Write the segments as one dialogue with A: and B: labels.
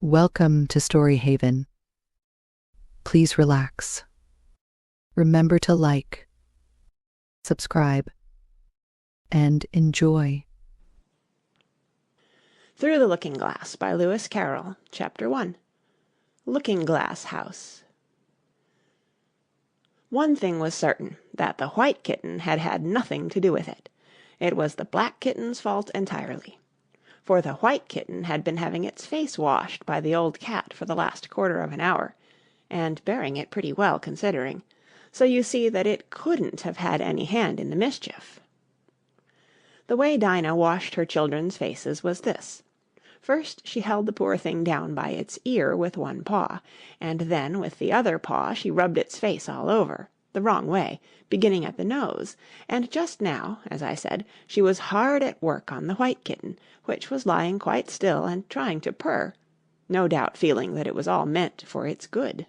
A: Welcome to Story Haven. Please relax. Remember to like, subscribe, and enjoy.
B: Through the Looking Glass by Lewis Carroll, Chapter 1. Looking Glass House. One thing was certain, that the white kitten had had nothing to do with it. It was the black kitten's fault entirely. For the white kitten had been having its face washed by the old cat for the last quarter of an hour, and bearing it pretty well considering, so you see that it couldn't have had any hand in the mischief. The way Dinah washed her children's faces was this. First she held the poor thing down by its ear with one paw, and then with the other paw she rubbed its face all over, the wrong way, beginning at the nose, and just now, as I said, she was hard at work on the white kitten, which was lying quite still and trying to purr, no doubt feeling that it was all meant for its good.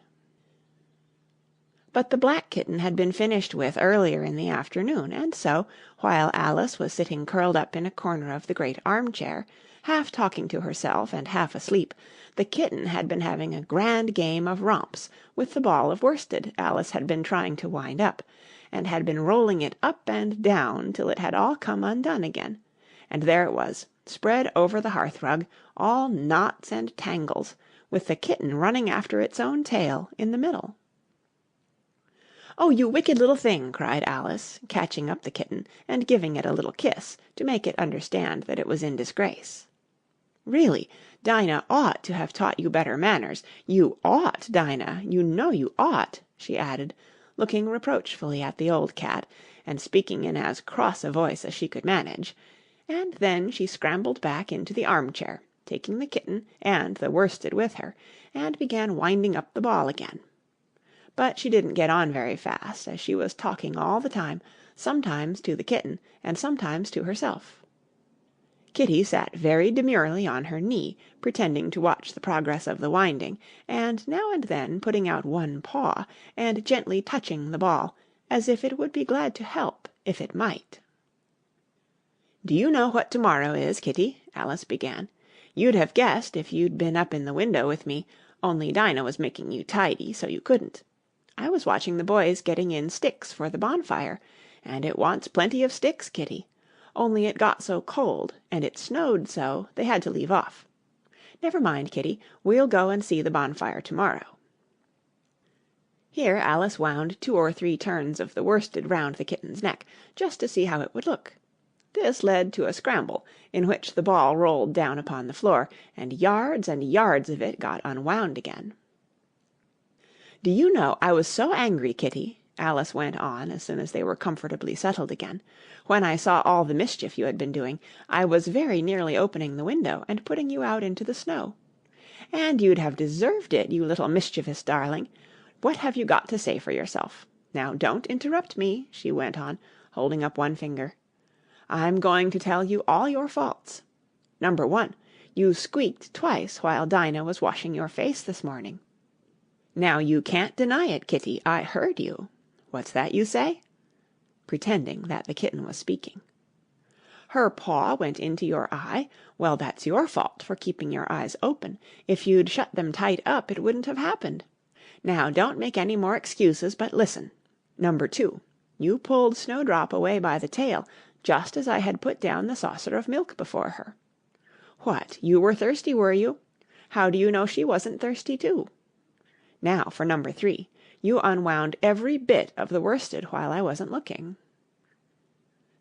B: But the black kitten had been finished with earlier in the afternoon, and so, while Alice was sitting curled up in a corner of the great armchair, half talking to herself and half asleep, the kitten had been having a grand game of romps with the ball of worsted Alice had been trying to wind up, and had been rolling it up and down till it had all come undone again, and there it was, spread over the hearth-rug, all knots and tangles, with the kitten running after its own tail in the middle. "Oh, you wicked little thing!" cried Alice, catching up the kitten and giving it a little kiss to make it understand that it was in disgrace. "Really, Dinah ought to have taught you better manners. You ought, Dinah, you know you ought," she added, looking reproachfully at the old cat, and speaking in as cross a voice as she could manage, and then she scrambled back into the armchair, taking the kitten and the worsted with her, and began winding up the ball again. But she didn't get on very fast, as she was talking all the time, sometimes to the kitten and sometimes to herself. Kitty sat very demurely on her knee, pretending to watch the progress of the winding, and now and then putting out one paw and gently touching the ball, as if it would be glad to help if it might. "Do you know what to-morrow is, Kitty?" Alice began. "You'd have guessed if you'd been up in the window with me, only Dinah was making you tidy, so you couldn't. I was watching the boys getting in sticks for the bonfire, and it wants plenty of sticks, Kitty. Only it got so cold, and it snowed so, they had to leave off. Never mind, Kitty, we'll go and see the bonfire to-morrow." Here Alice wound 2 or 3 turns of the worsted round the kitten's neck, just to see how it would look. This led to a scramble, in which the ball rolled down upon the floor, and yards of it got unwound again. "Do you know, I was so angry, Kitty," Alice went on as soon as they were comfortably settled again, "when I saw all the mischief you had been doing, I was very nearly opening the window and putting you out into the snow. And you'd have deserved it, you little mischievous darling. What have you got to say for yourself? Now don't interrupt me," she went on, holding up one finger. "I'm going to tell you all your faults. Number 1, you squeaked twice while Dinah was washing your face this morning. Now you can't deny it, Kitty, I heard you. What's that you say?" pretending that the kitten was speaking. "Her paw went into your eye. Well, that's your fault for keeping your eyes open. If you'd shut them tight up, it wouldn't have happened. Now don't make any more excuses, but listen. Number 2, you pulled Snowdrop away by the tail, just as I had put down the saucer of milk before her. What, you were thirsty, were you? How do you know she wasn't thirsty too? Now for number 3, you unwound every bit of the worsted while I wasn't looking.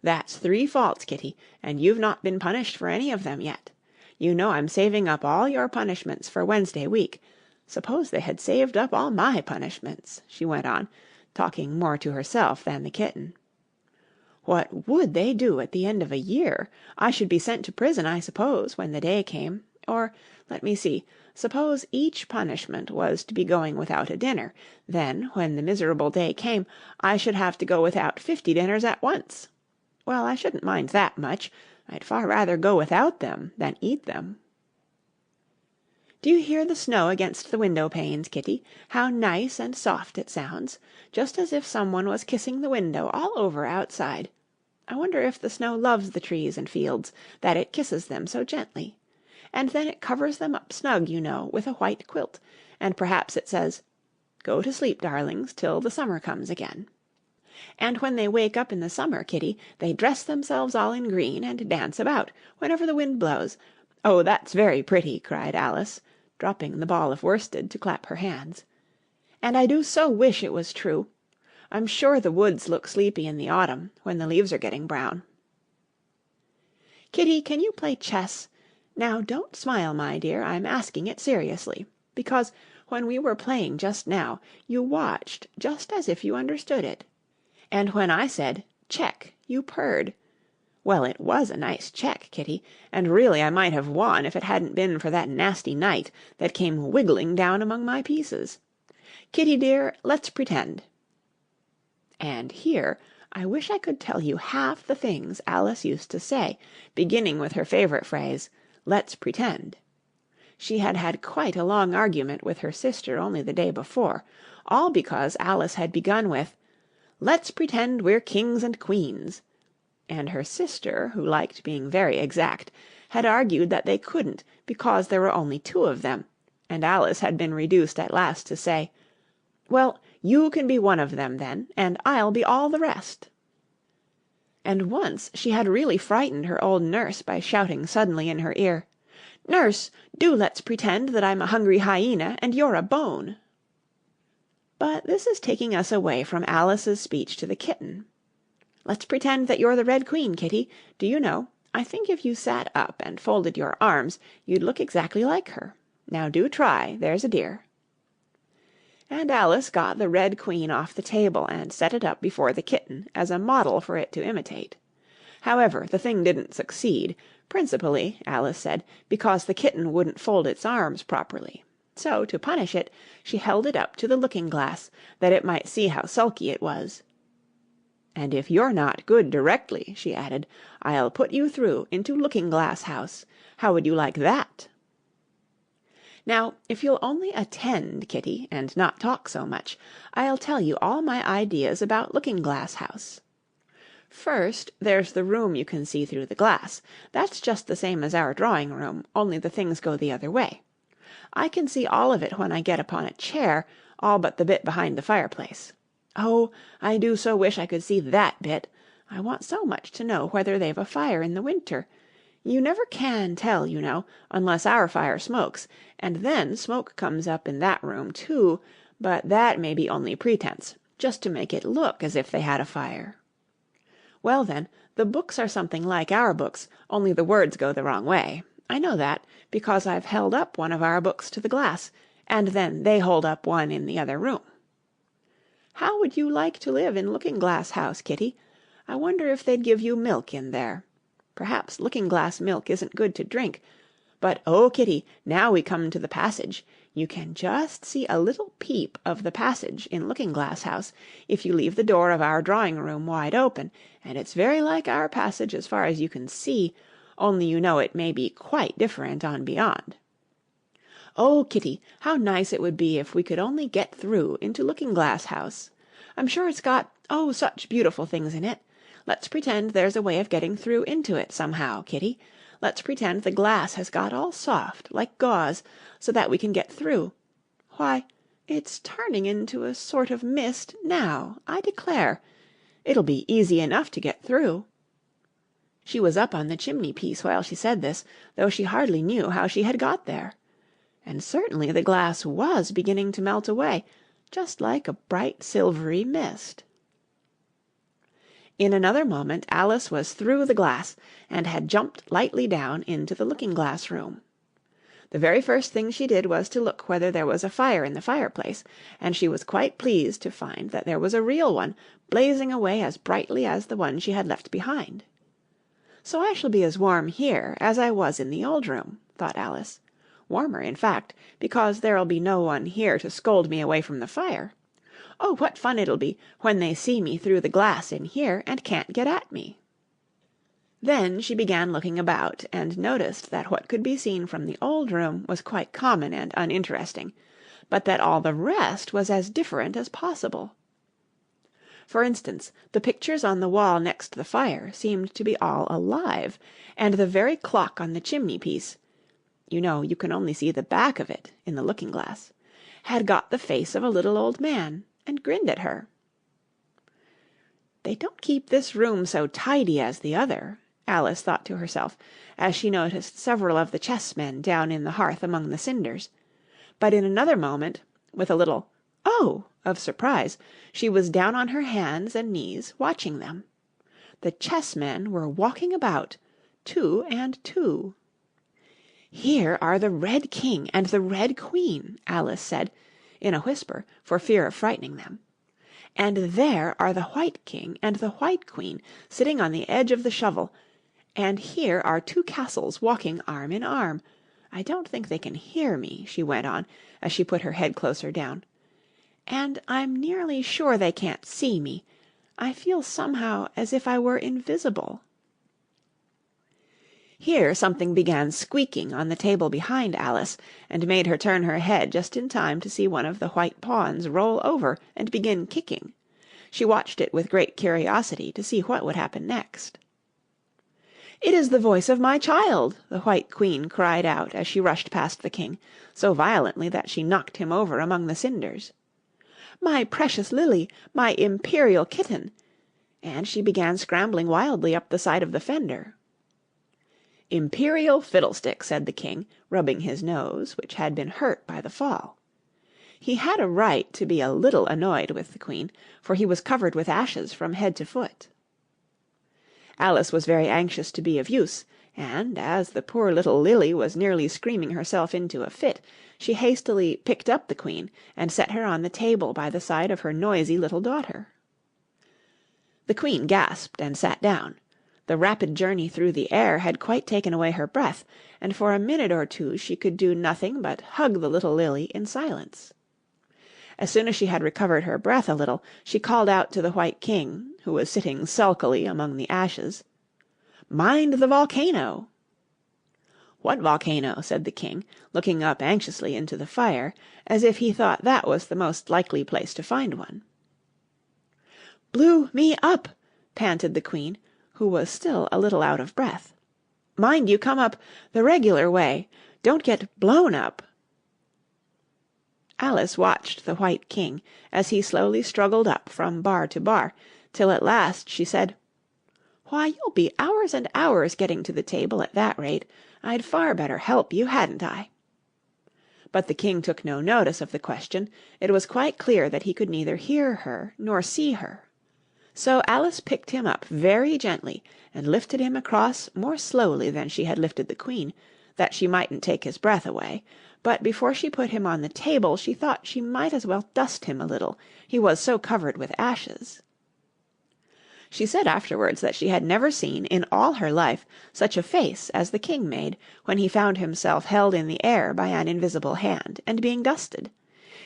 B: That's 3 faults, Kitty, and you've not been punished for any of them yet. You know I'm saving up all your punishments for Wednesday week. Suppose they had saved up all my punishments," she went on, talking more to herself than the kitten. "What would they do at the end of a year? I should be sent to prison, I suppose, when the day came. Or, let me see, suppose each punishment was to be going without a dinner, then, when the miserable day came, I should have to go without 50 dinners at once. Well, I shouldn't mind that much. I'd far rather go without them than eat them. Do you hear the snow against the window-panes, Kitty? How nice and soft it sounds, just as if someone was kissing the window all over outside. I wonder if the snow loves the trees and fields, that it kisses them so gently. and then it covers them up snug, you know, with a white quilt, and perhaps it says, 'Go to sleep, darlings, till the summer comes again.' And when they wake up in the summer, Kitty, they dress themselves all in green and dance about, whenever the wind blows. Oh, that's very pretty," cried Alice, dropping the ball of worsted to clap her hands. "And I do so wish it was true. I'm sure the woods look sleepy in the autumn, when the leaves are getting brown." "Kitty, can you play chess? Now don't smile, my dear, I'm asking it seriously, because when we were playing just now, you watched just as if you understood it. And when I said 'check,' you purred. Well, it was a nice check, Kitty, and really I might have won if it hadn't been for that nasty knight that came wiggling down among my pieces. Kitty dear, let's pretend." And here I wish I could tell you half the things Alice used to say, beginning with her favourite phrase, "Let's pretend." She had had quite a long argument with her sister only the day before, all because Alice had begun with, "Let's pretend we're kings and queens," and her sister, who liked being very exact, had argued that they couldn't because there were only two of them, and Alice had been reduced at last to say, "Well, you can be one of them then, and I'll be all the rest." And once she had really frightened her old nurse by shouting suddenly in her ear, "Nurse, do let's pretend that I'm a hungry hyena and you're a bone." But this is taking us away from Alice's speech to the kitten. "Let's pretend that you're the Red Queen, Kitty. Do you know, I think if you sat up and folded your arms, you'd look exactly like her. Now do try, there's a dear." And Alice got the Red Queen off the table and set it up before the kitten as a model for it to imitate. However, the thing didn't succeed, principally, Alice said, because the kitten wouldn't fold its arms properly. So, to punish it, she held it up to the looking-glass, that it might see how sulky it was. "And if you're not good directly," she added, "I'll put you through into Looking-Glass House. How would you like that?" Now, if you'll only attend, Kitty, and not talk so much, I'll tell you all my ideas about Looking-Glass House. First, there's the room you can see through the glass. That's just the same as our drawing-room, only the things go the other way. I can see all of it when I get upon a chair, all but the bit behind the fireplace. Oh, I do so wish I could see that bit. I want so much to know whether they've a fire in the winter. You never can tell, you know, unless our fire smokes, and then smoke comes up in that room too, but that may be only pretence, just to make it look as if they had a fire. Well then, the books are something like our books, only the words go the wrong way. I know that, because I've held up one of our books to the glass, and then they hold up one in the other room. How would you like to live in Looking-Glass House, Kitty? I wonder if they'd give you milk in there. Perhaps looking-glass milk isn't good to drink. But, oh, Kitty, now we come to the passage. You can just see a little peep of the passage in Looking-Glass House if you leave the door of our drawing-room wide open, and it's very like our passage as far as you can see, only you know it may be quite different on beyond. Oh, Kitty, how nice it would be if we could only get through into Looking-Glass House. I'm sure it's got, oh, such beautiful things in it. Let's pretend there's a way of getting through into it somehow, Kitty. Let's pretend the glass has got all soft, like gauze, so that we can get through. Why, it's turning into a sort of mist now, I declare. It'll be easy enough to get through." She was up on the chimney-piece while she said this, though she hardly knew how she had got there. And certainly the glass was beginning to melt away, just like a bright silvery mist. In another moment Alice was through the glass, and had jumped lightly down into the looking-glass room. The very first thing she did was to look whether there was a fire in the fireplace, and she was quite pleased to find that there was a real one, blazing away as brightly as the one she had left behind. "So I shall be as warm here as I was in the old room," thought Alice. "Warmer, in fact, because there'll be no one here to scold me away from the fire. Oh, what fun it'll be when they see me through the glass in here and can't get at me!" Then she began looking about, and noticed that what could be seen from the old room was quite common and uninteresting, but that all the rest was as different as possible. For instance, the pictures on the wall next the fire seemed to be all alive, and the very clock on the chimney-piece you know you can only see the back of it in the looking-glass, had got the face of a little old man, and grinned at her. "They don't keep this room so tidy as the other," Alice thought to herself, as she noticed several of the chessmen down in the hearth among the cinders, but in another moment, with a little "Oh!" of surprise, she was down on her hands and knees watching them. The chessmen were walking about, 2 and 2. "Here are the Red King and the Red Queen," Alice said, in a whisper, for fear of frightening them. "And there are the White King and the White Queen sitting on the edge of the shovel, and here are 2 castles walking arm in arm. I don't think they can hear me," she went on, as she put her head closer down. "And I'm nearly sure they can't see me. I feel somehow as if I were invisible." Here something began squeaking on the table behind Alice, and made her turn her head just in time to see one of the white pawns roll over and begin kicking. She watched it with great curiosity to see what would happen next. "It is the voice of my child!" the White Queen cried out as she rushed past the King, so violently that she knocked him over among the cinders. "My precious Lily! My imperial kitten!" and she began scrambling wildly up the side of the fender. "Imperial fiddlestick!" said the King, rubbing his nose, which had been hurt by the fall. He had a right to be a little annoyed with the Queen, for he was covered with ashes from head to foot. Alice was very anxious to be of use, and, as the poor little Lily was nearly screaming herself into a fit, she hastily picked up the Queen and set her on the table by the side of her noisy little daughter. The Queen gasped and sat down. The rapid journey through the air had quite taken away her breath, and for a minute or two she could do nothing but hug the little Lily in silence. As soon as she had recovered her breath a little, she called out to the White King, who was sitting sulkily among the ashes, "Mind the volcano!" "What volcano?" said the King, looking up anxiously into the fire, as if he thought that was the most likely place to find one. "Blew me up!" panted the Queen, who was still a little out of breath. "Mind you come up the regular way. Don't get blown up." Alice watched the White King as he slowly struggled up from bar to bar, till at last she said, "Why, you'll be hours and hours getting to the table at that rate. I'd far better help you, hadn't I?" But the King took no notice of the question. It was quite clear that he could neither hear her nor see her. So Alice picked him up very gently and lifted him across more slowly than she had lifted the Queen, that she mightn't take his breath away, but before she put him on the table she thought she might as well dust him a little, he was so covered with ashes. She said afterwards that she had never seen in all her life such a face as the King made when he found himself held in the air by an invisible hand and being dusted.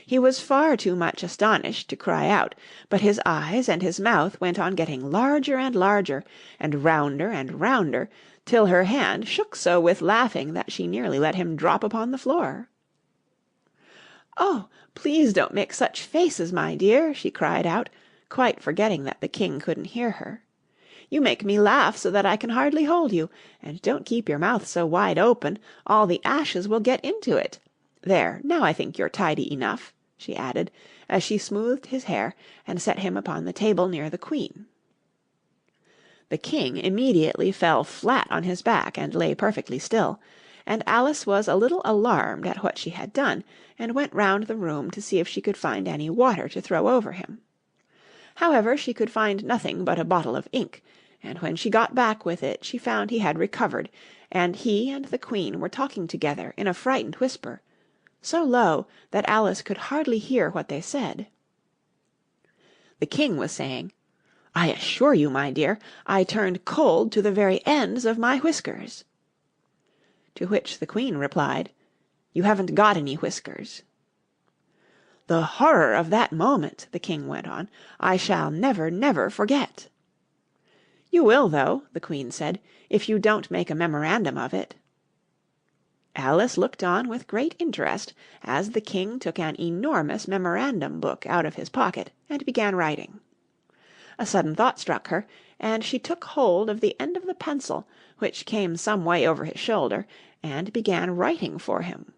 B: He was far too much astonished to cry out, but his eyes and his mouth went on getting larger and larger, and rounder, till her hand shook so with laughing that she nearly let him drop upon the floor. "Oh, please don't make such faces, my dear," she cried out, quite forgetting that the King couldn't hear her. "You make me laugh so that I can hardly hold you, and don't keep your mouth so wide open, all the ashes will get into it. There, now I think you're tidy enough," she added, as she smoothed his hair and set him upon the table near the Queen. The King immediately fell flat on his back and lay perfectly still, and Alice was a little alarmed at what she had done, and went round the room to see if she could find any water to throw over him. However, she could find nothing but a bottle of ink, and when she got back with it she found he had recovered, and he and the Queen were talking together in a frightened whisper, so low that Alice could hardly hear what they said. The King was saying, "I assure you, my dear, I turned cold to the very ends of my whiskers." To which the Queen replied, "You haven't got any whiskers." "The horror of that moment," the King went on, "I shall never, never forget." "You will, though," the Queen said, "if you don't make a memorandum of it." Alice looked on with great interest as the King took an enormous memorandum book out of his pocket and began writing. A sudden thought struck her, and she took hold of the end of the pencil, which came some way over his shoulder, and began writing for him.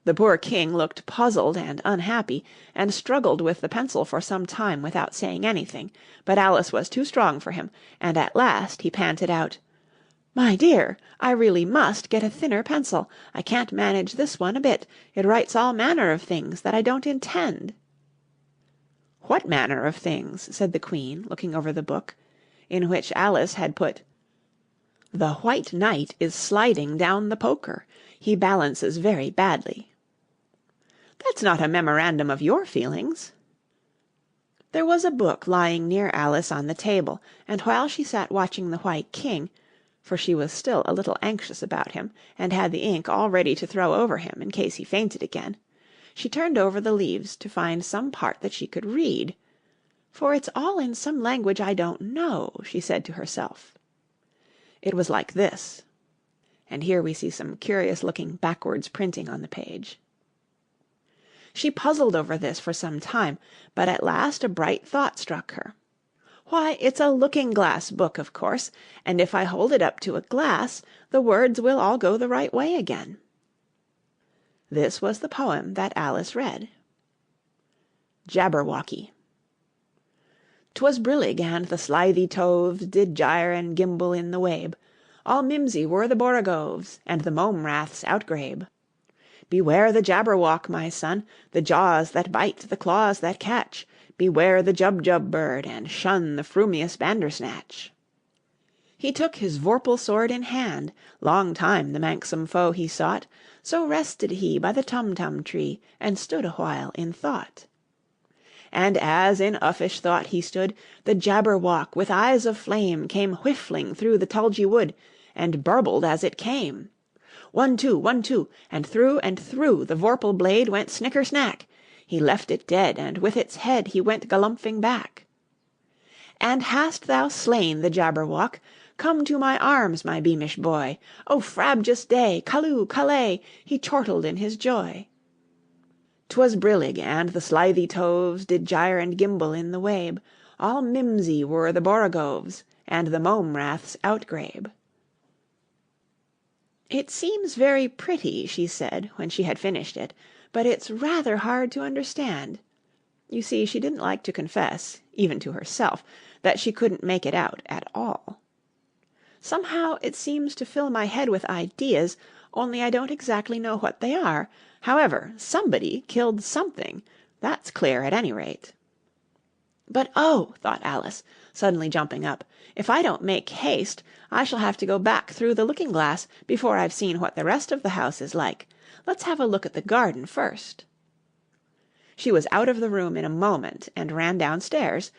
B: The poor king looked puzzled and unhappy, and struggled with the pencil for some time without saying anything, but Alice was too strong for him, and at last he panted out, "My dear, I really must get a thinner pencil. I can't manage this one a bit. It writes all manner of things that I don't intend." "What manner of things?" said the Queen, looking over the book, in which Alice had put, "The White Knight is sliding down the poker. He balances very badly." "That's not a memorandum of your feelings." There was a book lying near Alice on the table, and while she sat watching the White King, for she was still a little anxious about him, and had the ink all ready to throw over him in case he fainted again, she turned over the leaves to find some part that she could read. "For it's all in some language I don't know," she said to herself. It was like this, and here we see some curious-looking backwards printing on the page. She puzzled over this for some time, but at last a bright thought struck her. "Why, it's a looking-glass book, of course, and if I hold it up to a glass, the words will all go the right way again." This was the poem that Alice read. Jabberwocky. 'Twas brillig, and the slithy toves did gyre and gimble in the wabe. All mimsy were the borogoves, and the mome raths outgrabe. Beware the Jabberwock, my son, the jaws that bite, the claws that catch. Beware the Jubjub bird, and shun the frumious Bandersnatch. He took his vorpal sword in hand, long time the manxome foe he sought, so rested he by the Tumtum tree, and stood a while in thought. And as in uffish thought he stood, the Jabberwock with eyes of flame came whiffling through the tulgey wood, and burbled as it came. 1, 2, and through the vorpal blade went snicker-snack. He left it dead, and with its head he went galumphing back. "And hast thou slain the Jabberwock? Come to my arms, my beamish boy. O frabjous day, callooh, callay, he chortled in his joy. 'Twas brillig, and the slithy toves did gyre and gimble in the wabe. All mimsy were the borogoves, and the mome raths outgrabe." "It seems very pretty," she said, when she had finished it, "but it's rather hard to understand." You see, she didn't like to confess, even to herself, that she couldn't make it out at all. "Somehow it seems to fill my head with ideas, only I don't exactly know what they are. However, somebody killed something. That's clear at any rate." "But oh," thought Alice, suddenly jumping up, "if I don't make haste, I shall have to go back through the looking-glass before I've seen what the rest of the house is like. Let's have a look at the garden first." She was out of the room in a moment and ran downstairs,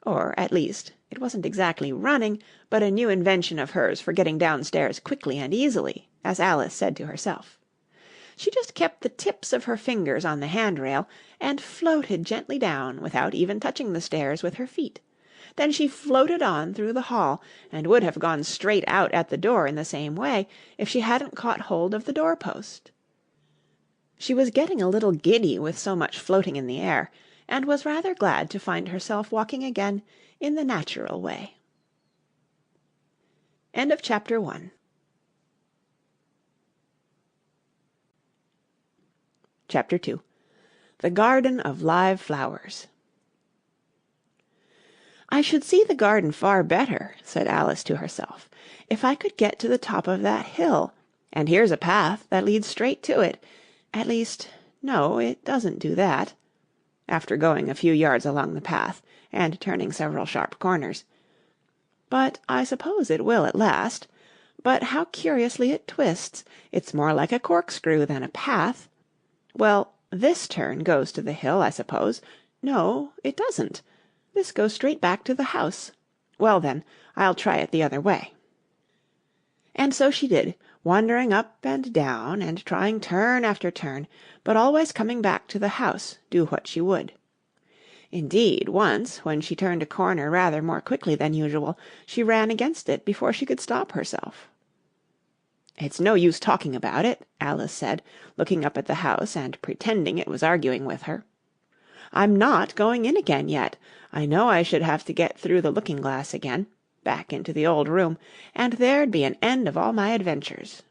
B: or, at least, it wasn't exactly running, but a new invention of hers for getting downstairs quickly and easily, as Alice said to herself. She just kept the tips of her fingers on the handrail and floated gently down without even touching the stairs with her feet. Then she floated on through the hall, and would have gone straight out at the door in the same way if she hadn't caught hold of the door-post. She was getting a little giddy with so much floating in the air, and was rather glad to find herself walking again in the natural way. End of Chapter 1. Chapter 2. The Garden of Live Flowers. "I should see the garden far better," said Alice to herself, "if I could get to the top of that hill, and here's a path that leads straight to it. At least, no, it doesn't do that," after going a few yards along the path, and turning several sharp corners. "But I suppose it will at last. But how curiously it twists! It's more like a corkscrew than a path. Well, this turn goes to the hill, I suppose. No, it doesn't. This goes straight back to the house. Well, then, I'll try it the other way." And so she did, wandering up and down, and trying turn after turn, but always coming back to the house, do what she would. Indeed, once, when she turned a corner rather more quickly than usual, she ran against it before she could stop herself. "It's no use talking about it," Alice said, looking up at the house and pretending it was arguing with her. "I'm not going in again yet. I know I should have to get through the looking-glass again, back into the old room, and there'd be an end of all my adventures."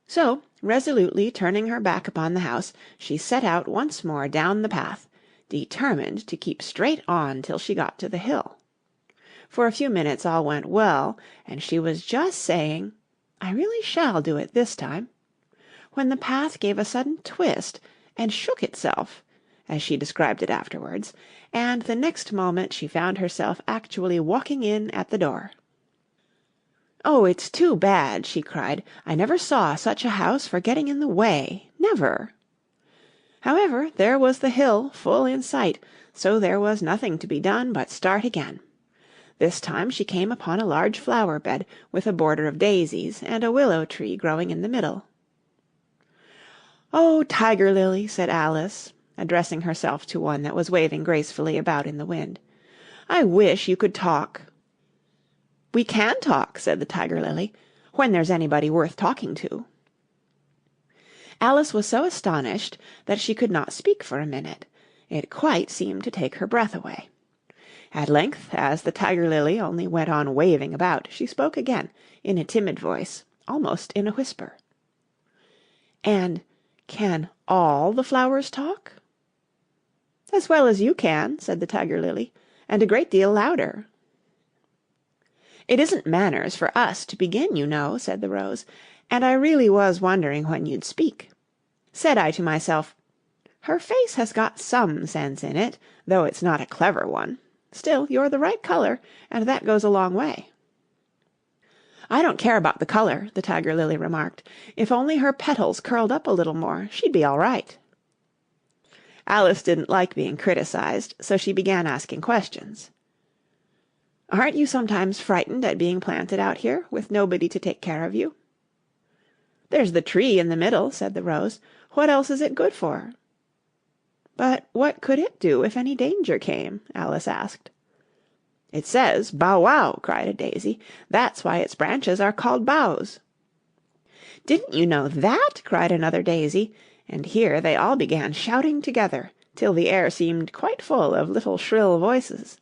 B: So, resolutely turning her back upon the house, she set out once more down the path, determined to keep straight on till she got to the hill. For a few minutes all went well, and she was just saying, "I really shall do it this time," when the path gave a sudden twist and shook itself, as she described it afterwards, and the next moment she found herself actually walking in at the door. "Oh, it's too bad," she cried. "I never saw such a house for getting in the way, never." However, there was the hill full in sight, so there was nothing to be done but start again. This time she came upon a large flower bed with a border of daisies and a willow tree growing in the middle. "Oh, Tiger Lily," said Alice, addressing herself to one that was waving gracefully about in the wind, "I wish you could talk." "We can talk," said the Tiger Lily, "when there's anybody worth talking to." Alice was so astonished that she could not speak for a minute. It quite seemed to take her breath away. At length, as the Tiger Lily only went on waving about, she spoke again, in a timid voice, almost in a whisper. "And can all the flowers talk?" "As well as you can," said the Tiger Lily, "and a great deal louder." "It isn't manners for us to begin, you know," said the Rose, "and I really was wondering when you'd speak. Said I to myself, 'Her face has got some sense in it, though it's not a clever one. Still, you're the right colour, and that goes a long way.'" "I don't care about the colour," the Tiger Lily remarked. "If only her petals curled up a little more, she'd be all right." Alice didn't like being criticised, so she began asking questions. "Aren't you sometimes frightened at being planted out here, with nobody to take care of you?" "There's the tree in the middle," said the Rose. "What else is it good for?" "But what could it do if any danger came?" Alice asked. "It says 'Bow wow,'" cried a daisy. "That's why its branches are called boughs." "Didn't you know that?" cried another daisy, and here they all began shouting together, till the air seemed quite full of little shrill voices.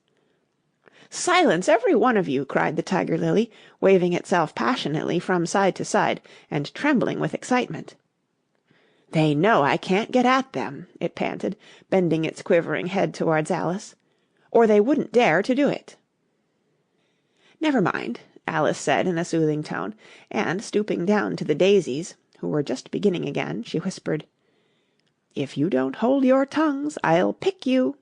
B: "Silence, every one of you!" cried the Tiger Lily, waving itself passionately from side to side, and trembling with excitement. "They know I can't get at them," it panted, bending its quivering head towards Alice, "or they wouldn't dare to do it." "Never mind," Alice said in a soothing tone, and stooping down to the daisies, who were just beginning again, she whispered, "If you don't hold your tongues, I'll pick you."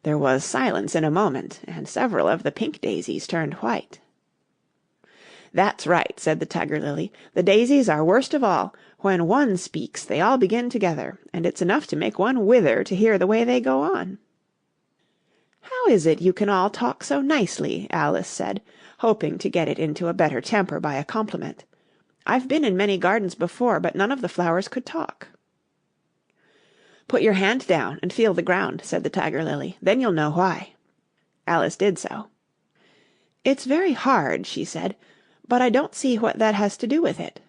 B: There was silence in a moment, and several of the pink daisies turned white. "That's right," said the Tiger Lily. "The daisies are worst of all. When one speaks, they all begin together, and it's enough to make one wither to hear the way they go on." "How is it you can all talk so nicely?" Alice said, hoping to get it into a better temper by a compliment. "I've been in many gardens before, but none of the flowers could talk." "Put your hand down and feel the ground," said the Tiger Lily. "Then you'll know why." Alice did so. "It's very hard," she said, "but I don't see what that has to do with it."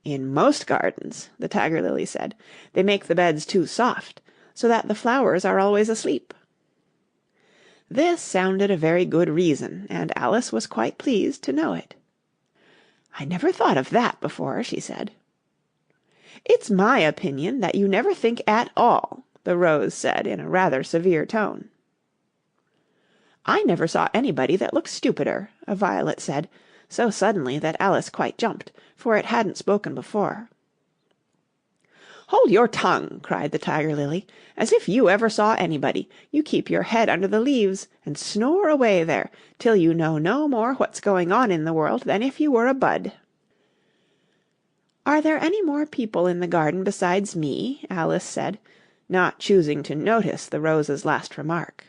B: "In most gardens," the Tiger Lily said, "they make the beds too soft, so that the flowers are always asleep." This sounded a very good reason, and Alice was quite pleased to know it. "I never thought of that before," she said. "It's my opinion that you never think at all," the Rose said in a rather severe tone. "I never saw anybody that looked stupider," a Violet said, so suddenly that Alice quite jumped, for it hadn't spoken before. "Hold your tongue," cried the Tiger Lily. "As if you ever saw anybody! You keep your head under the leaves, and snore away there, till you know no more what's going on in the world than if you were a bud." "Are there any more people in the garden besides me?" Alice said, not choosing to notice the Rose's last remark.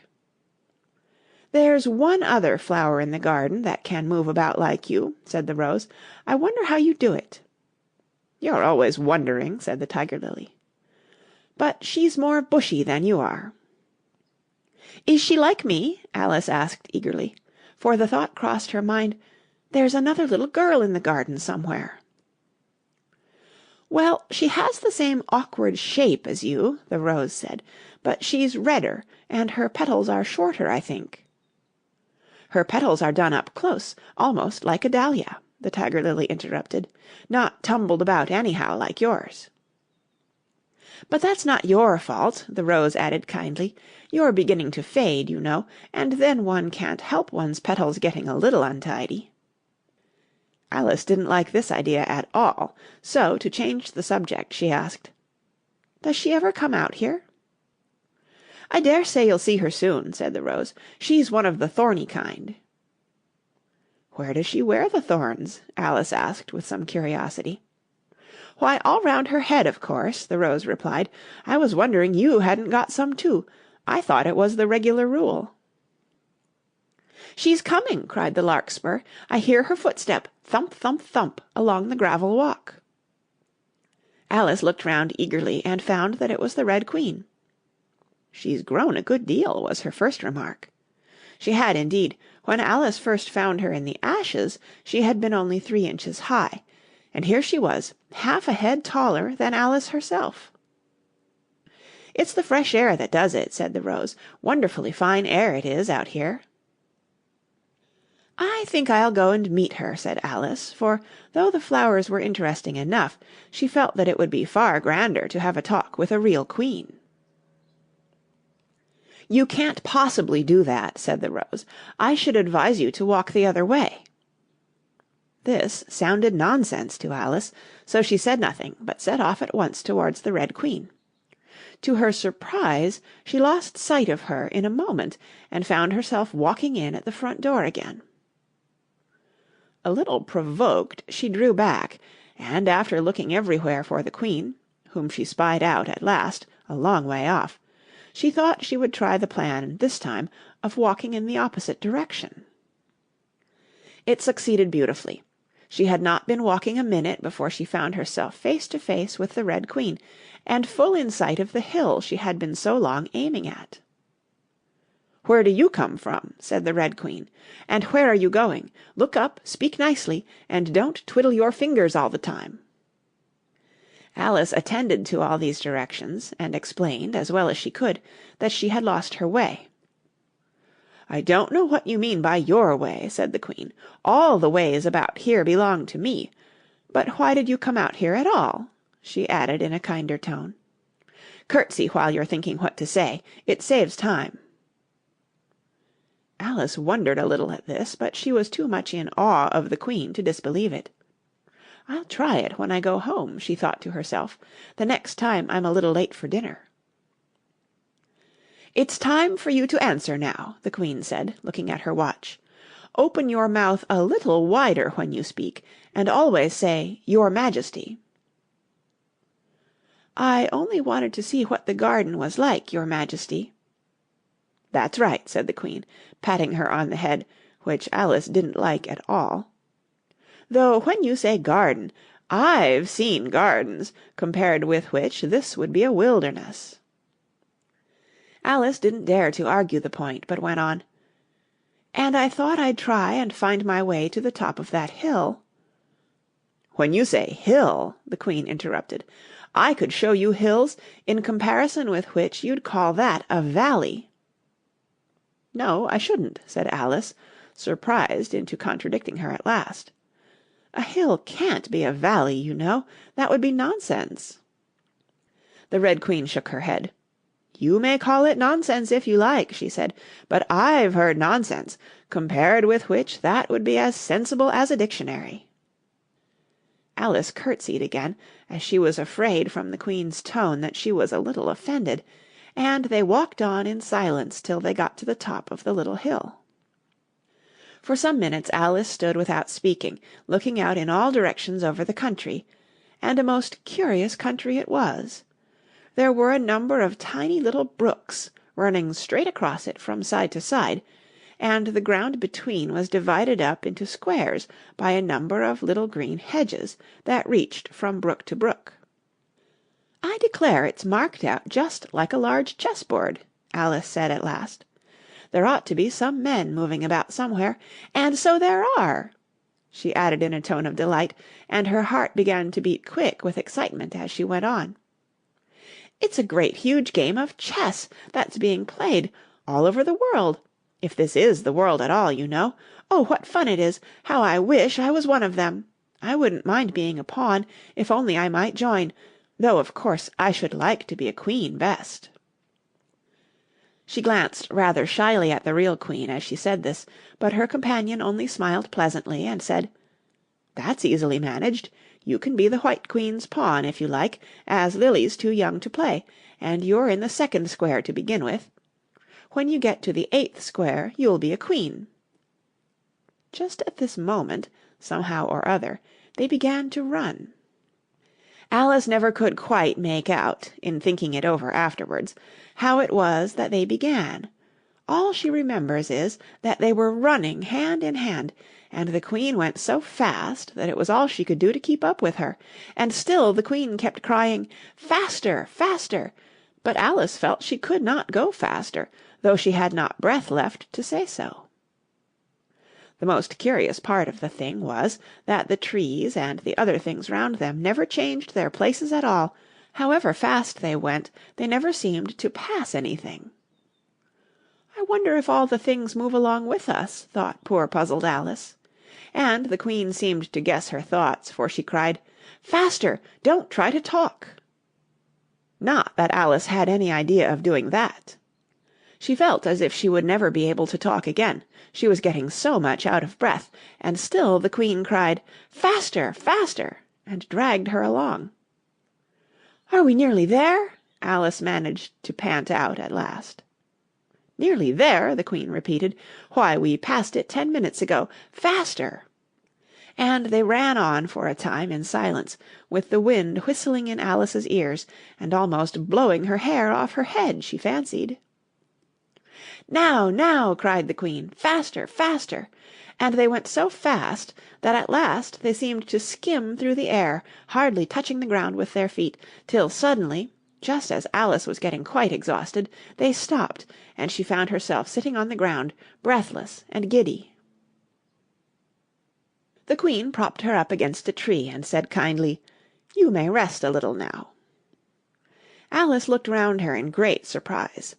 B: "There's one other flower in the garden that can move about like you," said the Rose. "I wonder how you do it." "You're always wondering," said the Tiger Lily. "But she's more bushy than you are." "Is she like me?" Alice asked eagerly, for the thought crossed her mind, "There's another little girl in the garden somewhere." "Well, she has the same awkward shape as you," the Rose said, "but she's redder, and her petals are shorter, I think." "Her petals are done up close, almost like a dahlia," the Tiger Lily interrupted. "Not tumbled about anyhow like yours." "But that's not your fault," the Rose added kindly. "You're beginning to fade, you know, and then one can't help one's petals getting a little untidy." Alice didn't like this idea at all, so to change the subject she asked, "Does she ever come out here?" "I dare say you'll see her soon," said the Rose. "She's one of the thorny kind." "Where does she wear the thorns?" Alice asked with some curiosity. "Why, all round her head, of course," the Rose replied. "I was wondering you hadn't got some too. I thought it was the regular rule." "She's coming!" cried the Larkspur. "I hear her footstep, thump, thump, thump, along the gravel walk." Alice looked round eagerly and found that it was the Red Queen. "She's grown a good deal," was her first remark. She had, indeed. When Alice first found her in the ashes, she had been only 3 inches high, and here she was, half a head taller than Alice herself. "It's the fresh air that does it," said the Rose. "Wonderfully fine air it is out here." "I think I'll go and meet her," said Alice, for though the flowers were interesting enough, she felt that it would be far grander to have a talk with a real queen. "You can't possibly do that," said the Rose. "I should advise you to walk the other way." This sounded nonsense to Alice, so she said nothing, but set off at once towards the Red Queen. To her surprise, she lost sight of her in a moment, and found herself walking in at the front door again. A little provoked, she drew back, and after looking everywhere for the Queen, whom she spied out at last, a long way off, she thought she would try the plan, this time, of walking in the opposite direction. It succeeded beautifully. She had not been walking a minute before she found herself face to face with the Red Queen, and full in sight of the hill she had been so long aiming at. "Where do you come from?" said the Red Queen. "And where are you going? Look up, speak nicely, and don't twiddle your fingers all the time." Alice attended to all these directions, and explained, as well as she could, that she had lost her way. "I don't know what you mean by your way," said the Queen. "All the ways about here belong to me. But why did you come out here at all?" she added in a kinder tone. "Curtsy while you're thinking what to say. It saves time." Alice wondered a little at this, but she was too much in awe of the Queen to disbelieve it. "I'll try it when I go home," she thought to herself, "the next time I'm a little late for dinner." "It's time for you to answer now," the Queen said, looking at her watch. "Open your mouth a little wider when you speak, and always say 'Your Majesty.'" "I only wanted to see what the garden was like, Your Majesty." "That's right," said the Queen, patting her on the head, which Alice didn't like at all. "Though when you say garden, I've seen gardens, compared with which this would be a wilderness." Alice didn't dare to argue the point, but went on, "And I thought I'd try and find my way to the top of that hill." "When you say hill," the Queen interrupted, "I could show you hills in comparison with which you'd call that a valley." "No, I shouldn't," said Alice, surprised into contradicting her at last. "A hill can't be a valley, you know. That would be nonsense." The Red Queen shook her head. "You may call it nonsense if you like," she said, "but I've heard nonsense, compared with which that would be as sensible as a dictionary." Alice curtsied again, as she was afraid from the Queen's tone that she was a little offended, and they walked on in silence till they got to the top of the little hill. For some minutes Alice stood without speaking, looking out in all directions over the country, and a most curious country it was. There were a number of tiny little brooks running straight across it from side to side, and the ground between was divided up into squares by a number of little green hedges that reached from brook to brook. "I declare it's marked out just like a large chessboard," Alice said at last. "There ought to be some men moving about somewhere, and so there are!" she added in a tone of delight, and her heart began to beat quick with excitement as she went on. "It's a great huge game of chess that's being played all over the world, If this is the world at all, you know. Oh, what fun it is! How I wish I was one of them! I wouldn't mind being a pawn, if only I might join, though of course I should like to be a queen best." She glanced rather shyly at the real queen as she said this, but her companion only smiled pleasantly and said, "That's easily managed. You can be the White Queen's pawn if you like, as Lily's too young to play, and you're in the second square to begin with. When you get to the 8th square you'll be a queen." Just at this moment, somehow or other, they began to run. Alice never could quite make out, in thinking it over afterwards, how it was that they began. All she remembers is that they were running hand in hand, and the Queen went so fast that it was all she could do to keep up with her, and still the Queen kept crying, "Faster, faster!" but Alice felt she could not go faster, though she had not breath left to say so. The most curious part of the thing was that the trees and the other things round them never changed their places at all. However fast they went, they never seemed to pass anything. "I wonder if all the things move along with us," thought poor puzzled Alice. And the Queen seemed to guess her thoughts, for she cried, "Faster! Don't try to talk!" Not that Alice had any idea of doing that. She felt as if she would never be able to talk again, she was getting so much out of breath, and still the Queen cried, "Faster, faster!" and dragged her along. "Are we nearly there?" Alice managed to pant out at last. "Nearly there?" the Queen repeated. "Why, we passed it 10 minutes ago. Faster!" And they ran on for a time in silence, with the wind whistling in Alice's ears, and almost blowing her hair off her head, she fancied. "Now, now!" cried the Queen. "Faster, faster!" And they went so fast that at last they seemed to skim through the air, hardly touching the ground with their feet, till suddenly, just as Alice was getting quite exhausted, they stopped, and she found herself sitting on the ground, breathless and giddy. The Queen propped her up against a tree and said kindly, "You may rest a little now." Alice looked round her in great surprise.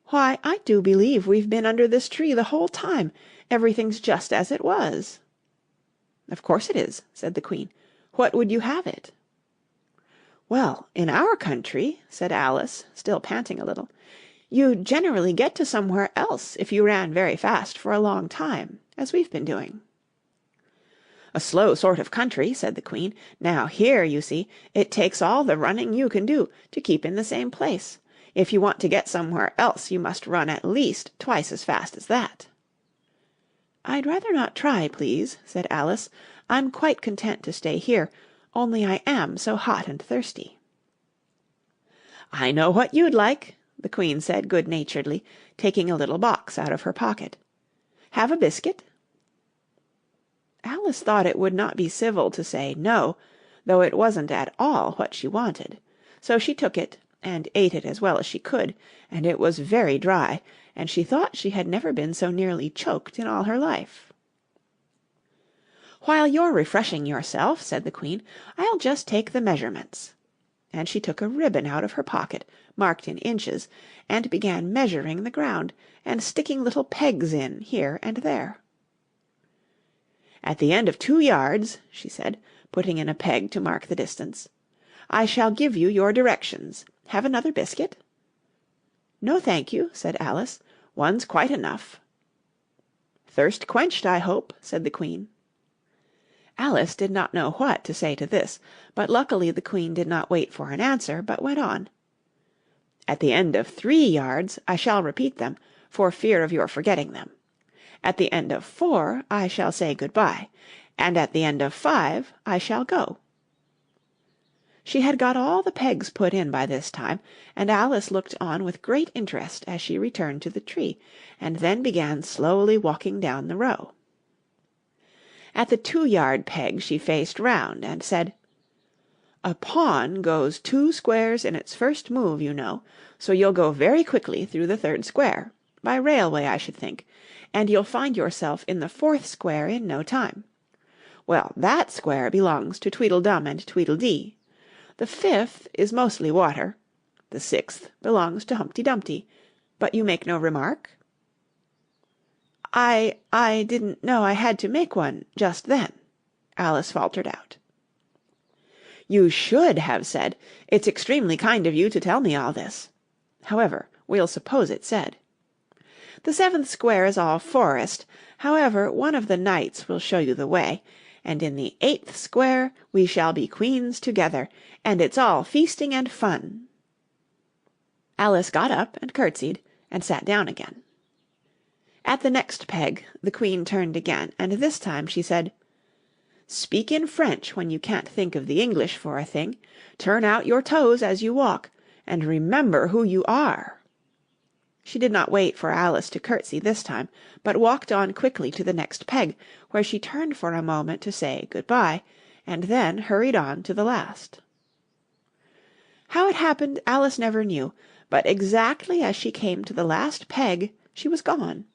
B: "Why, I do believe we've been under this tree the whole time. Everything's just as it was." "Of course it is," said the Queen. "What would you have it?" "Well, in our country," said Alice, still panting a little, "you'd generally get to somewhere else if you ran very fast for a long time, as we've been doing." "A slow sort of country," said the Queen. "Now here, you see, it takes all the running you can do to keep in the same place. If you want to get somewhere else you must run at least twice as fast as that." "I'd rather not try, please," said Alice. "I'm quite content to stay here, only I am so hot and thirsty." "I know what you'd like," the Queen said good-naturedly, taking a little box out of her pocket. "Have a biscuit?" Alice thought it would not be civil to say no, though it wasn't at all what she wanted. So she took it, and ate it as well as she could, and it was very dry, and she thought she had never been so nearly choked in all her life. "While you're refreshing yourself," said the Queen, "I'll just take the measurements." And she took a ribbon out of her pocket, marked in inches, and began measuring the ground, and sticking little pegs in here and there. "At the end of 2 yards," she said, putting in a peg to mark the distance, "I shall give you your directions. Have another biscuit?" "No, thank you," said Alice. "One's quite enough." "Thirst quenched, I hope," said the Queen. Alice did not know what to say to this, but luckily the Queen did not wait for an answer, but went on. "At the end of 3 yards I shall repeat them, for fear of your forgetting them. At the end of 4 I shall say good-bye, and at the end of 5 I shall go." She had got all the pegs put in by this time, and Alice looked on with great interest as she returned to the tree, and then began slowly walking down the row. At the 2-yard peg she faced round and said, "A pawn goes 2 squares in its first move, you know, so you'll go very quickly through the 3rd square, by railway I should think, and you'll find yourself in the 4th square in no time. Well, that square belongs to Tweedledum and Tweedledee. The 5th is mostly water. The 6th belongs to Humpty Dumpty. But you make no remark?" I didn't know I had to make one just then," Alice faltered out. "You should have said, 'It's extremely kind of you to tell me all this.' However, we'll suppose it said. The 7th square is all forest. However, one of the knights will show you the way, and in the 8th square we shall be queens together, and it's all feasting and fun." Alice got up and curtsied, and sat down again. At the next peg the Queen turned again, and this time she said, "Speak in French when you can't think of the English for a thing. Turn out your toes as you walk, and remember who you are." She did not wait for Alice to curtsy this time, but walked on quickly to the next peg, where she turned for a moment to say good-bye, and then hurried on to the last. How it happened Alice never knew, but exactly as she came to the last peg she was gone.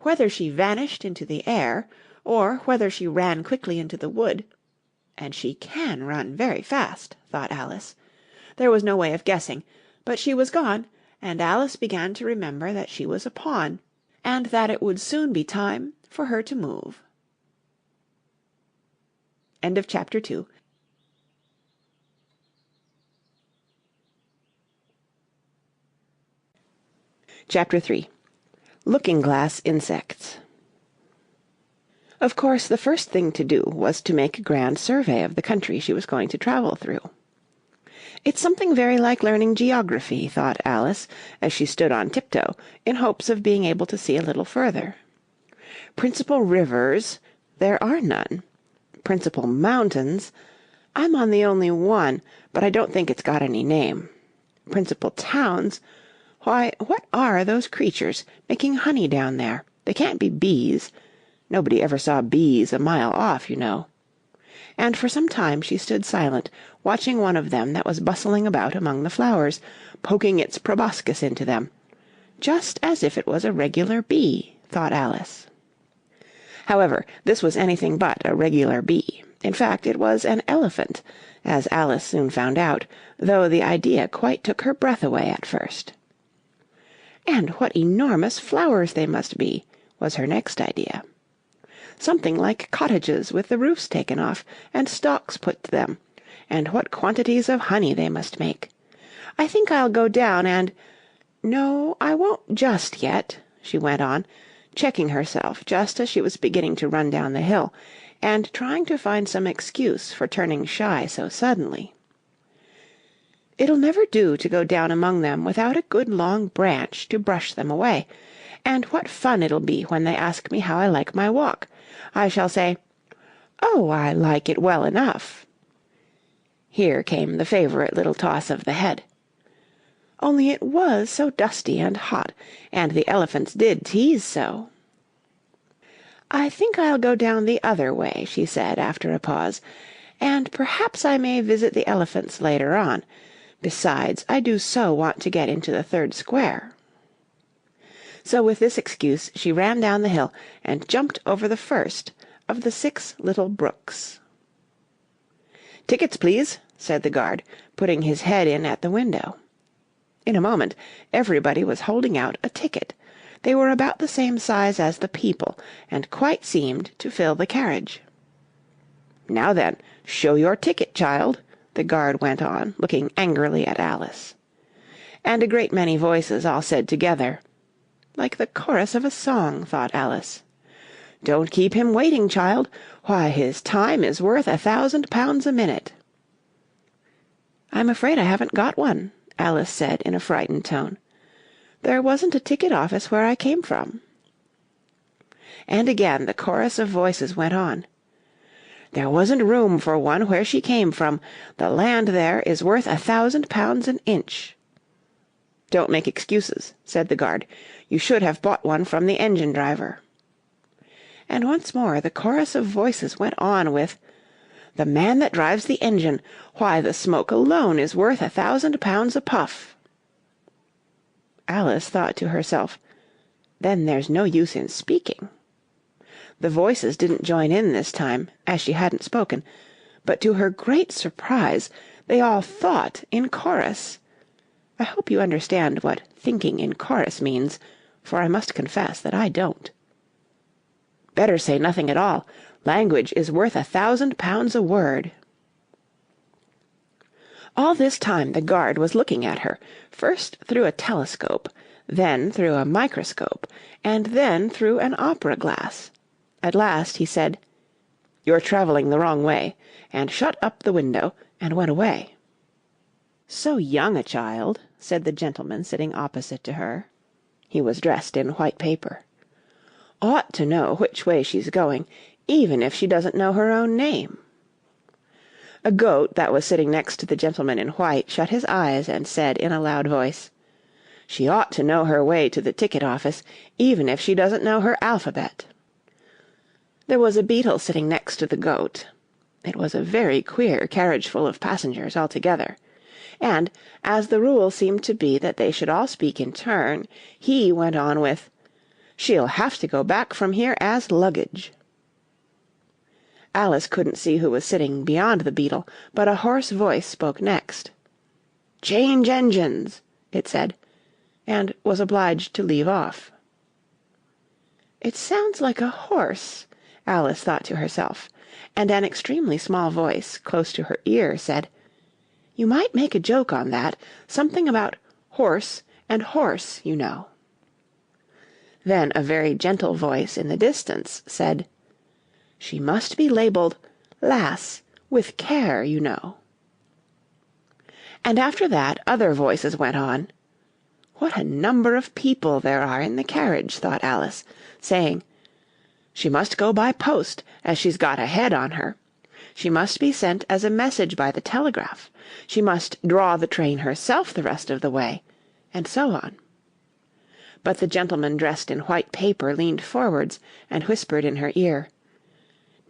B: Whether she vanished into the air, or whether she ran quickly into the wood, and she can run very fast, thought Alice, there was no way of guessing, but she was gone, and Alice began to remember that she was a pawn, and that it would soon be time for her to move. End of Chapter 2. Chapter 3. Looking-glass insects. Of course, the first thing to do was to make a grand survey of the country she was going to travel through. It's something very like learning geography, thought Alice, as she stood on tiptoe, in hopes of being able to see a little further. Principal rivers, there are none. Principal mountains, I'm on the only one, but I don't think it's got any name. Principal towns, why, what are those creatures making honey down there? They can't be bees. Nobody ever saw bees a mile off, you know. And for some time she stood silent, watching one of them that was bustling about among the flowers, poking its proboscis into them. Just as if it was a regular bee, thought Alice. However, this was anything but a regular bee. In fact, it was an elephant, as Alice soon found out, though the idea quite took her breath away at first. And what enormous flowers they must be, was her next idea. Something like cottages with the roofs taken off, and stalks put to them, and what quantities of honey they must make. I think I'll go down and... No, I won't just yet, she went on, checking herself just as she was beginning to run down the hill, and trying to find some excuse for turning shy so suddenly. It'll never do to go down among them without a good long branch to brush them away, and what fun it'll be when they ask me how I like my walk. I shall say, "Oh, I like it well enough." Here came the favourite little toss of the head. Only it was so dusty and hot, and the elephants did tease so. "I think I'll go down the other way," she said after a pause, "and perhaps I may visit the elephants later on. Besides, I do so want to get into the 3rd square." So with this excuse she ran down the hill and jumped over the first of the 6 little brooks. "Tickets, please," said the guard, putting his head in at the window. In a moment everybody was holding out a ticket. They were about the same size as the people, and quite seemed to fill the carriage. "Now then, show your ticket, child," the guard went on, looking angrily at Alice. And a great many voices all said together, like the chorus of a song, thought Alice, "Don't keep him waiting, child. Why, his time is worth £1,000 a minute." "I'm afraid I haven't got one," Alice said in a frightened tone. "There wasn't a ticket office where I came from." And again the chorus of voices went on. "There wasn't room for one where she came from. The land there is worth £1,000 an inch." "Don't make excuses," said the guard. "You should have bought one from the engine-driver." And once more the chorus of voices went on with, "The man that drives the engine, why, the smoke alone is worth £1,000 a puff." Alice thought to herself, "Then there's no use in speaking." The voices didn't join in this time, as she hadn't spoken, but to her great surprise they all thought in chorus. I hope you understand what thinking in chorus means, for I must confess that I don't. Better say nothing at all. Language is worth 1,000 pounds a word." All this time the guard was looking at her, first through a telescope, then through a microscope, and then through an opera-glass. At last he said, "You're travelling the wrong way," and shut up the window, and went away. "So young a child," said the gentleman sitting opposite to her. He was dressed in white paper. "Ought to know which way she's going, even if she doesn't know her own name." A goat that was sitting next to the gentleman in white shut his eyes and said in a loud voice, "She ought to know her way to the ticket office, even if she doesn't know her alphabet." There was a beetle sitting next to the goat. It was a very queer carriage-full of passengers altogether, and, as the rule seemed to be that they should all speak in turn, he went on with, "She'll have to go back from here as luggage." Alice couldn't see who was sitting beyond the beetle, but a hoarse voice spoke next. "Change engines," it said, and was obliged to leave off. "It sounds like a horse," Alice thought to herself, and an extremely small voice, close to her ear, said, "You might make a joke on that, something about horse and horse, you know." Then a very gentle voice in the distance said, "She must be labelled Lass, with care, you know." And after that other voices went on. "What a number of people there are in the carriage," thought Alice, saying, "She must go by post, as she's got a head on her. She must be sent as a message by the telegraph. She must draw the train herself the rest of the way," and so on. But the gentleman dressed in white paper leaned forwards and whispered in her ear,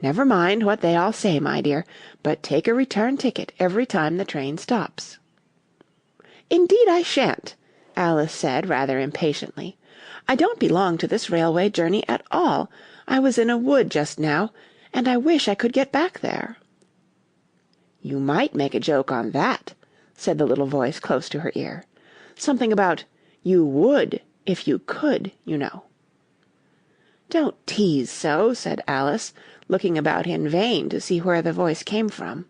B: "Never mind what they all say, my dear, but take a return ticket every time the train stops." "Indeed I shan't," Alice said rather impatiently. "I don't belong to this railway journey at all. I was in a wood just now, and I wish I could get back there." "You might make a joke on that," said the little voice close to her ear. "Something about 'you would if you could,' you know." "Don't tease so," said Alice, looking about in vain to see where the voice came from.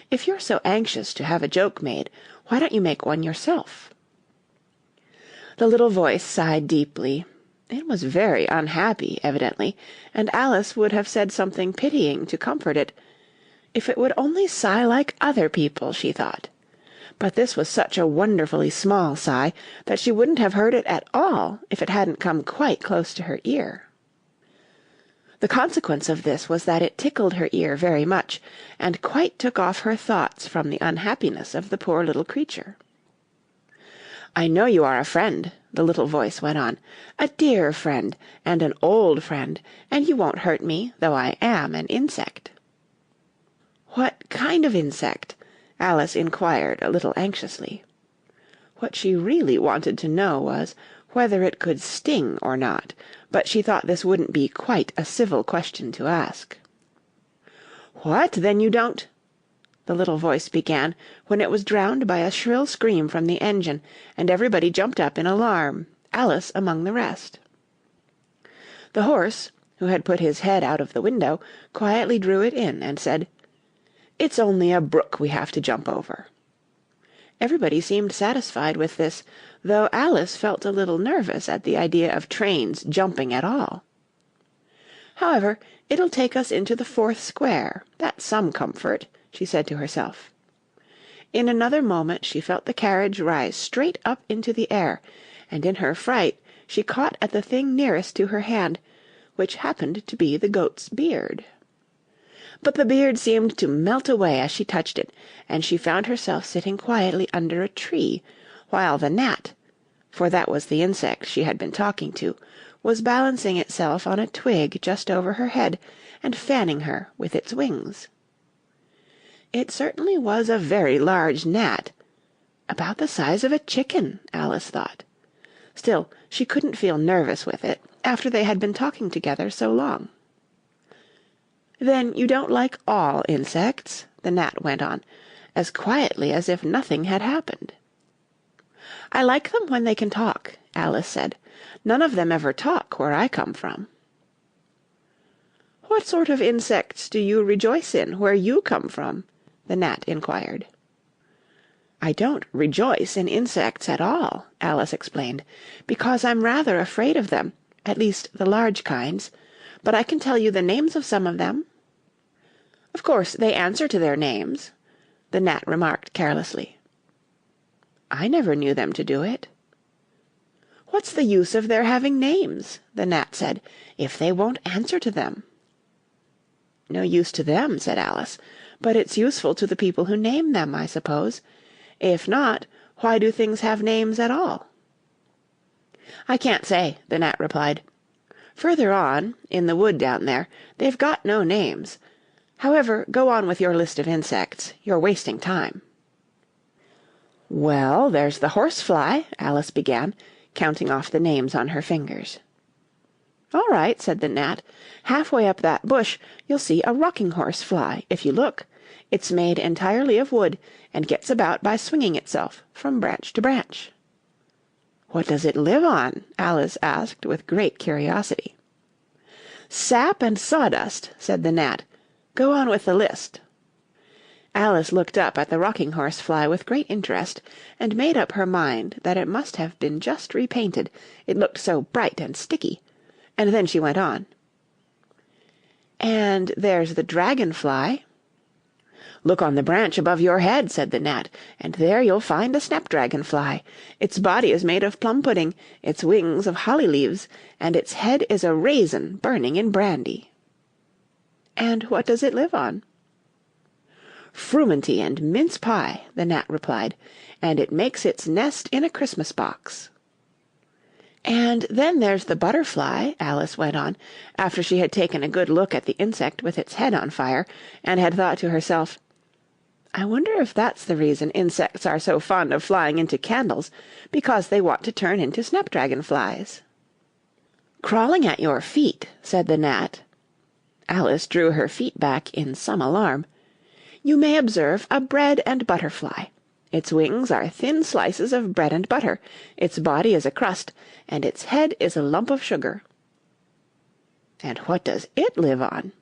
B: "If you're so anxious to have a joke made, why don't you make one yourself?" The little voice sighed deeply. It was very unhappy, evidently, and Alice would have said something pitying to comfort it, if it would only sigh like other people, she thought. But this was such a wonderfully small sigh that she wouldn't have heard it at all if it hadn't come quite close to her ear. The consequence of this was that it tickled her ear very much, and quite took off her thoughts from the unhappiness of the poor little creature. "I know you are a friend," the little voice went on, "a dear friend, and an old friend, and you won't hurt me, though I am an insect." "What kind of insect?" Alice inquired a little anxiously. What she really wanted to know was whether it could sting or not, but she thought this wouldn't be quite a civil question to ask. "What, then you don't—" the little voice began, when it was drowned by a shrill scream from the engine, and everybody jumped up in alarm, Alice among the rest. The horse, who had put his head out of the window, quietly drew it in, and said, "It's only a brook we have to jump over." Everybody seemed satisfied with this, though Alice felt a little nervous at the idea of trains jumping at all. "However, it'll take us into the 4th square, that's some comfort," she said to herself. In another moment she felt the carriage rise straight up into the air, and in her fright she caught at the thing nearest to her hand, which happened to be the goat's beard. But the beard seemed to melt away as she touched it, and she found herself sitting quietly under a tree, while the gnat, for that was the insect she had been talking to, was balancing itself on a twig just over her head, and fanning her with its wings. It certainly was a very large gnat, about the size of a chicken, Alice thought. Still, she couldn't feel nervous with it, after they had been talking together so long. "Then you don't like all insects?" the gnat went on, as quietly as if nothing had happened. "I like them when they can talk," Alice said. "None of them ever talk where I come from." "What sort of insects do you rejoice in where you come from?" the gnat inquired. "I don't rejoice in insects at all," Alice explained, "because I'm rather afraid of them, at least the large kinds. But I can tell you the names of some of them." "Of course they answer to their names," the gnat remarked carelessly. "I never knew them to do it." "What's the use of their having names," the gnat said, "if they won't answer to them?" "No use to them," said Alice, "but it's useful to the people who name them, I suppose. If not, why do things have names at all?" "I can't say," the gnat replied. "Further on, in the wood down there, they've got no names. However, go on with your list of insects. You're wasting time." "Well, there's the horsefly," Alice began, counting off the names on her fingers. "All right," said the gnat. "Halfway up that bush you'll see a rocking horse fly, if you look. It's made entirely of wood, and gets about by swinging itself from branch to branch." "What does it live on?" Alice asked with great curiosity. "Sap and sawdust," said the gnat. "Go on with the list." Alice looked up at the rocking horse fly with great interest, and made up her mind that it must have been just repainted, it looked so bright and sticky, and then she went on. "And there's the dragon-fly." "Look on the branch above your head," said the gnat, "and there you'll find a snap-dragon-fly. Its body is made of plum-pudding, its wings of holly leaves, and its head is a raisin burning in brandy." "And what does it live on?" "Frumenty and mince-pie," the gnat replied, "and it makes its nest in a Christmas box." "And then there's the butterfly," Alice went on, after she had taken a good look at the insect with its head on fire, and had thought to herself, "I wonder if that's the reason insects are so fond of flying into candles, because they want to turn into snapdragon-flies." "Crawling at your feet," said the gnat. Alice drew her feet back in some alarm. "You may observe a bread and butter fly. Its wings are thin slices of bread and butter, its body is a crust, and its head is a lump of sugar." "And what does it live on?"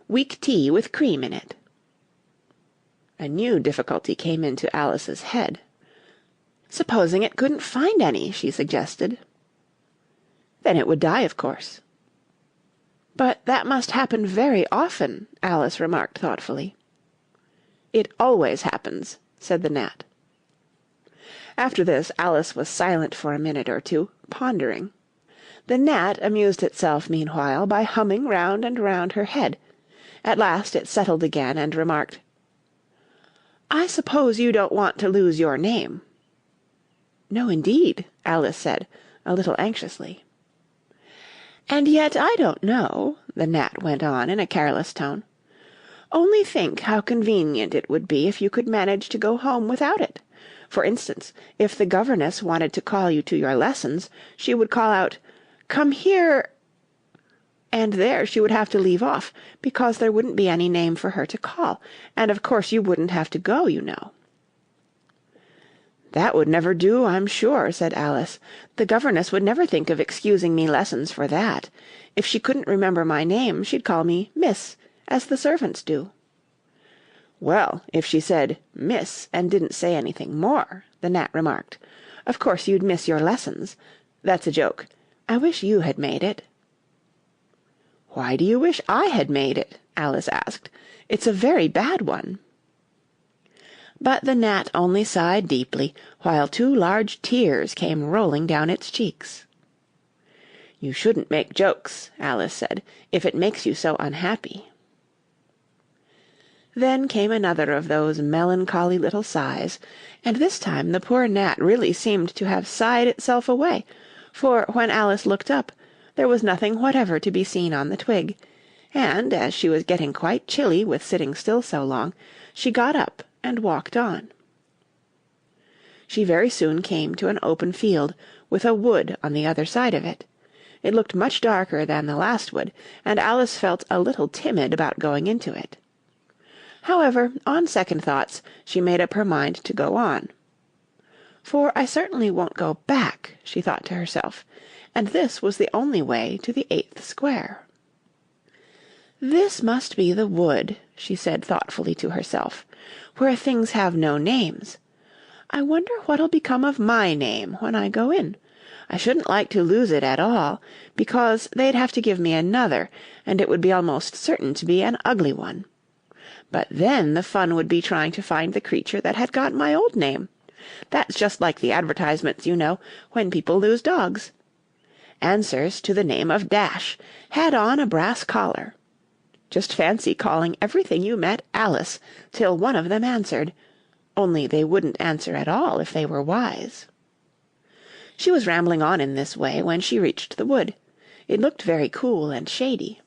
B: "Weak tea with cream in it." A new difficulty came into Alice's head. "Supposing it couldn't find any," she suggested. "Then it would die, of course." "But that must happen very often," Alice remarked thoughtfully. "It always happens," said the gnat. After this Alice was silent for a minute or two, pondering. The gnat amused itself meanwhile by humming round and round her head. At last it settled again and remarked, "I suppose you don't want to lose your name." "No, indeed," Alice said, a little anxiously. "And yet I don't know," the gnat went on in a careless tone. "Only think how convenient it would be if you could manage to go home without it. For instance, if the governess wanted to call you to your lessons, she would call out, 'Come here,' and there she would have to leave off, because there wouldn't be any name for her to call, and of course you wouldn't have to go, you know." "That would never do, I'm sure," said Alice. "The governess would never think of excusing me lessons for that. If she couldn't remember my name, she'd call me Miss, as the servants do." "Well, if she said 'Miss' and didn't say anything more," the gnat remarked, "of course you'd miss your lessons. That's a joke. I wish you had made it." "Why do you wish I had made it?" Alice asked. "It's a very bad one." But the gnat only sighed deeply, while two large tears came rolling down its cheeks. "You shouldn't make jokes," Alice said, "if it makes you so unhappy." Then came another of those melancholy little sighs, and this time the poor gnat really seemed to have sighed itself away, for when Alice looked up, there was nothing whatever to be seen on the twig, and, as she was getting quite chilly with sitting still so long, she got up and walked on. She very soon came to an open field, with a wood on the other side of it. It looked much darker than the last wood, and Alice felt a little timid about going into it. However, on second thoughts, she made up her mind to go on. "For I certainly won't go back," she thought to herself, and this was the only way to the 8th square. "This must be the wood," she said thoughtfully to herself, "where things have no names. I wonder what'll become of my name when I go in. I shouldn't like to lose it at all, because they'd have to give me another, and it would be almost certain to be an ugly one. But then the fun would be trying to find the creature that had got my old name. That's just like the advertisements, you know, when people lose dogs. Answers to the name of Dash, had on a brass collar. Just fancy calling everything you met Alice, till one of them answered, only they wouldn't answer at all if they were wise." She was rambling on in this way when she reached the wood. It looked very cool and shady.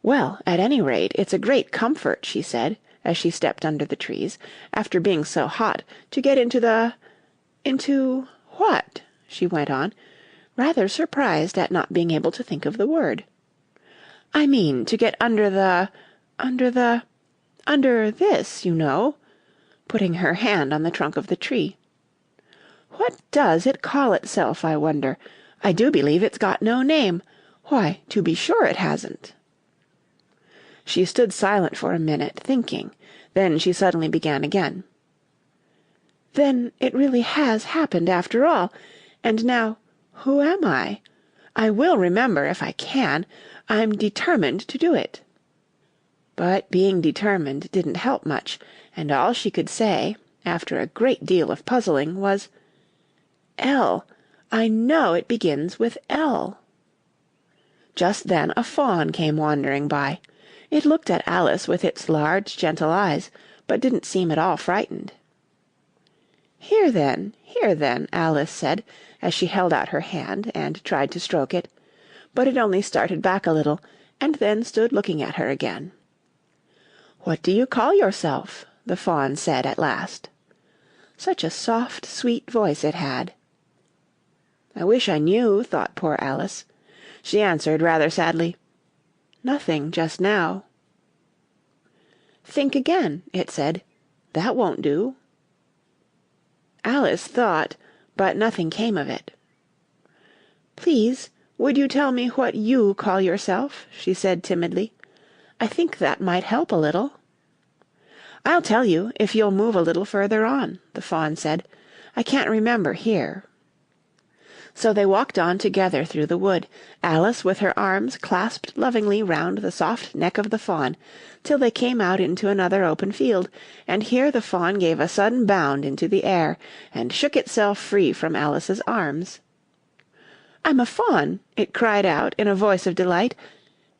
B: "Well, at any rate, it's a great comfort," she said, as she stepped under the trees, after being so hot, to get into what?" she went on, rather surprised at not being able to think of the word. "I mean, to get under this, you know," putting her hand on the trunk of the tree. "What does it call itself, I wonder? I do believe it's got no name. Why, to be sure it hasn't." She stood silent for a minute, thinking. Then she suddenly began again. "Then it really has happened after all. And now, who am I? I will remember if I can. I'm determined to do it." But being determined didn't help much, and all she could say, after a great deal of puzzling, was, "L. I know it begins with L." Just then a fawn came wandering by. It looked at Alice with its large, gentle eyes, but didn't seem at all frightened. Here then, Alice said, as she held out her hand and tried to stroke it, but it only started back a little, and then stood looking at her again. "What do you call yourself?" the fawn said at last. Such a soft, sweet voice it had. "I wish I knew," thought poor Alice. She answered rather sadly, "Nothing just now." "Think again," it said. "That won't do." Alice thought, but nothing came of it. "Please, would you tell me what you call yourself?" she said timidly. "I think that might help a little." "I'll tell you, if you'll move a little further on," the fawn said. "I can't remember here." So they walked on together through the wood, Alice with her arms clasped lovingly round the soft neck of the fawn, till they came out into another open field, and here the fawn gave a sudden bound into the air, and shook itself free from Alice's arms. "I'm a fawn!" it cried out in a voice of delight,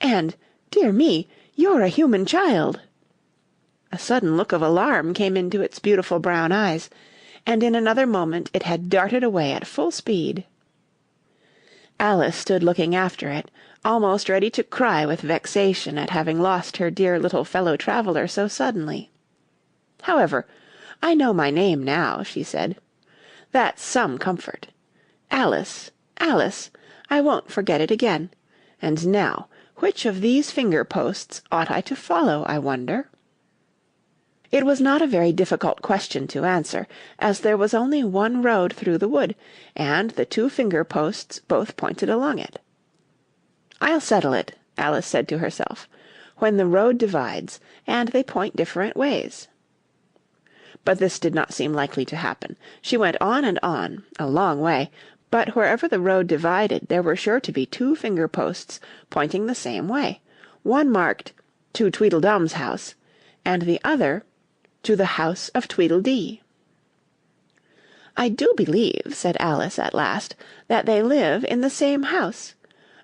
B: "and, dear me, you're a human child!" A sudden look of alarm came into its beautiful brown eyes, and in another moment it had darted away at full speed. Alice stood looking after it, almost ready to cry with vexation at having lost her dear little fellow-traveller so suddenly. "However, I know my name now," she said. "That's some comfort. Alice, Alice, I won't forget it again. And now, which of these finger-posts ought I to follow, I wonder?" It was not a very difficult question to answer, as there was only one road through the wood, and the two finger-posts both pointed along it. "I'll settle it," Alice said to herself, "when the road divides, and they point different ways." But this did not seem likely to happen. She went on and on, a long way, but wherever the road divided there were sure to be two finger-posts pointing the same way, one marked "To Tweedledum's house," and the other "To the house of Tweedledee." "I do believe," said Alice at last, "that they live in the same house.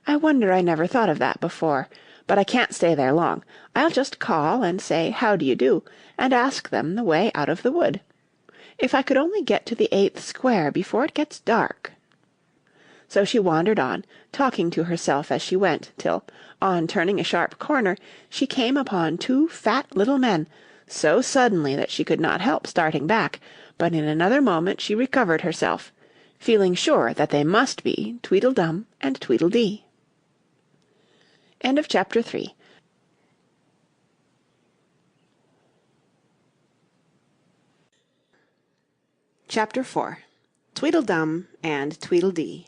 B: I wonder I never thought of that before, but I can't stay there long. I'll just call and say how do you do, and ask them the way out of the wood. If I could only get to the 8th square before it gets dark." So she wandered on, talking to herself as she went, till, on turning a sharp corner, she came upon two fat little men, so suddenly that she could not help starting back, but in another moment she recovered herself, feeling sure that they must be Tweedledum and Tweedledee. End of Chapter 3. Chapter 4. Tweedledum and Tweedledee.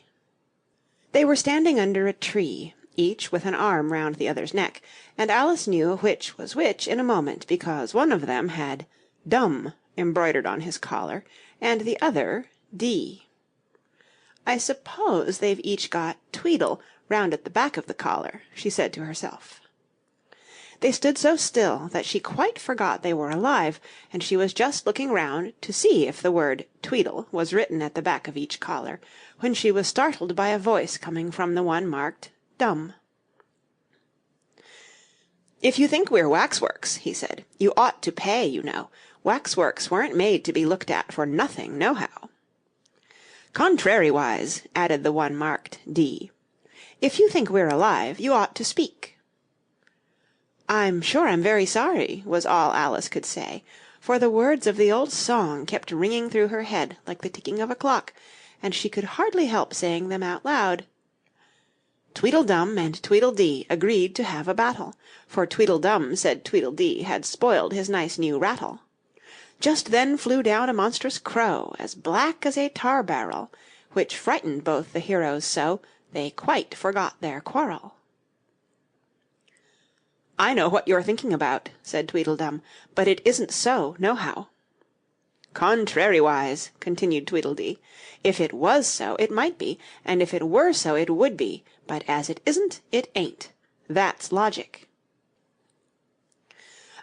B: They were standing under a tree, each with an arm round the other's neck, and Alice knew which was which in a moment, because one of them had "Dumb" embroidered on his collar, and the other "Dee." "I suppose they've each got Tweedle round at the back of the collar," she said to herself. They stood so still that she quite forgot they were alive, and she was just looking round to see if the word Tweedle was written at the back of each collar, when she was startled by a voice coming from the one marked Dumb. "If you think we're waxworks," he said, "you ought to pay, you know. Waxworks weren't made to be looked at for nothing, nohow." "Contrariwise," added the one marked D. "If you think we're alive, you ought to speak." "I'm sure I'm very sorry," was all Alice could say, for the words of the old song kept ringing through her head like the ticking of a clock, and she could hardly help saying them out loud. Tweedledum and Tweedledee agreed to have a battle, for Tweedledum said Tweedledee had spoiled his nice new rattle. Just then flew down a monstrous crow, as black as a tar-barrel, which frightened both the heroes so, they quite forgot their quarrel. "I know what you're thinking about," said Tweedledum, "but it isn't so, nohow." "Contrariwise," continued Tweedledee. "If it was so, it might be, and if it were so, it would be, but as it isn't, it ain't. That's logic."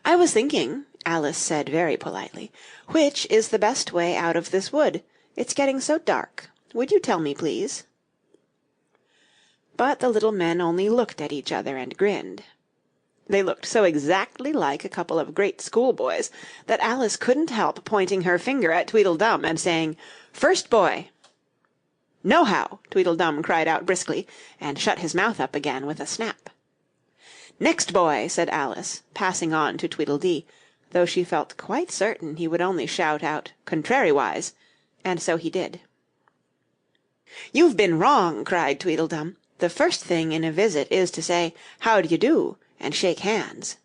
B: "I was thinking," Alice said very politely, "which is the best way out of this wood? It's getting so dark. Would you tell me, please?" But the little men only looked at each other and grinned. They looked so exactly like a couple of great schoolboys that Alice couldn't help pointing her finger at Tweedledum and saying, "First boy!" "Nohow!" Tweedledum cried out briskly, and shut his mouth up again with a snap. "Next boy!" said Alice, passing on to Tweedledee, though she felt quite certain he would only shout out "Contrariwise," and so he did. "You've been wrong!" cried Tweedledum. "The first thing in a visit is to say, 'How d'ye do?' and shake hands."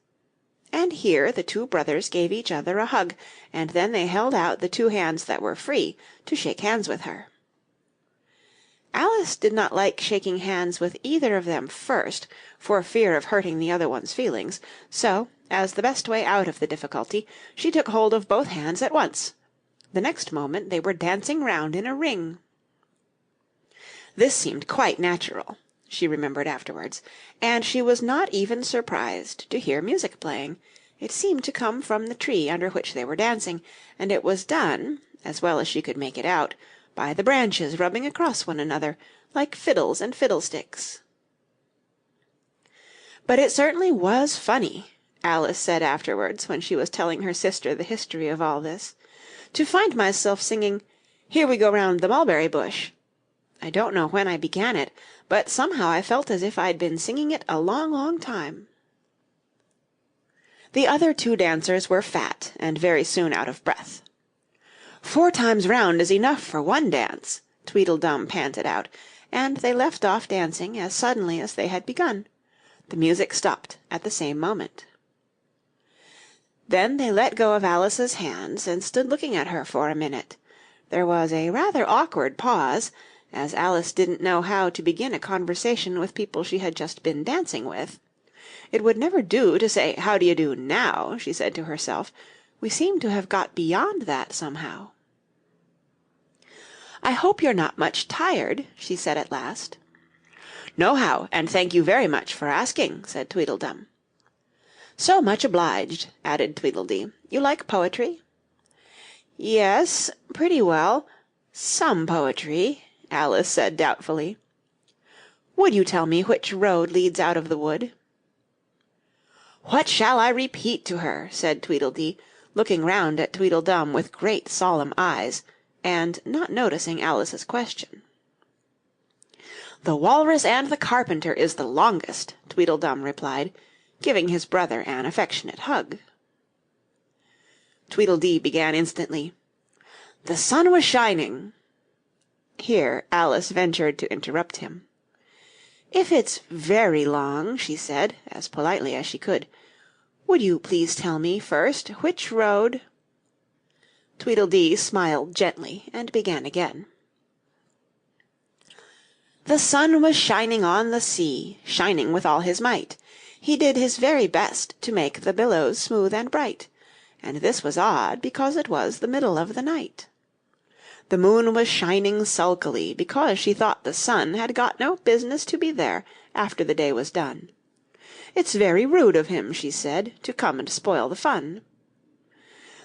B: And here the two brothers gave each other a hug, and then they held out the two hands that were free to shake hands with her. Alice did not like shaking hands with either of them first, for fear of hurting the other one's feelings, so, as the best way out of the difficulty, she took hold of both hands at once. The next moment they were dancing round in a ring. This seemed quite natural, she remembered afterwards, and she was not even surprised to hear music playing. It seemed to come from the tree under which they were dancing, and it was done, as well as she could make it out, by the branches rubbing across one another, like fiddles and fiddlesticks. "But it certainly was funny," Alice said afterwards, when she was telling her sister the history of all this, "to find myself singing 'Here we go round the mulberry bush.' I don't know when I began it, but somehow I felt as if I'd been singing it a long, long time." The other two dancers were fat and very soon out of breath. "4 times round is enough for one dance," Tweedledum panted out, and they left off dancing as suddenly as they had begun. The music stopped at the same moment. Then they let go of Alice's hands and stood looking at her for a minute. There was a rather awkward pause, as Alice didn't know how to begin a conversation with people she had just been dancing with. It would never do to say "How do you do now?" she said to herself. "We seem to have got beyond that somehow." "I hope you're not much tired," she said at last. "Nohow, and thank you very much for asking," said Tweedledum. "So much obliged," added Tweedledee. "You like poetry?" "Yes, pretty well. Some poetry," Alice said doubtfully. "Would you tell me which road leads out of the wood?" "What shall I repeat to her?" said Tweedledee, looking round at Tweedledum with great solemn eyes, and not noticing Alice's question. "The Walrus and the Carpenter is the longest," Tweedledum replied, giving his brother an affectionate hug. Tweedledee began instantly, "The sun was shining—" Here Alice ventured to interrupt him. "If it's very long," she said, as politely as she could, "would you please tell me first which road—" Tweedledee smiled gently and began again. The sun was shining on the sea, shining with all his might. He did his very best to make the billows smooth and bright, and this was odd, because it was the middle of the night. The moon was shining sulkily, because she thought the sun had got no business to be there after the day was done. "It's very rude of him," she said, "to come and spoil the fun."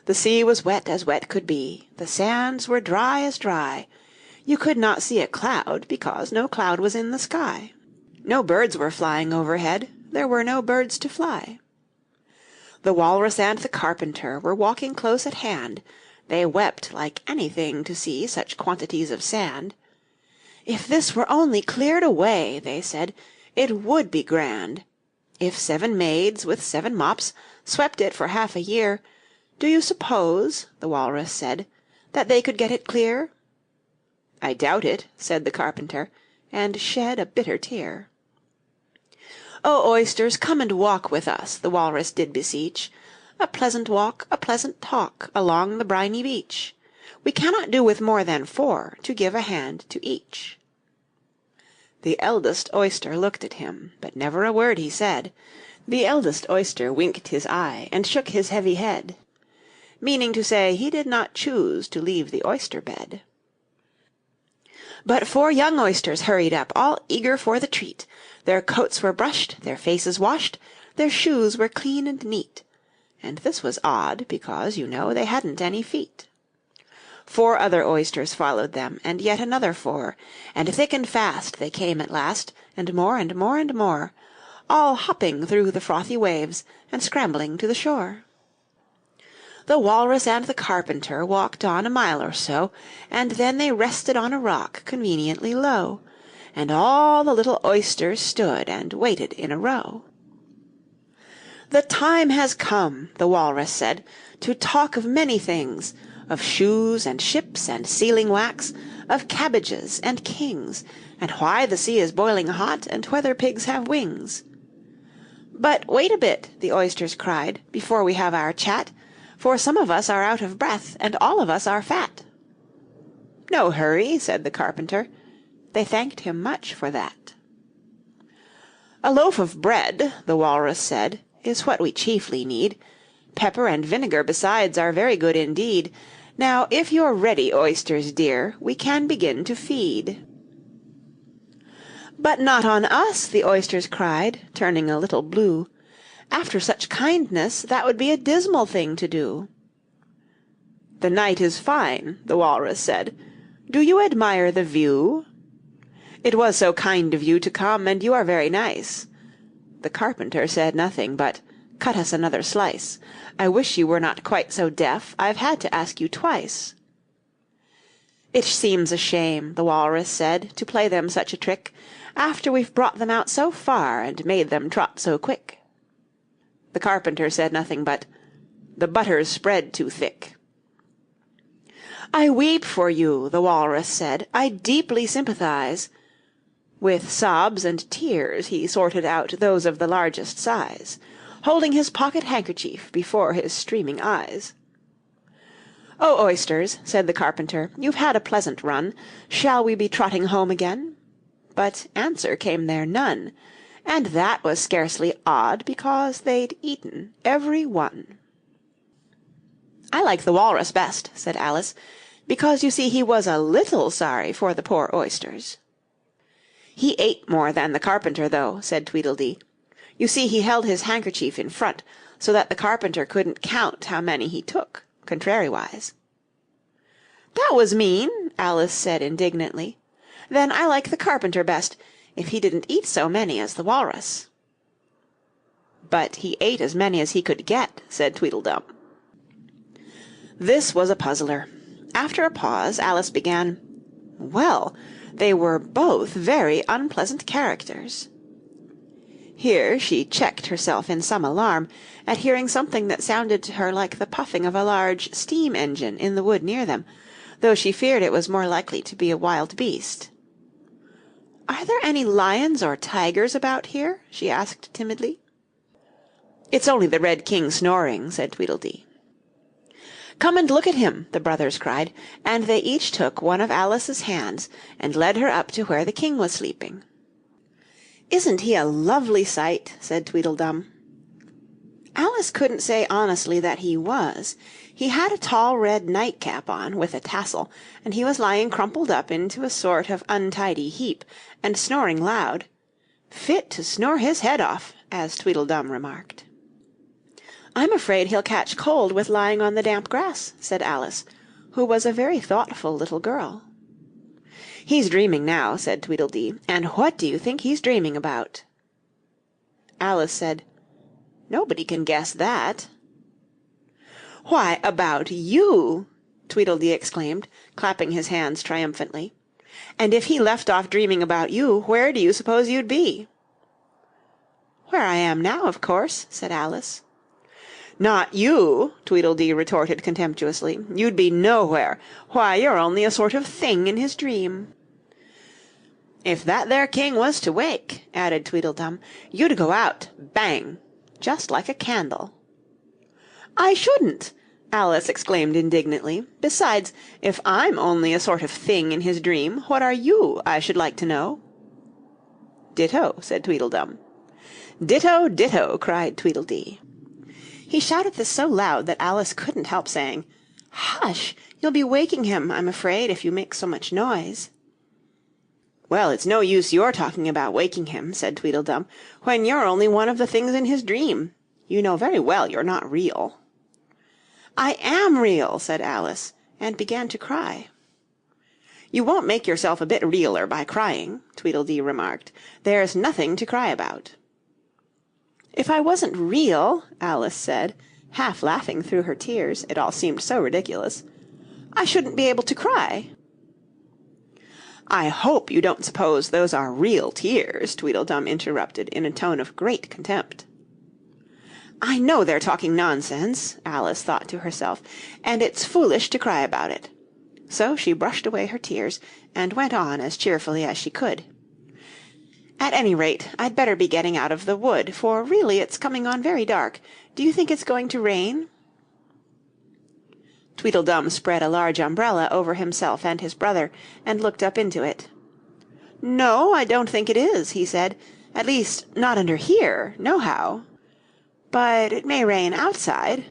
B: The sea was wet as wet could be, the sands were dry as dry. You could not see a cloud, because no cloud was in the sky. No birds were flying overhead, there were no birds to fly. The Walrus and the Carpenter were walking close at hand. They wept like anything to see such quantities of sand. "If this were only cleared away," they said, "it would be grand. If 7 maids with 7 mops swept it for half a year, do you suppose," the Walrus said, "that they could get it clear?" "I doubt it," said the Carpenter, and shed a bitter tear. "O oysters, come and walk with us," the Walrus did beseech, "a pleasant walk, a pleasant talk, along the briny beach. We cannot do with more than 4, to give a hand to each." The eldest oyster looked at him, but never a word he said. The eldest oyster winked his eye, and shook his heavy head, meaning to say he did not choose to leave the oyster bed. But 4 young oysters hurried up, all eager for the treat. Their coats were brushed, their faces washed, their shoes were clean and neat. And this was odd, because, you know, they hadn't any feet. 4 other oysters followed them, and yet another 4, and thick and fast they came at last, and more and more and more, all hopping through the frothy waves, and scrambling to the shore. The Walrus and the Carpenter walked on a mile or so, and then they rested on a rock conveniently low, and all the little oysters stood and waited in a row. "The time has come," the Walrus said, "to talk of many things, of shoes and ships and sealing wax, of cabbages and kings, and why the sea is boiling hot, and whether pigs have wings." "But wait a bit," the oysters cried, "before we have our chat, for some of us are out of breath, and all of us are fat." "No hurry," said the Carpenter. They thanked him much for that. "A loaf of bread," the Walrus said, "is what we chiefly need. Pepper and vinegar besides are very good indeed. Now, if you're ready, oysters dear, we can begin to feed." "But not on us," the oysters cried, turning a little blue. "After such kindness, that would be a dismal thing to do." "The night is fine," the Walrus said. "Do you admire the view?" "It was so kind of you to come, and you are very nice." The Carpenter said nothing, but "Cut us another slice. I wish you were not quite so deaf, I've had to ask you twice." "It seems a shame," the Walrus said, "to play them such a trick, after we've brought them out so far, and made them trot so quick." The Carpenter said nothing, but "The butter's spread too thick." "I weep for you," the Walrus said, "I deeply sympathize." With sobs and tears he sorted out those of the largest size, holding his pocket-handkerchief before his streaming eyes. "Oh, oysters," said the Carpenter, "you've had a pleasant run. Shall we be trotting home again?" But answer came there none, and that was scarcely odd, because they'd eaten every one. "I like the Walrus best," said Alice, "because you see he was a little sorry for the poor oysters." "He ate more than the Carpenter, though," said Tweedledee. "You see he held his handkerchief in front, so that the Carpenter couldn't count how many he took, contrariwise." "That was mean," Alice said indignantly. "Then I like the Carpenter best, if he didn't eat so many as the Walrus." "But he ate as many as he could get," said Tweedledum. This was a puzzler. After a pause, Alice began, "Well, they were both very unpleasant characters." Here she checked herself in some alarm at hearing something that sounded to her like the puffing of a large steam engine in the wood near them, though she feared it was more likely to be a wild beast. "Are there any lions or tigers about here?" she asked timidly. "It's only the Red King snoring," said Tweedledee. "Come and look at him," the brothers cried, and they each took one of Alice's hands and led her up to where the king was sleeping. "Isn't he a lovely sight?" said Tweedledum. Alice couldn't say honestly that he was. He had a tall red nightcap on, with a tassel, and he was lying crumpled up into a sort of untidy heap, and snoring loud. "Fit to snore his head off," as Tweedledum remarked. "I'm afraid he'll catch cold with lying on the damp grass," said Alice, who was a very thoughtful little girl. "He's dreaming now," said Tweedledee, "and what do you think he's dreaming about?" Alice said, "Nobody can guess that." "Why, about you!" Tweedledee exclaimed, clapping his hands triumphantly. "And if he left off dreaming about you, where do you suppose you'd be?" "Where I am now, of course," said Alice. "Not you," Tweedledee retorted contemptuously. "You'd be nowhere. Why, you're only a sort of thing in his dream." "If that there king was to wake," added Tweedledum, "you'd go out, bang, just like a candle." "I shouldn't!" Alice exclaimed indignantly. "Besides, if I'm only a sort of thing in his dream, what are you, I should like to know?" "Ditto," said Tweedledum. "Ditto, ditto," cried Tweedledee. He shouted this so loud that Alice couldn't help saying, "Hush! You'll be waking him, I'm afraid, if you make so much noise." "Well, it's no use your talking about waking him," said Tweedledum, "when you're only one of the things in his dream. You know very well you're not real." "I am real," said Alice, and began to cry. "You won't make yourself a bit realer by crying," Tweedledee remarked. "There's nothing to cry about." "If I wasn't real," Alice said, half laughing through her tears, it all seemed so ridiculous, "I shouldn't be able to cry." "I hope you don't suppose those are real tears," Tweedledum interrupted in a tone of great contempt. "I know they're talking nonsense," Alice thought to herself, "and it's foolish to cry about it." So she brushed away her tears, and went on as cheerfully as she could. "At any rate, I'd better be getting out of the wood, for really it's coming on very dark. Do you think it's going to rain?" Tweedledum spread a large umbrella over himself and his brother, and looked up into it. "No, I don't think it is," he said. "At least, not under here, nohow. But it may rain outside."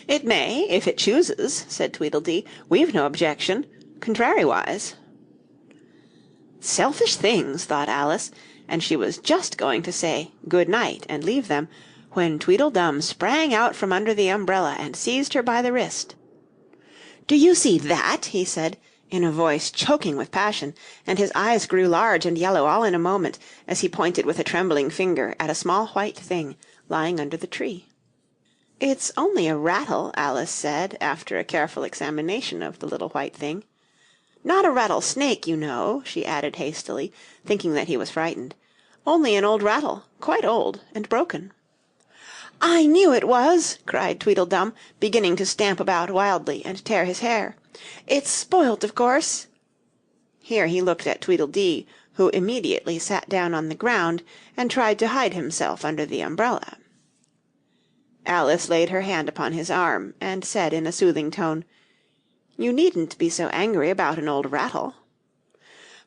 B: "It may, if it chooses," said Tweedledee. "We've no objection, contrariwise." "Selfish things," thought Alice, and she was just going to say "good night" and leave them, when Tweedledum sprang out from under the umbrella and seized her by the wrist. "Do you see that?" he said, in a voice choking with passion, and his eyes grew large and yellow all in a moment, as he pointed with a trembling finger at a small white thing lying under the tree. "It's only a rattle," Alice said, after a careful examination of the little white thing. "Not a rattlesnake, you know," she added hastily, thinking that he was frightened. "Only an old rattle, quite old and broken." "I knew it was!" cried Tweedledum, beginning to stamp about wildly and tear his hair. "It's spoilt, of course." Here he looked at Tweedledee, who immediately sat down on the ground and tried to hide himself under the umbrella. Alice laid her hand upon his arm, and said in a soothing tone, "You needn't be so angry about an old rattle."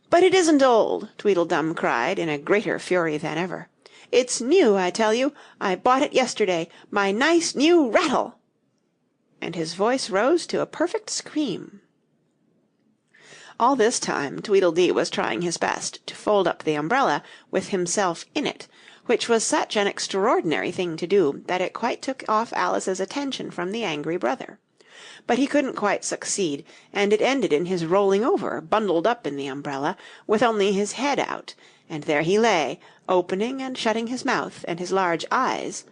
B: "But it isn't old!" Tweedledum cried in a greater fury than ever. "It's new, I tell you. I bought it yesterday. My nice new rattle!" And his voice rose to a perfect scream. All this time Tweedledee was trying his best to fold up the umbrella with himself in it, which was such an extraordinary thing to do that it quite took off Alice's attention from the angry brother. But he couldn't quite succeed, and it ended in his rolling over, bundled up in the umbrella, with only his head out, and there he lay, opening and shutting his mouth and his large eyes,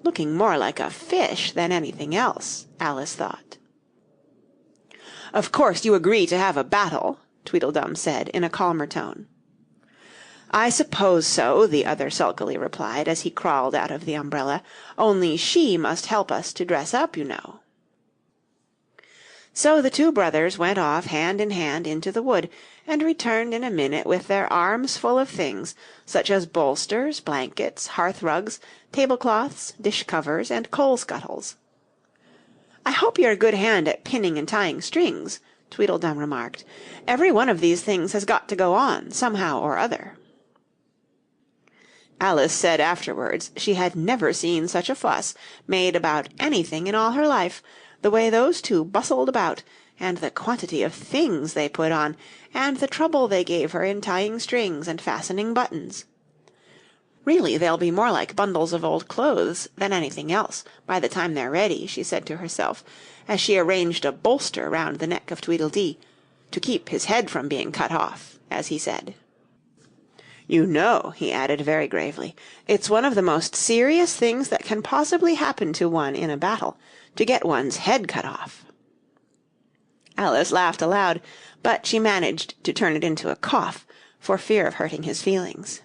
B: looking more like a fish than anything else, Alice thought. "Of course you agree to have a battle," Tweedledum said in a calmer tone. "I suppose so," the other sulkily replied, as he crawled out of the umbrella, "only she must help us to dress up, you know." So the two brothers went off hand in hand into the wood, and returned in a minute with their arms full of things, such as bolsters, blankets, hearth-rugs, tablecloths, dish-covers, and coal-scuttles. "I hope you're a good hand at pinning and tying strings," Tweedledum remarked. "Every one of these things has got to go on, somehow or other." Alice said afterwards she had never seen such a fuss made about anything in all her life, the way those two bustled about, and the quantity of things they put on, and the trouble they gave her in tying strings and fastening buttons. "Really, they'll be more like bundles of old clothes than anything else, by the time they're ready," she said to herself, as she arranged a bolster round the neck of Tweedledee, "to keep his head from being cut off," as he said. "You know," he added very gravely, "it's one of the most serious things that can possibly happen to one in a battle, to get one's head cut off." Alice laughed aloud, but she managed to turn it into a cough, for fear of hurting his feelings.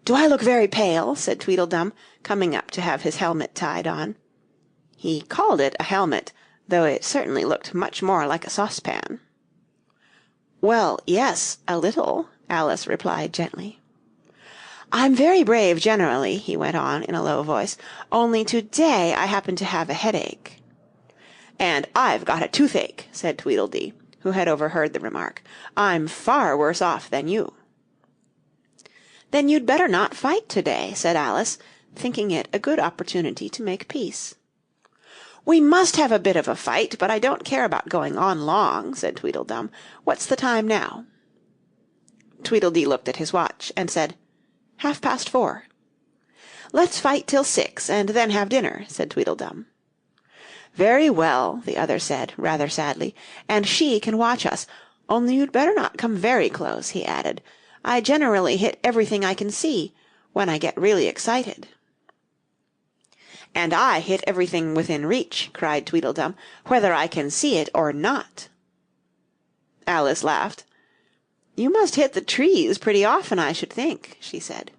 B: "Do I look very pale?" said Tweedledum, coming up to have his helmet tied on. He called it a helmet, though it certainly looked much more like a saucepan. "Well, yes, a little," Alice replied gently. "I'm very brave generally," he went on in a low voice, "only to-day I happen to have a headache." "And I've got a toothache," said Tweedledee, who had overheard the remark. "I'm far worse off than you." "Then you'd better not fight to-day," said Alice, thinking it a good opportunity to make peace. "We must have a bit of a fight, but I don't care about going on long," said Tweedledum. "What's the time now?" Tweedledee looked at his watch, and said, "4:30." "Let's fight till 6, and then have dinner," said Tweedledum. "Very well," the other said, rather sadly, "and she can watch us, only you'd better not come very close," he added. "I generally hit everything I can see, when I get really excited." "And I hit everything within reach," cried Tweedledum, "whether I can see it or not." Alice laughed. "You must hit the trees pretty often, I should think," she said.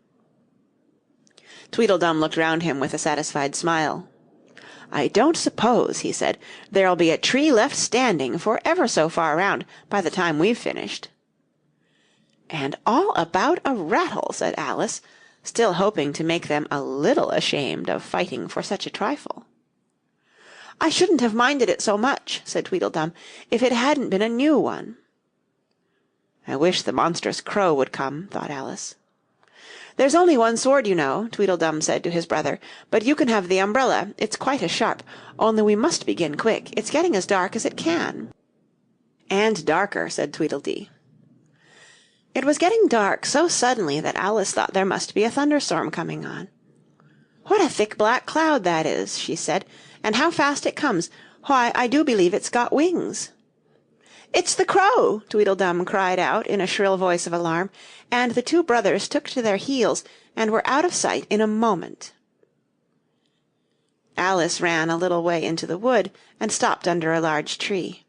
B: Tweedledum looked round him with a satisfied smile. "I don't suppose," he said, "there'll be a tree left standing for ever so far round by the time we've finished." "And all about a rattle," said Alice, still hoping to make them a little ashamed of fighting for such a trifle. "I shouldn't have minded it so much," said Tweedledum, "if it hadn't been a new one." "I wish the monstrous crow would come," thought Alice. "There's only one sword, you know," Tweedledum said to his brother, "but you can have the umbrella. It's quite as sharp, only we must begin quick. It's getting as dark as it can." "And darker," said Tweedledee. It was getting dark so suddenly that Alice thought there must be a thunderstorm coming on. "What a thick black cloud that is," she said, "and how fast it comes! Why, I do believe it's got wings." "It's the crow!" Tweedledum cried out in a shrill voice of alarm, and the two brothers took to their heels and were out of sight in a moment. Alice ran a little way into the wood and stopped under a large tree.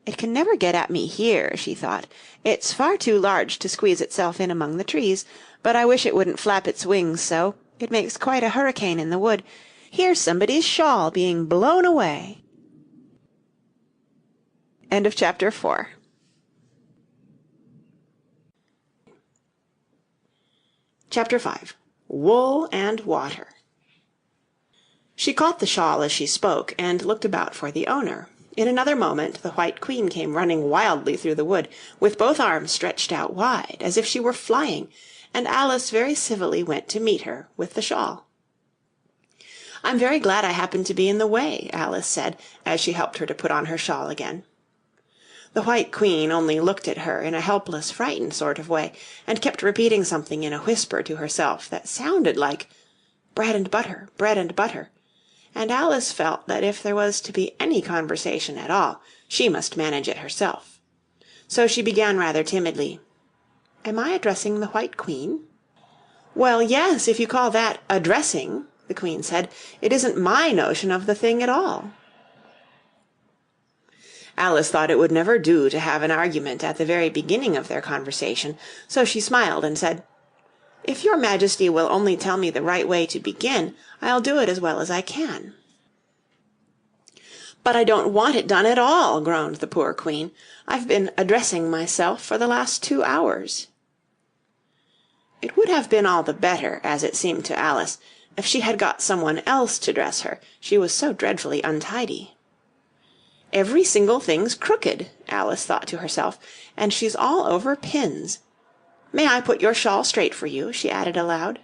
B: "It can never get at me here," she thought. "It's far too large to squeeze itself in among the trees, but I wish it wouldn't flap its wings so. It makes quite a hurricane in the wood. Here's somebody's shawl being blown away." End of chapter 4. Chapter 5. Wool and Water. She caught the shawl as she spoke, and looked about for the owner. In another moment the White Queen came running wildly through the wood, with both arms stretched out wide, as if she were flying, and Alice very civilly went to meet her with the shawl. "I'm very glad I happened to be in the way," Alice said, as she helped her to put on her shawl again. The White Queen only looked at her in a helpless, frightened sort of way, and kept repeating something in a whisper to herself that sounded like bread and butter, bread and butter, and Alice felt that if there was to be any conversation at all, she must manage it herself. So she began rather timidly, "Am I addressing the White Queen?" "Well, yes, if you call that addressing," the Queen said. "It isn't my notion of the thing at all." Alice thought it would never do to have an argument at the very beginning of their conversation, so she smiled and said, "If your Majesty will only tell me the right way to begin, I'll do it as well as I can." "But I don't want it done at all," groaned the poor Queen. "I've been addressing myself for the last 2 hours." It would have been all the better, as it seemed to Alice, if she had got someone else to dress her, she was so dreadfully untidy. Every single thing's crooked, Alice thought to herself, and she's all over pins. May I put your shawl straight for you? She added aloud.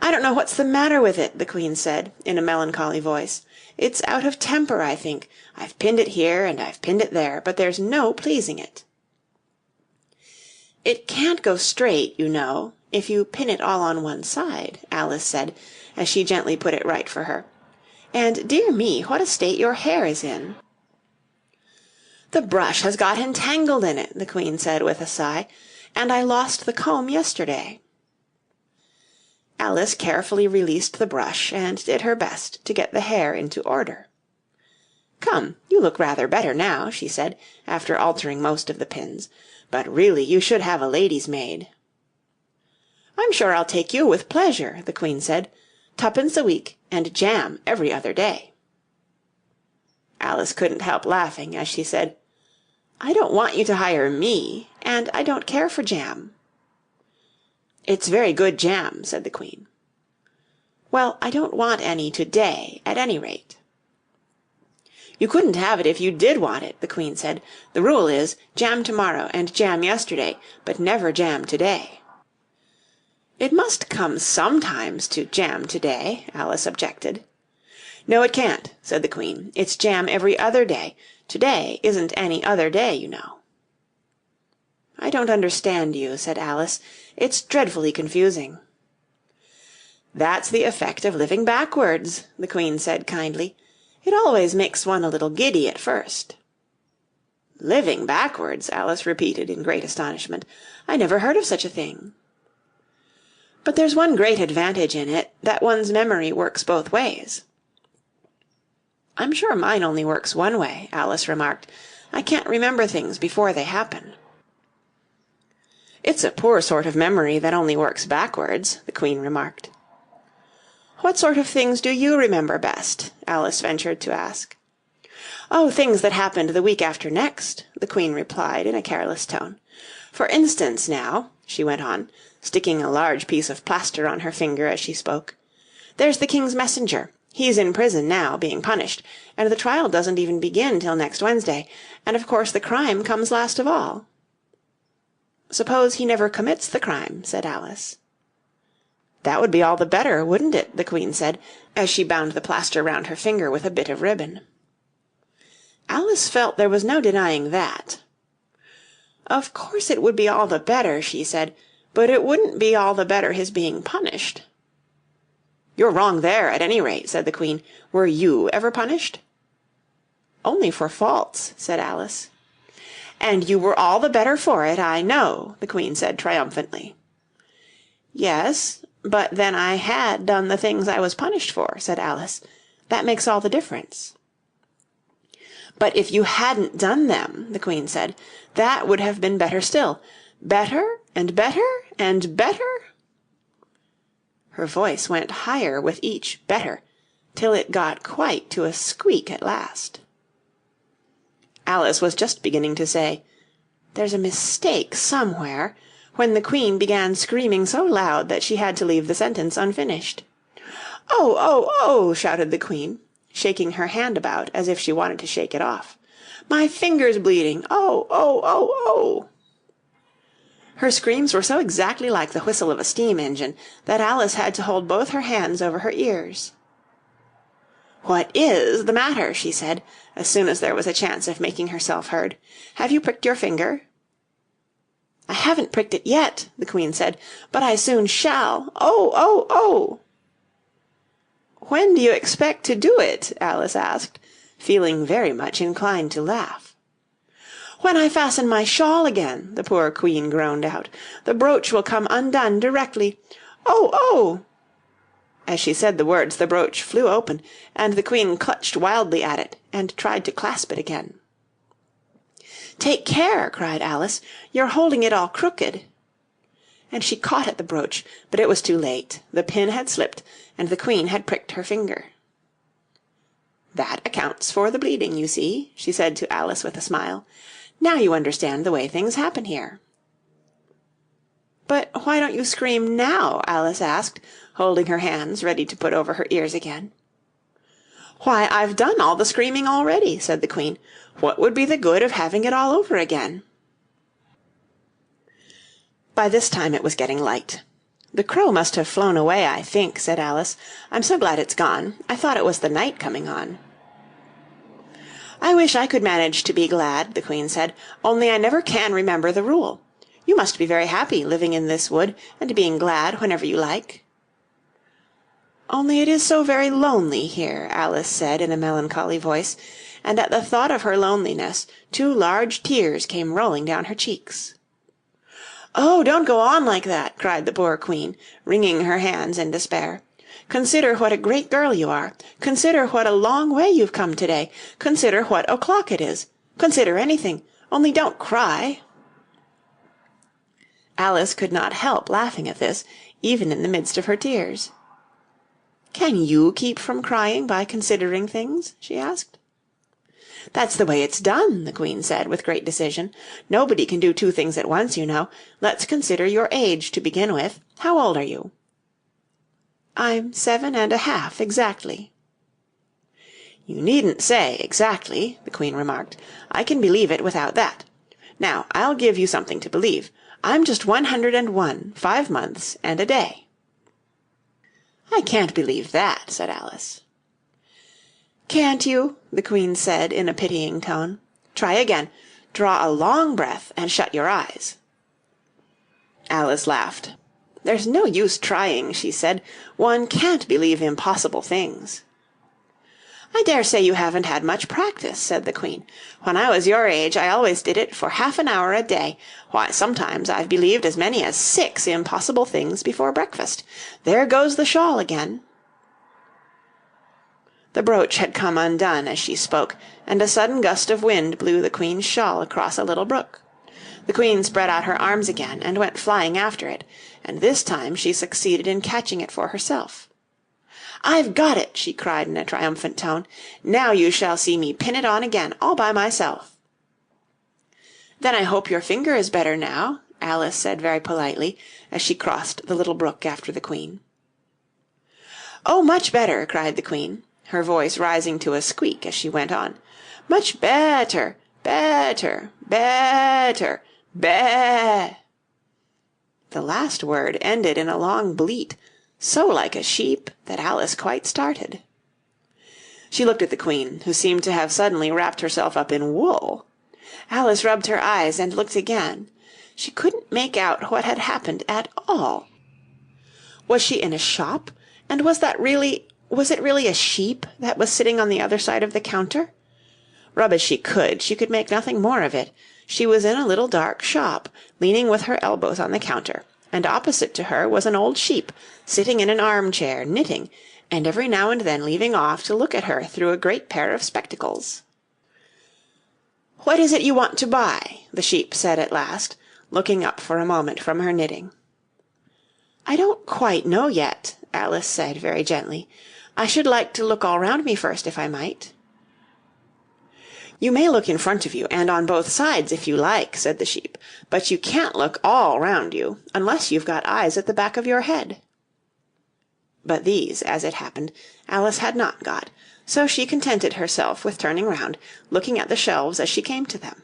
B: I don't know what's the matter with it, the Queen said, in a melancholy voice. It's out of temper, I think. I've pinned it here and I've pinned it there, but there's no pleasing it. It can't go straight, you know, if you pin it all on one side, Alice said, as she gently put it right for her. And, dear me, what a state your hair is in. The brush has got entangled in it, the Queen said with a sigh, and I lost the comb yesterday. Alice carefully released the brush and did her best to get the hair into order. Come, you look rather better now, she said, after altering most of the pins, but really you should have a lady's maid. I'm sure I'll take you with pleasure, the Queen said. 2d a week, and jam every other day. Alice couldn't help laughing as she said, I don't want you to hire me, and I don't care for jam. It's very good jam, said the Queen. Well, I don't want any today, at any rate. You couldn't have it if you did want it, the Queen said. The rule is, jam tomorrow and jam yesterday, but never jam today. It must come sometimes to jam today, Alice objected. No, it can't, said the Queen. It's jam every other day. Today isn't any other day, you know. I don't understand you, said Alice. It's dreadfully confusing. That's the effect of living backwards, the Queen said kindly. It always makes one a little giddy at first. Living backwards, Alice repeated in great astonishment. I never heard of such a thing. But there's one great advantage in it, that one's memory works both ways. I'm sure mine only works one way, Alice remarked. I can't remember things before they happen. It's a poor sort of memory that only works backwards, the Queen remarked. What sort of things do you remember best? Alice ventured to ask. Oh, things that happened the week after next, the Queen replied in a careless tone. For instance, now, she went on, sticking a large piece of plaster on her finger as she spoke, there's the King's messenger. He's in prison now, being punished, and the trial doesn't even begin till next Wednesday, and of course the crime comes last of all. Suppose he never commits the crime, said Alice. That would be all the better, wouldn't it? The Queen said, as she bound the plaster round her finger with a bit of ribbon. Alice felt there was no denying that. Of course it would be all the better, she said, but it wouldn't be all the better his being punished. You're wrong there, at any rate, said the Queen. Were you ever punished? Only for faults, said Alice. And you were all the better for it, I know, the Queen said triumphantly. Yes, but then I had done the things I was punished for, said Alice. That makes all the difference. But if you hadn't done them, the Queen said, that would have been better still. Better and better and better. Her voice went higher with each better, till it got quite to a squeak at last. Alice was just beginning to say, There's a mistake somewhere, when the Queen began screaming so loud that she had to leave the sentence unfinished. Oh, oh, oh, shouted the Queen, shaking her hand about as if she wanted to shake it off. My finger's bleeding. Oh, oh, oh, oh. Her screams were so exactly like the whistle of a steam engine that Alice had to hold both her hands over her ears. What is the matter? She said, as soon as there was a chance of making herself heard. Have you pricked your finger? I haven't pricked it yet, the Queen said, but I soon shall. Oh, oh, oh! When do you expect to do it? Alice asked, feeling very much inclined to laugh. When I fasten my shawl again, the poor Queen groaned out. The brooch will come undone directly. Oh, oh! As she said the words, the brooch flew open, and the Queen clutched wildly at it, and tried to clasp it again. Take care, cried Alice. You're holding it all crooked. And she caught at the brooch, but it was too late. The pin had slipped, and the Queen had pricked her finger. That accounts for the bleeding, you see, she said to Alice with a smile. Now you understand the way things happen here. But why don't you scream now? Alice asked, holding her hands ready to put over her ears again. "Why, I've done all the screaming already," said the Queen. "What would be the good of having it all over again?" By this time it was getting light. "The crow must have flown away, I think," said Alice. "I'm so glad it's gone. I thought it was the night coming on." "I wish I could manage to be glad," the Queen said, "only I never can remember the rule. You must be very happy living in this wood, and being glad whenever you like." "Only it is so very lonely here," Alice said in a melancholy voice, and at the thought of her loneliness 2 large tears came rolling down her cheeks. "Oh, don't go on like that," cried the poor Queen, wringing her hands in despair. "Consider what a great girl you are. Consider what a long way you've come today. Consider what o'clock it is. Consider anything, only don't cry." Alice could not help laughing at this, even in the midst of her tears. "Can you keep from crying by considering things?" she asked. "That's the way it's done," the Queen said, with great decision. "Nobody can do 2 things at once, you know. Let's consider your age to begin with. How old are you?" "I'm 7½ exactly." "You needn't say exactly," the Queen remarked. "I can believe it without that. Now, I'll give you something to believe. I'm just 101, 5 months and a day." "I can't believe that," said Alice. "Can't you?" the Queen said in a pitying tone. "Try again. Draw a long breath and shut your eyes." Alice laughed. "There's no use trying," she said. "One can't believe impossible things." "I dare say you haven't had much practice," said the Queen. "When I was your age I always did it for half an hour a day. Why, sometimes I've believed as many as 6 impossible things before breakfast. There goes the shawl again." The brooch had come undone as she spoke, and a sudden gust of wind blew the Queen's shawl across a little brook. The Queen spread out her arms again and went flying after it, and this time she succeeded in catching it for herself. "I've got it!" she cried in a triumphant tone. "Now you shall see me pin it on again, all by myself." "Then I hope your finger is better now," Alice said very politely, as she crossed the little brook after the Queen. "Oh, much better!" cried the Queen, her voice rising to a squeak as she went on. "Much better, better, better, be—" The last word ended in a long bleat, so like a sheep that Alice quite started. She looked at the Queen, who seemed to have suddenly wrapped herself up in wool. Alice rubbed her eyes and looked again. She couldn't make out what had happened at all. Was she in a shop, and was it really a sheep that was sitting on the other side of the counter? Rub as she could make nothing more of it. She was in a little dark shop, leaning with her elbows on the counter, and opposite to her was an old sheep, sitting in an armchair, knitting, and every now and then leaving off to look at her through a great pair of spectacles. "What is it you want to buy?" the sheep said at last, looking up for a moment from her knitting. "I don't quite know yet," Alice said very gently. "I should like to look all round me first, if I might." "You may look in front of you and on both sides if you like," said the sheep, "but you can't look all round you, unless you've got eyes at the back of your head." But these, as it happened, Alice had not got, so she contented herself with turning round, looking at the shelves as she came to them.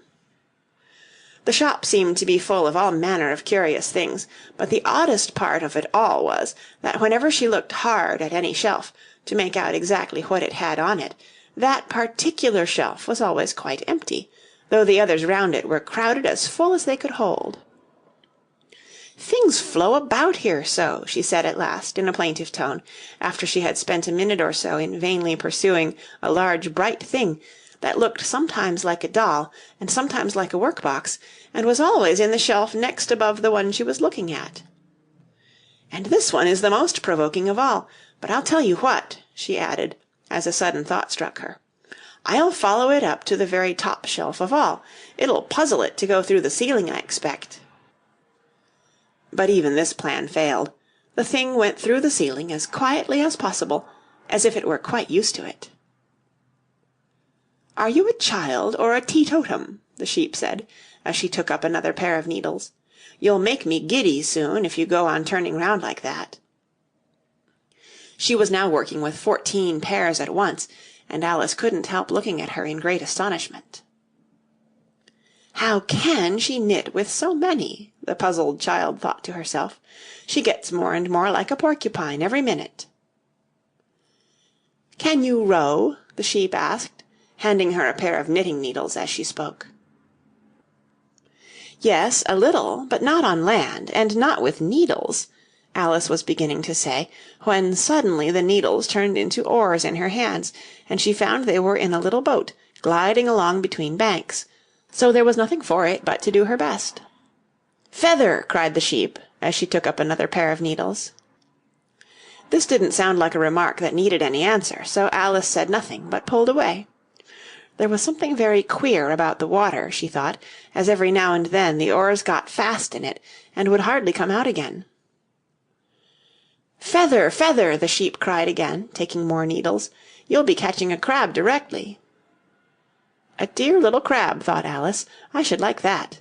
B: The shop seemed to be full of all manner of curious things, but the oddest part of it all was, that whenever she looked hard at any shelf, to make out exactly what it had on it, that particular shelf was always quite empty, though the others round it were crowded as full as they could hold. "Things flow about here so," she said at last, in a plaintive tone, after she had spent a minute or so in vainly pursuing a large bright thing that looked sometimes like a doll and sometimes like a work-box, and was always in the shelf next above the one she was looking at. "And this one is the most provoking of all, but I'll tell you what," she added, as a sudden thought struck her. "I'll follow it up to the very top shelf of all. It'll puzzle it to go through the ceiling, I expect." But even this plan failed. The thing went through the ceiling as quietly as possible, as if it were quite used to it. "Are you a child or a teetotum?" the sheep said, as she took up another pair of needles. "You'll make me giddy soon, if you go on turning round like that." She was now working with 14 pairs at once, and Alice couldn't help looking at her in great astonishment. "How can she knit with so many?" the puzzled child thought to herself. "She gets more and more like a porcupine every minute." "Can you row?" the sheep asked, handing her a pair of knitting needles as she spoke. "Yes, a little, but not on land, and not with needles," Alice was beginning to say, when suddenly the needles turned into oars in her hands, and she found they were in a little boat, gliding along between banks, so there was nothing for it but to do her best. "Feather!" cried the sheep, as she took up another pair of needles. This didn't sound like a remark that needed any answer, so Alice said nothing, but pulled away. There was something very queer about the water, she thought, as every now and then the oars got fast in it, and would hardly come out again. "Feather, Feather!" the sheep cried again, taking more needles. "You'll be catching a crab directly." "A dear little crab," thought Alice. "I should like that."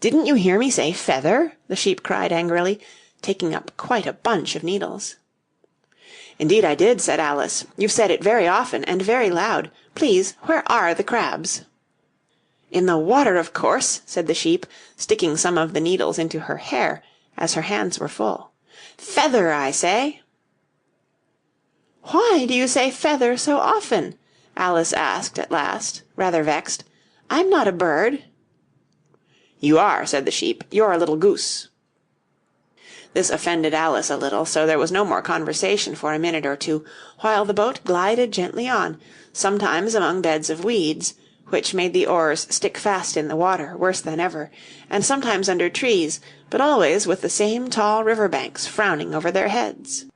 B: "Didn't you hear me say feather?" the sheep cried angrily, taking up quite a bunch of needles. "Indeed I did," said Alice. "You've said it very often and very loud. Please, where are the crabs?" "In the water, of course," said the sheep, sticking some of the needles into her hair, as her hands were full. "Feather, I say." "Why do you say feather so often?" Alice asked at last, rather vexed. "I'm not a bird." "You are," said the sheep. "You're a little goose." This offended Alice a little, so there was no more conversation for a minute or two, while the boat glided gently on, sometimes among beds of weeds, which made the oars stick fast in the water worse than ever, and sometimes under trees, but always with the same tall river-banks frowning over their heads.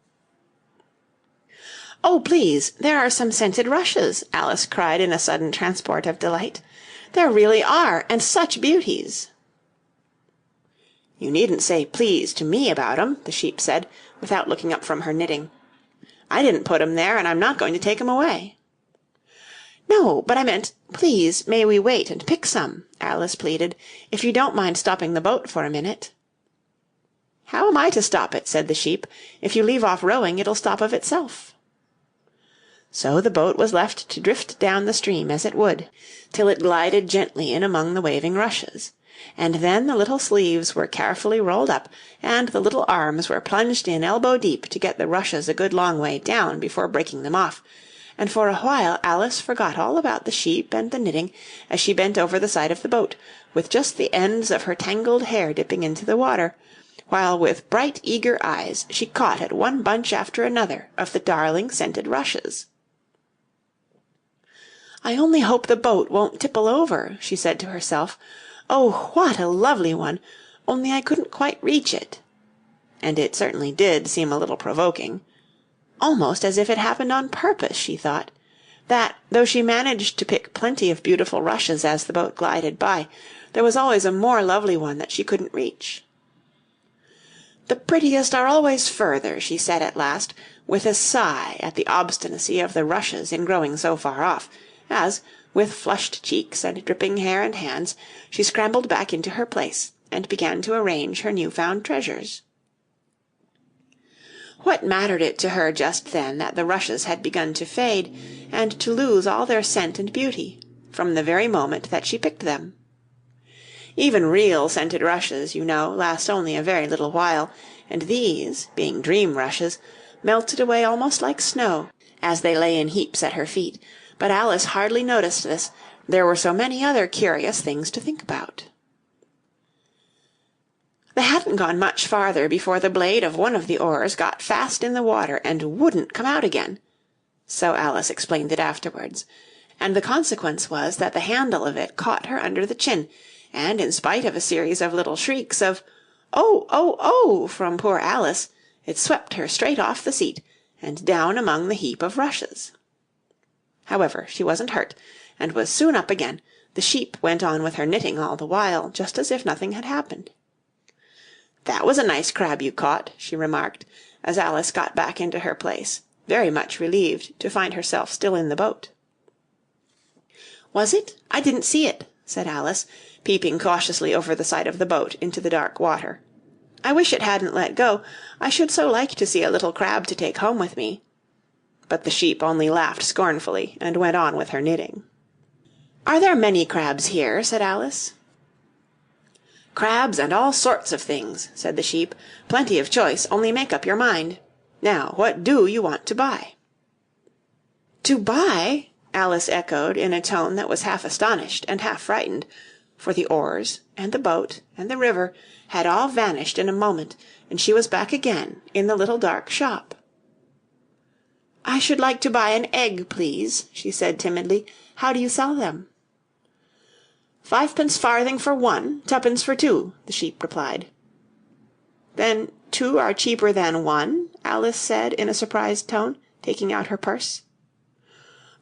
B: "Oh, please, there are some scented rushes!" Alice cried in a sudden transport of delight. "There really are, and such beauties!" "You needn't say please to me about 'em," the sheep said, without looking up from her knitting. "I didn't put 'em there, and I'm not going to take 'em away." "No, but I meant, please, may we wait and pick some?" Alice pleaded, "if you don't mind stopping the boat for a minute." "How am I to stop it?" said the sheep. "If you leave off rowing, it'll stop of itself." So the boat was left to drift down the stream as it would, till it glided gently in among the waving rushes. And then the little sleeves were carefully rolled up, and the little arms were plunged in elbow-deep to get the rushes a good long way down before breaking them off, and for a while Alice forgot all about the sheep and the knitting as she bent over the side of the boat, with just the ends of her tangled hair dipping into the water, while with bright eager eyes she caught at one bunch after another of the darling scented rushes. "I only hope the boat won't tipple over," she said to herself. "Oh, what a lovely one! Only I couldn't quite reach it." And it certainly did seem a little provoking. Almost as if it happened on purpose, she thought, that, though she managed to pick plenty of beautiful rushes as the boat glided by, there was always a more lovely one that she couldn't reach. "The prettiest are always further," she said at last, with a sigh at the obstinacy of the rushes in growing so far off, as, with flushed cheeks and dripping hair and hands, she scrambled back into her place, and began to arrange her new-found treasures. What mattered it to her just then that the rushes had begun to fade, and to lose all their scent and beauty, from the very moment that she picked them? Even real scented rushes, you know, last only a very little while, and these, being dream rushes, melted away almost like snow, as they lay in heaps at her feet, but Alice hardly noticed this, there were so many other curious things to think about. They hadn't gone much farther before the blade of one of the oars got fast in the water and wouldn't come out again. So Alice explained it afterwards, and the consequence was that the handle of it caught her under the chin, and in spite of a series of little shrieks of "Oh, oh, oh!" from poor Alice, it swept her straight off the seat, and down among the heap of rushes. However, she wasn't hurt, and was soon up again. The sheep went on with her knitting all the while, just as if nothing had happened. "That was a nice crab you caught," she remarked, as Alice got back into her place, very much relieved to find herself still in the boat. "Was it? I didn't see it," said Alice, peeping cautiously over the side of the boat into the dark water. I wish it hadn't let go. I should so like to see a little crab to take home with me." But the sheep only laughed scornfully, and went on with her knitting. "Are there many crabs here?" said Alice. "Crabs and all sorts of things," said the sheep. "Plenty of choice, only make up your mind. Now, what do you want to buy?" "To buy?" Alice echoed in a tone that was half astonished and half frightened, for the oars, and the boat, and the river had all vanished in a moment, and she was back again in the little dark shop. "I should like to buy an egg, please," she said timidly. "How do you sell them?" "Fivepence farthing for one, twopence for two," the sheep replied. "Then two are cheaper than one?" Alice said in a surprised tone, taking out her purse.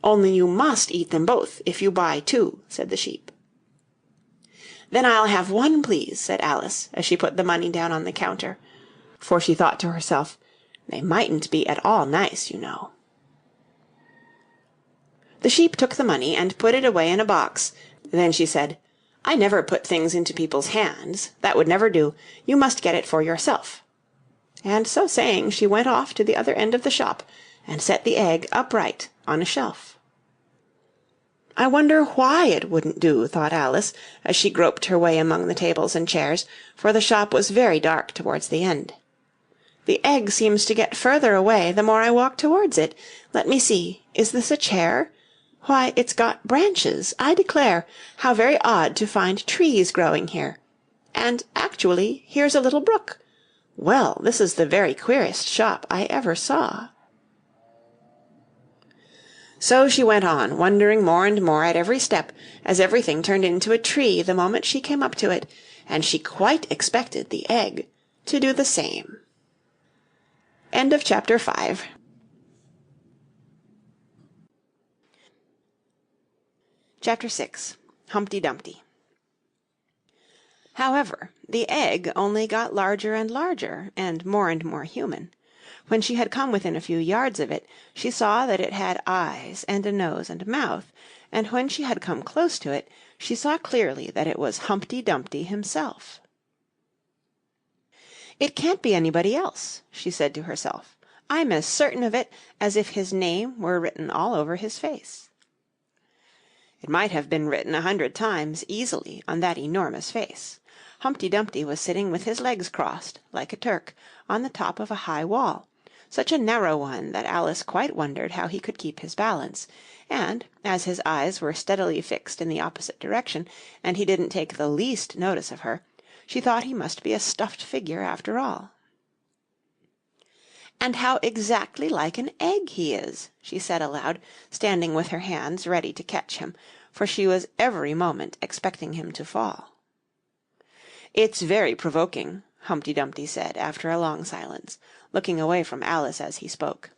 B: "Only you must eat them both if you buy two," said the sheep. "Then I'll have one, please," said Alice, as she put the money down on the counter, for she thought to herself, "They mightn't be at all nice, you know." The sheep took the money and put it away in a box. Then she said, "I never put things into people's hands. That would never do. You must get it for yourself." And so saying, she went off to the other end of the shop, and set the egg upright on a shelf. "I wonder why it wouldn't do," thought Alice, as she groped her way among the tables and chairs, for the shop was very dark towards the end. "The egg seems to get further away the more I walk towards it. Let me see, is this a chair? Why, it's got branches, I declare! How very odd to find trees growing here! And actually, here's a little brook. Well, this is the very queerest shop I ever saw." So she went on, wondering more and more at every step, as everything turned into a tree the moment she came up to it, and she quite expected the egg to do the same. End of chapter 5. Chapter 6. Humpty Dumpty. However, the egg only got larger and larger, and more human. When she had come within a few yards of it, she saw that it had eyes and a nose and mouth, and when she had come close to it, she saw clearly that it was Humpty Dumpty himself. "It can't be anybody else," she said to herself. "I'm as certain of it as if his name were written all over his face." It might have been written 100 times easily on that enormous face. Humpty Dumpty was sitting with his legs crossed, like a Turk, on the top of a high wall, such a narrow one that Alice quite wondered how he could keep his balance, and, as his eyes were steadily fixed in the opposite direction, and he didn't take the least notice of her, she thought he must be a stuffed figure after all. "And how exactly like an egg he is!" she said aloud, standing with her hands ready to catch him, for she was every moment expecting him to fall. "It's very provoking," Humpty Dumpty said, after a long silence, looking away from Alice as he spoke.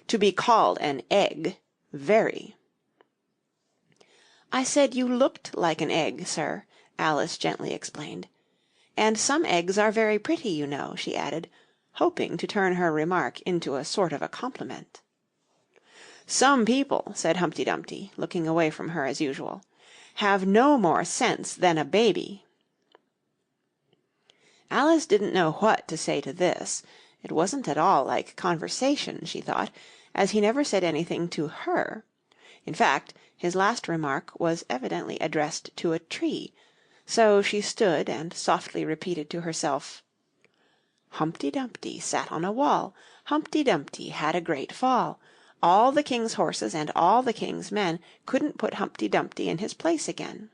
B: "To be called an egg, very." "I said you looked like an egg, sir," Alice gently explained. "And some eggs are very pretty, you know," she added, hoping to turn her remark into a sort of a compliment. "Some people," said Humpty Dumpty, looking away from her as usual, "have no more sense than a baby." Alice didn't know what to say to this. It wasn't at all like conversation, she thought, as he never said anything to her. In fact, his last remark was evidently addressed to a tree, so she stood and softly repeated to herself, "Humpty Dumpty sat on a wall, Humpty Dumpty had a great fall. All the king's horses and all the king's men couldn't put Humpty Dumpty in his place again."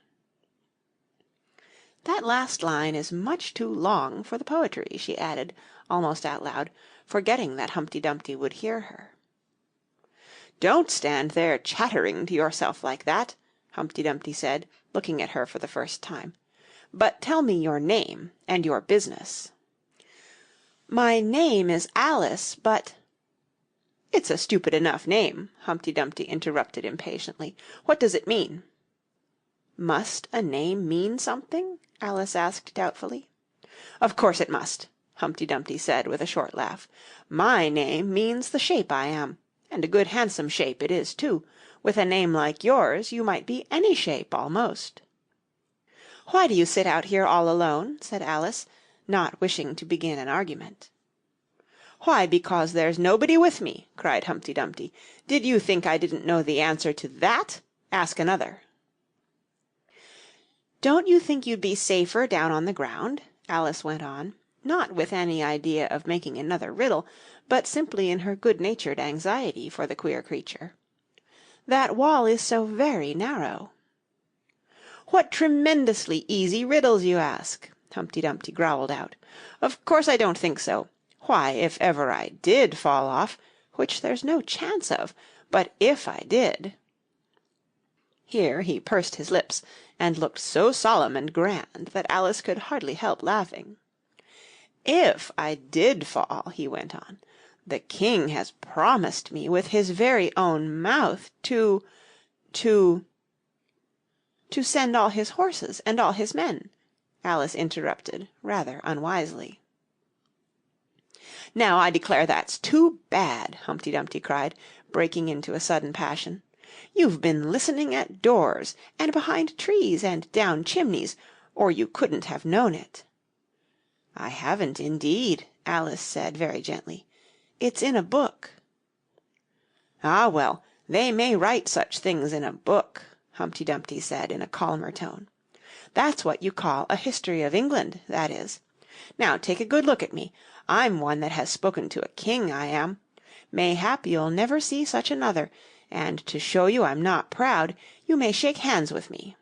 B: "That last line is much too long for the poetry," she added, almost out loud, forgetting that Humpty Dumpty would hear her. "Don't stand there chattering to yourself like that," Humpty Dumpty said, looking at her for the first time, "but tell me your name and your business." "My name is Alice, but—" "It's a stupid enough name," Humpty Dumpty interrupted impatiently. "What does it mean?" "Must a name mean something?" Alice asked doubtfully. "Of course it must," Humpty Dumpty said with a short laugh. "My name means the shape I am, and a good handsome shape it is too. With a name like yours you might be any shape almost." "Why do you sit out here all alone?" said Alice, not wishing to begin an argument. "Why, because there's nobody with me," cried Humpty Dumpty. "Did you think I didn't know the answer to that? Ask another." "Don't you think you'd be safer down on the ground?" Alice went on, not with any idea of making another riddle, but simply in her good-natured anxiety for the queer creature. "That wall is so very narrow." "What tremendously easy riddles you ask!" Humpty Dumpty growled out. "Of course I don't think so. Why, if ever I did fall off, which there's no chance of, but if I did—" Here he pursed his lips, and looked so solemn and grand that Alice could hardly help laughing. "If I did fall," he went on, "the king has promised me with his very own mouth to send all his horses and all his men," Alice interrupted, rather unwisely. "Now I declare that's too bad," Humpty Dumpty cried, breaking into a sudden passion. "You've been listening at doors, and behind trees, and down chimneys, or you couldn't have known it." "I haven't, indeed," Alice said very gently. "It's in a book." "Ah, well, they may write such things in a book," Humpty Dumpty said in a calmer tone. "That's what you call a history of England, that is. Now take a good look at me. I'm one that has spoken to a king, I am. Mayhap you'll never see such another, and to show you I'm not proud, you may shake hands with me."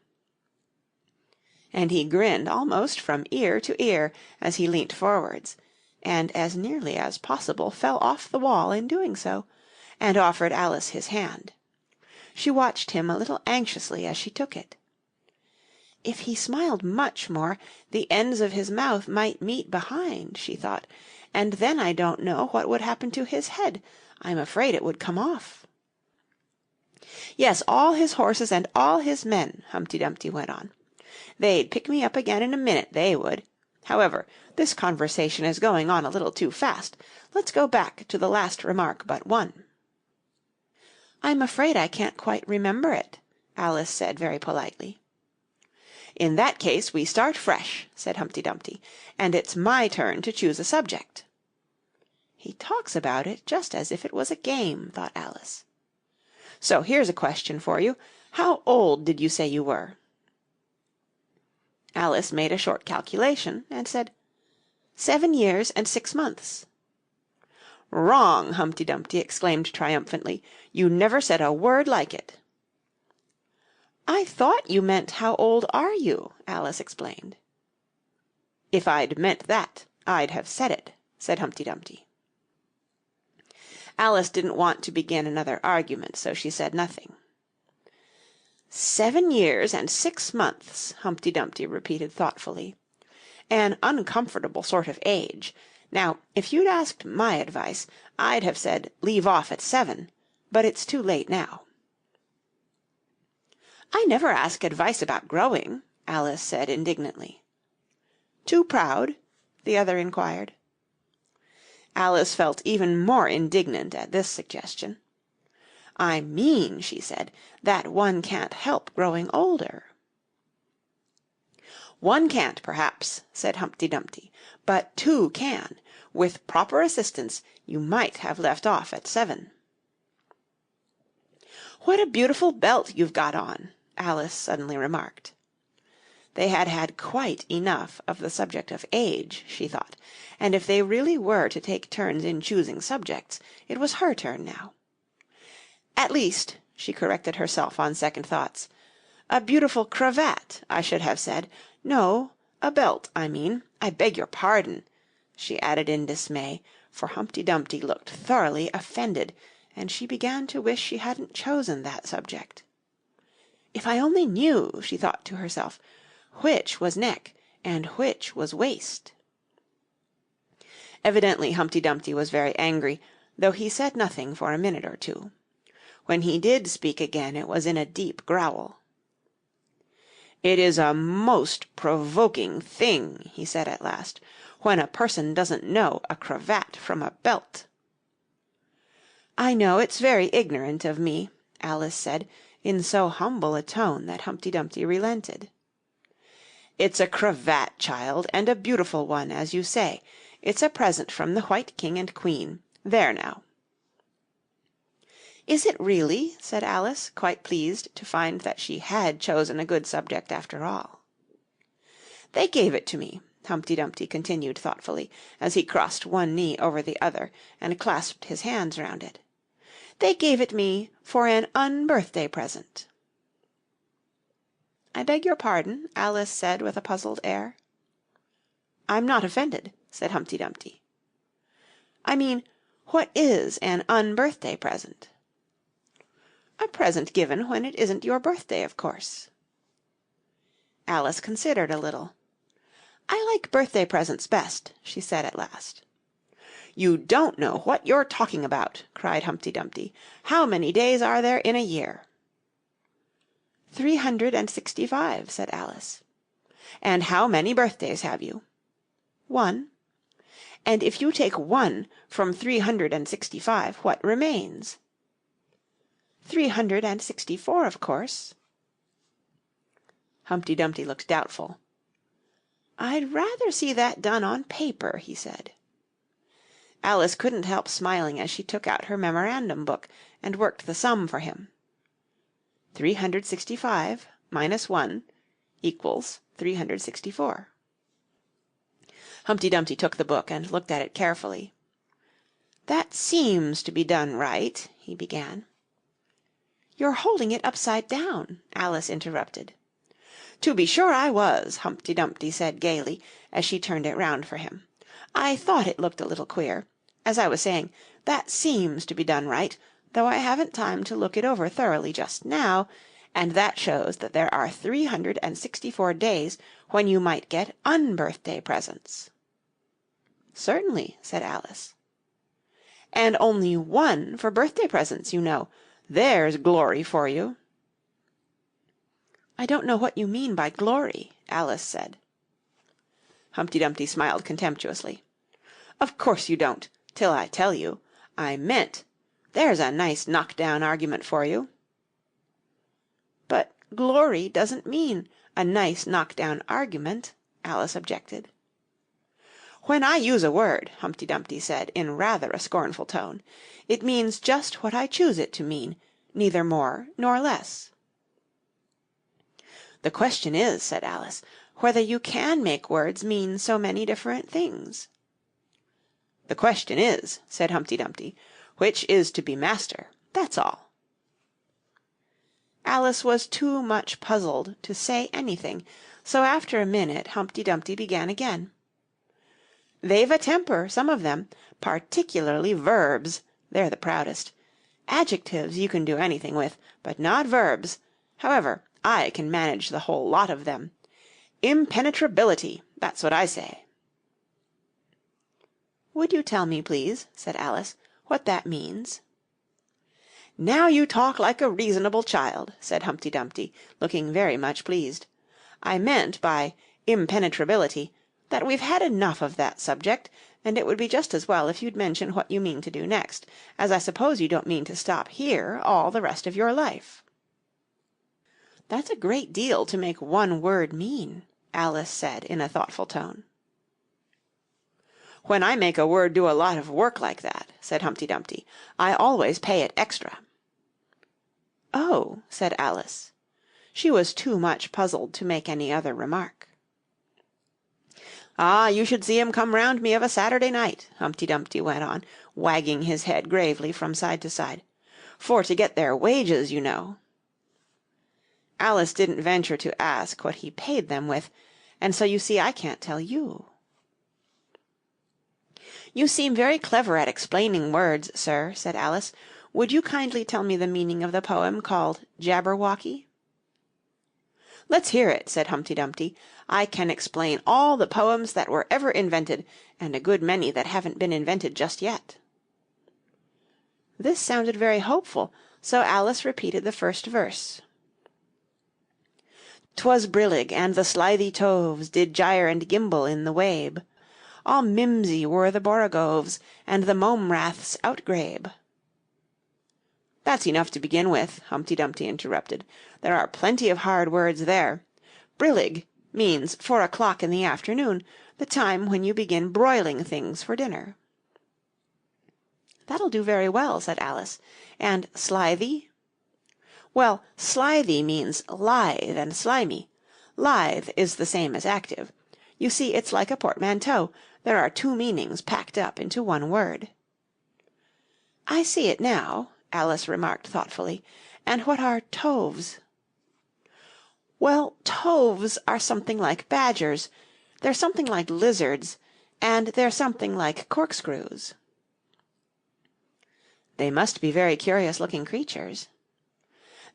B: And he grinned almost from ear to ear as he leant forwards, and as nearly as possible fell off the wall in doing so, and offered Alice his hand. She watched him a little anxiously as she took it. "If he smiled much more, the ends of his mouth might meet behind," she thought, "and then I don't know what would happen to his head. I'm afraid it would come off." "Yes, all his horses and all his men," Humpty Dumpty went on. "They'd pick me up again in a minute, they would. However, this conversation is going on a little too fast. Let's go back to the last remark but one." "I'm afraid I can't quite remember it," Alice said very politely. "In that case we start fresh," said Humpty Dumpty, "and it's my turn to choose a subject." "He talks about it just as if it was a game," thought Alice. "So here's a question for you. How old did you say you were?" Alice made a short calculation, and said, 7 years and 6 months. "Wrong!" Humpty Dumpty exclaimed triumphantly. "You never said a word like it." "I thought you meant how old are you?" Alice explained. "If I'd meant that, I'd have said it," said Humpty Dumpty. Alice didn't want to begin another argument, so she said nothing. 7 years and 6 months, Humpty Dumpty repeated thoughtfully. "An uncomfortable sort of age. Now, if you'd asked my advice, I'd have said leave off at 7, but it's too late now." "I never ask advice about growing," Alice said indignantly. "Too proud?" the other inquired. Alice felt even more indignant at this suggestion. "I mean," she said, "that one can't help growing older." "One can't, perhaps," said Humpty Dumpty, "but 2 can. With proper assistance you might have left off at 7. "What a beautiful belt you've got on," Alice suddenly remarked. They had had quite enough of the subject of age, she thought, and if they really were to take turns in choosing subjects, it was her turn now. "At least," she corrected herself on second thoughts, "a beautiful cravat, I should have said. No, a belt, I mean. I beg your pardon," she added in dismay, for Humpty Dumpty looked thoroughly offended, and she began to wish she hadn't chosen that subject. "If I only knew," she thought to herself, "which was neck and which was waist." Evidently Humpty Dumpty was very angry, though he said nothing for a minute or two. When he did speak again it was in a deep growl. "It is a most provoking thing," he said at last, "when a person doesn't know a cravat from a belt." "I know it's very ignorant of me," Alice said, in so humble a tone that Humpty Dumpty relented. "It's a cravat, child, and a beautiful one, as you say. It's a present from the White King and Queen. There now." "Is it really?" said Alice, quite pleased to find that she had chosen a good subject after all. "They gave it to me," Humpty Dumpty continued thoughtfully, as he crossed one knee over the other and clasped his hands round it. "They gave it me for an unbirthday present." "I beg your pardon?" Alice said with a puzzled air. "I'm not offended," said Humpty Dumpty. "I mean, what is an unbirthday present?" "A present given when it isn't your birthday, of course." Alice considered a little. "I like birthday presents best," she said at last. "You don't know what you're talking about," cried Humpty Dumpty. "How many days are there in a year?" 365, said Alice. "And how many birthdays have you?" "One." "And if you take one from 365, what remains?" 364, of course." Humpty Dumpty looked doubtful. "I'd rather see that done on paper," he said. Alice couldn't help smiling as she took out her memorandum book and worked the sum for him. 365 minus 1 equals 364. Humpty Dumpty took the book and looked at it carefully. "That seems to be done right," he began. "You're holding it upside down," Alice interrupted. "To be sure I was," Humpty Dumpty said gaily, as she turned it round for him. "I thought it looked a little queer. As I was saying, that seems to be done right, though I haven't time to look it over thoroughly just now, and that shows that there are 364 days when you might get unbirthday presents." "Certainly," said Alice. "And only one for birthday presents, you know. There's glory for you." "I don't know what you mean by glory," Alice said. Humpty Dumpty smiled contemptuously. "Of course you don't, till I tell you. I meant. There's a nice knock-down argument for you." "But glory doesn't mean a nice knock-down argument," Alice objected. "When I use a word," Humpty Dumpty said in rather a scornful tone, "it means just what I choose it to mean, neither more nor less." "The question is," said Alice, "whether you can make words mean so many different things." "The question is," said Humpty Dumpty, "which is to be master, that's all." Alice was too much puzzled to say anything, so after a minute Humpty Dumpty began again. "They've a temper, some of them, particularly verbs. They're the proudest. Adjectives you can do anything with, but not verbs. However, I can manage the whole lot of them. Impenetrability, that's what I say." "Would you tell me, please," said Alice, "what that means?" "Now you talk like a reasonable child," said Humpty Dumpty, looking very much pleased. "I meant by impenetrability that we've had enough of that subject, and it would be just as well if you'd mention what you mean to do next, as I suppose you don't mean to stop here all the rest of your life." "That's a great deal to make one word mean," Alice said in a thoughtful tone. "When I make a word do a lot of work like that," said Humpty Dumpty, "I always pay it extra." "Oh," said Alice. She was too much puzzled to make any other remark. "Ah, you should see 'em come round me of a Saturday night," Humpty Dumpty went on, wagging his head gravely from side to side. "For to get their wages, you know." Alice didn't venture to ask what he paid them with, and so you see I can't tell you. "You seem very clever at explaining words, sir," said Alice. "Would you kindly tell me the meaning of the poem called Jabberwocky?" "Let's hear it," said Humpty Dumpty. "I can explain all the poems that were ever invented, and a good many that haven't been invented just yet." This sounded very hopeful, so Alice repeated the first verse. "'Twas brillig, and the slithy toves did gyre and gimble in the wabe. All mimsy were the borogoves, and the mome raths outgrabe." "That's enough to begin with," Humpty Dumpty interrupted. "There are plenty of hard words there. Brillig, means 4 o'clock in the afternoon, the time when you begin broiling things for dinner." "That'll do very well," said Alice. "And slithy?" "Well, slithy means lithe and slimy. Lithe is the same as active. You see, it's like a portmanteau. There are 2 meanings packed up into one word." "I see it now," Alice remarked thoughtfully. "And what are toves?" "Well, toves are something like badgers, they're something like lizards, and they're something like corkscrews." "They must be very curious-looking creatures."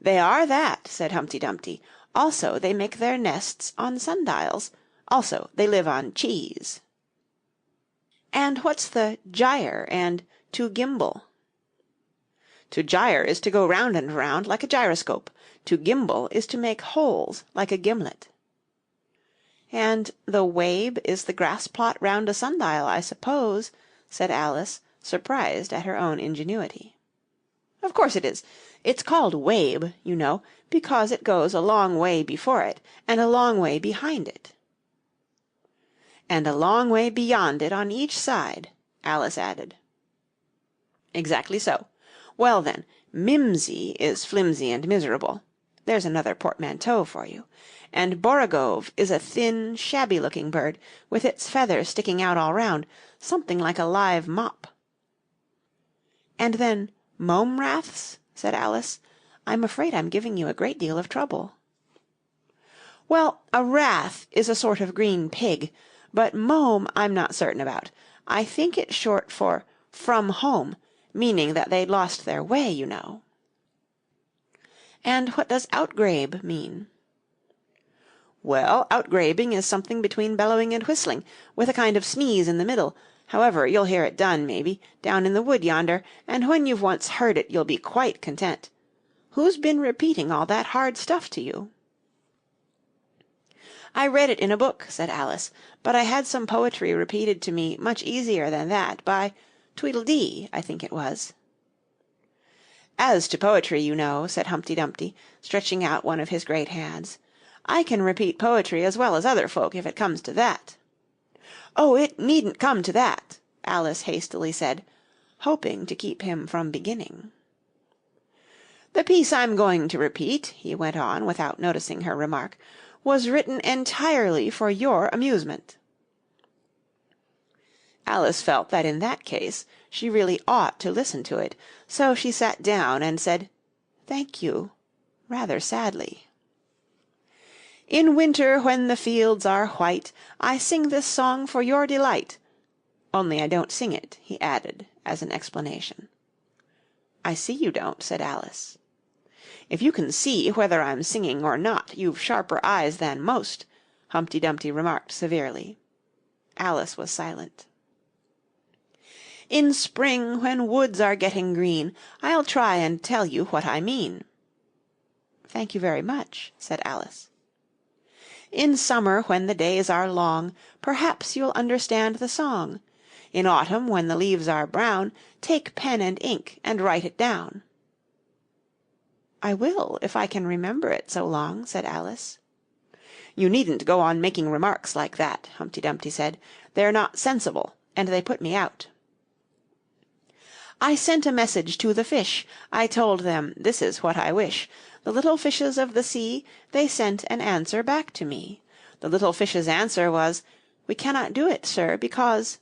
B: "They are that," said Humpty Dumpty. "Also they make their nests on sundials. Also they live on cheese." "And what's the gyre and to gimble?" "To gyre is to go round and round like a gyroscope. To gimble is to make holes like a gimlet." "And the wabe is the grass plot round a sundial, I suppose," said Alice, surprised at her own ingenuity. "Of course it is. It's called wabe, you know, because it goes a long way before it and a long way behind it." "And a long way beyond it on each side," Alice added. "Exactly so. Well, then, mimsy is flimsy and miserable. There's another portmanteau for you. And borogove is a thin, shabby-looking bird, with its feathers sticking out all round, something like a live mop." "And then mome raths?" said Alice. "I'm afraid I'm giving you a great deal of trouble." "Well, a rath is a sort of green pig, but mome I'm not certain about. I think it's short for from home, meaning that they'd lost their way, you know." "And what does outgrabe mean?" "Well, outgrabing is something between bellowing and whistling, with a kind of sneeze in the middle. However, you'll hear it done, maybe, down in the wood yonder, and when you've once heard it you'll be quite content. Who's been repeating all that hard stuff to you?" "I read it in a book," said Alice, "but I had some poetry repeated to me much easier than that, by Tweedledee, I think it was." "As to poetry, you know," said Humpty Dumpty, stretching out one of his great hands, "I can repeat poetry as well as other folk, if it comes to that." "Oh, it needn't come to that," Alice hastily said, hoping to keep him from beginning. "The piece I'm going to repeat," he went on, without noticing her remark, "was written entirely for your amusement." Alice felt that in that case she really ought to listen to it, so she sat down and said, "Thank you," rather sadly. "In winter when the fields are white, I sing this song for your delight. Only I don't sing it," he added, as an explanation. "I see you don't," said Alice. "If you can see whether I'm singing or not, you've sharper eyes than most," Humpty Dumpty remarked severely. Alice was silent. "In spring, when woods are getting green, I'll try and tell you what I mean." "Thank you very much," said Alice. "In summer, when the days are long, Perhaps you'll understand the song. In autumn, when the leaves are brown, Take pen and ink and write it down." "I will, if I can remember it so long," said Alice. "You needn't go on making remarks like that," Humpty Dumpty said. "They're not sensible, and they put me out." "I sent a message to the fish. I told them, this is what I wish. The little fishes of the sea, they sent an answer back to me. The little fishes' answer was, 'We cannot do it, sir, because—'"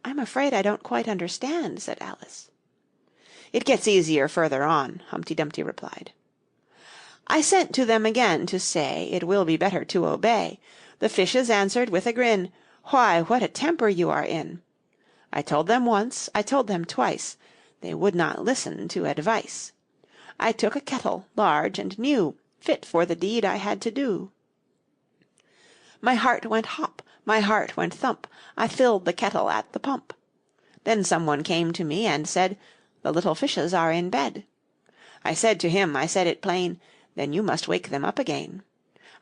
B: "I'm afraid I don't quite understand," said Alice. "It gets easier further on," Humpty Dumpty replied. "I sent to them again to say It will be better to obey. The fishes answered with a grin, 'Why, what a temper you are in!' I told them once, I told them twice, They would not listen to advice. I took a kettle, large and new, Fit for the deed I had to do. My heart went hop, my heart went thump, I filled the kettle at the pump. Then someone came to me and said, 'The little fishes are in bed.' I said to him, I said it plain, 'Then you must wake them up again.'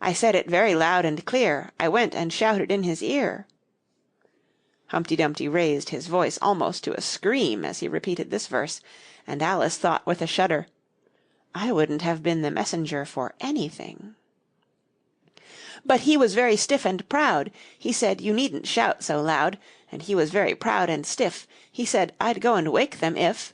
B: I said it very loud and clear, I went and shouted in his ear." Humpty Dumpty raised his voice almost to a scream as he repeated this verse, and Alice thought with a shudder, "I wouldn't have been the messenger for anything." But he was very stiff and proud. He said you needn't shout so loud, and he was very proud and stiff. He said I'd go and wake them if...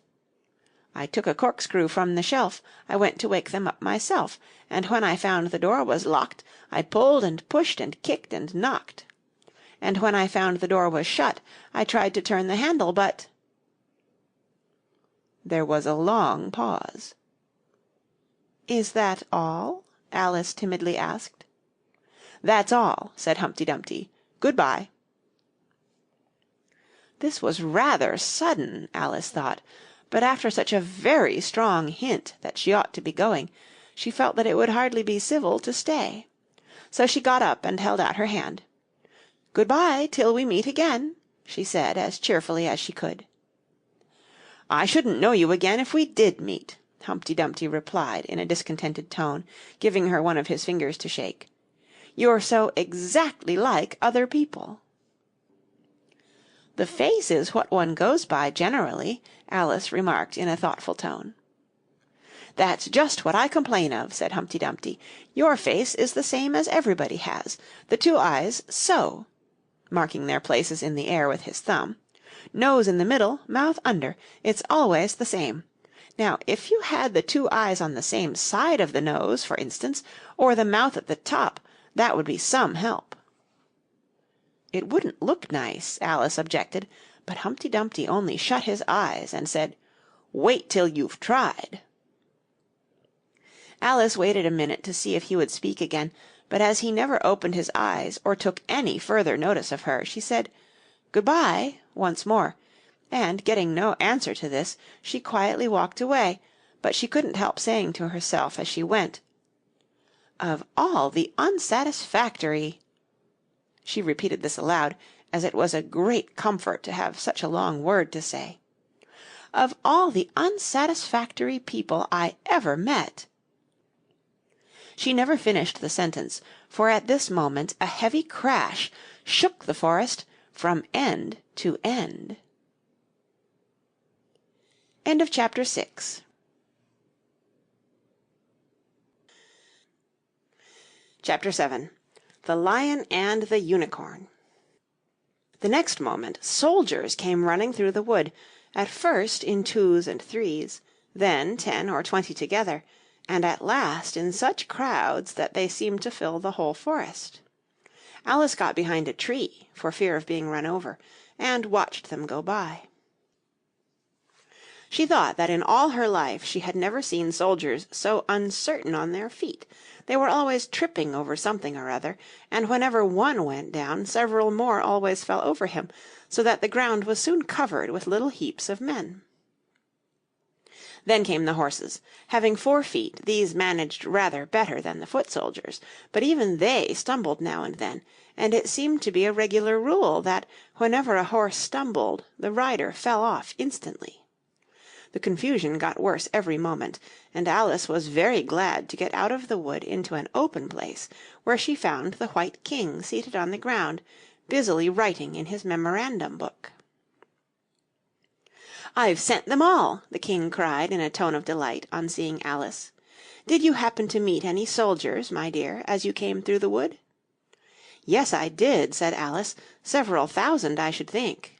B: I took a corkscrew from the shelf, I went to wake them up myself, and when I found the door was locked, I pulled and pushed and kicked and knocked. And when I found the door was shut, I tried to turn the handle, but... There was a long pause. "Is that all?" Alice timidly asked. "That's all," said Humpty Dumpty. "Good-bye." This was rather sudden, Alice thought, but after such a very strong hint that she ought to be going, she felt that it would hardly be civil to stay. So she got up and held out her hand. "Good-bye till we meet again," she said as cheerfully as she could. "I shouldn't know you again if we did meet," Humpty Dumpty replied in a discontented tone, giving her one of his fingers to shake. "You're so exactly like other people." "The face is what one goes by generally," Alice remarked in a thoughtful tone. "That's just what I complain of," said Humpty Dumpty. "Your face is the same as everybody has. The two eyes so," marking their places in the air with his thumb. "Nose in the middle, mouth under. It's always the same. Now, if you had the two eyes on the same side of the nose, for instance, or the mouth at the top, that would be some help." "It wouldn't look nice," Alice objected, but Humpty Dumpty only shut his eyes and said, "Wait till you've tried." Alice waited a minute to see if he would speak again, but as he never opened his eyes or took any further notice of her, she said, "Good-bye," once more, and, getting no answer to this, she quietly walked away, but she couldn't help saying to herself as she went, "Of all the unsatisfactory—" She repeated this aloud, as it was a great comfort to have such a long word to say. "Of all the unsatisfactory people I ever met." She never finished the sentence, for at this moment a heavy crash shook the forest from end to end. End of chapter 6. Chapter 7. The Lion and the Unicorn. The next moment soldiers came running through the wood, at first in 2s and 3s, then 10 or 20 together, and at last in such crowds that they seemed to fill the whole forest. Alice got behind a tree, for fear of being run over, and watched them go by. She thought that in all her life she had never seen soldiers so uncertain on their feet. They were always tripping over something or other, and whenever one went down, several more always fell over him, so that the ground was soon covered with little heaps of men. Then came the horses. Having 4 feet, these managed rather better than the foot soldiers, but even they stumbled now and then, and it seemed to be a regular rule that whenever a horse stumbled, the rider fell off instantly. The confusion got worse every moment, and Alice was very glad to get out of the wood into an open place, where she found the White King seated on the ground, busily writing in his memorandum book. "I've sent them all!" the King cried in a tone of delight on seeing Alice. "Did you happen to meet any soldiers, my dear, as you came through the wood?" "Yes, I did," said Alice. "Several thousand, I should think."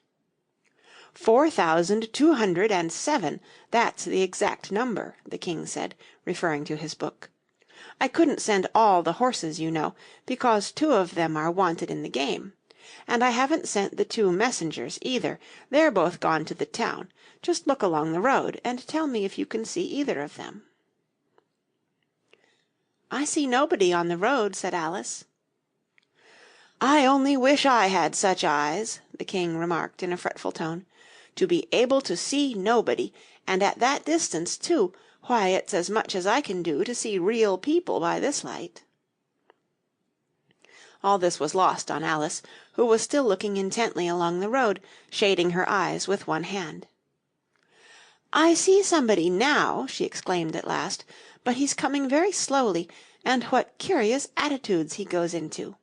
B: 4,207, that's the exact number," the King said, referring to his book. "I couldn't send all the horses, you know, because 2 of them are wanted in the game. And I haven't sent the 2 messengers either. They're both gone to the town. Just look along the road, and tell me if you can see either of them." "I see nobody on the road," said Alice. "I only wish I had such eyes," the King remarked in a fretful tone. "To be able to see nobody, and at that distance too, why, it's as much as I can do to see real people by this light." All this was lost on Alice, who was still looking intently along the road, shading her eyes with one hand. "I see somebody now," she exclaimed at last, "but he's coming very slowly, and what curious attitudes he goes into!"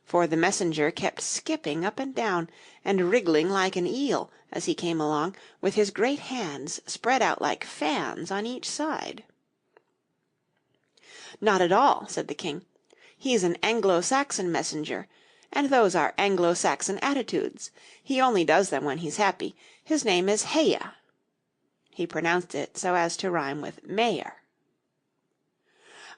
B: For the messenger kept skipping up and down, and wriggling like an eel as he came along, with his great hands spread out like fans on each side. "Not at all," said the King. He's an Anglo-Saxon messenger, and those are Anglo-Saxon attitudes. He only does them when he's happy. His name is Heya." He pronounced it so as to rhyme with mayor.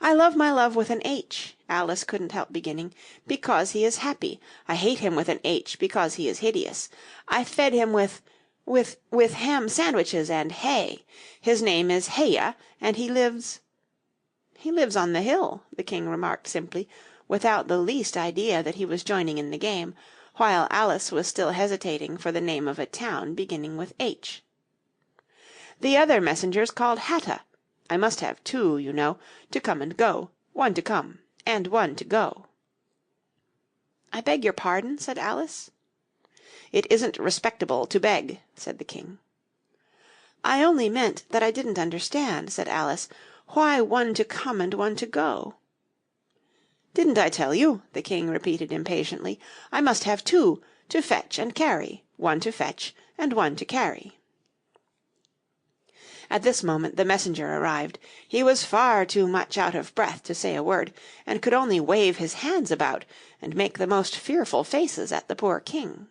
B: "I love my love with an H," Alice couldn't help beginning, "because he is happy. I hate him with an H because he is hideous. I fed him with ham sandwiches and hay. His name is Heya, and he lives—" "He lives on the hill," the king remarked simply, without the least idea that he was joining in the game, while Alice was still hesitating for the name of a town beginning with H. "The other messenger's called Hatta. I must have two, you know, to come and go, one to come and one to go." "I beg your pardon?" said Alice. "It isn't respectable to beg," said the king. "I only meant that I didn't understand," said Alice. "Why one to come and one to go?" "Didn't I tell you?" the king repeated impatiently. "I must have two, to fetch and carry, one to fetch and one to carry." At this moment the messenger arrived. He was far too much out of breath to say a word, and could only wave his hands about and make the most fearful faces at the poor king.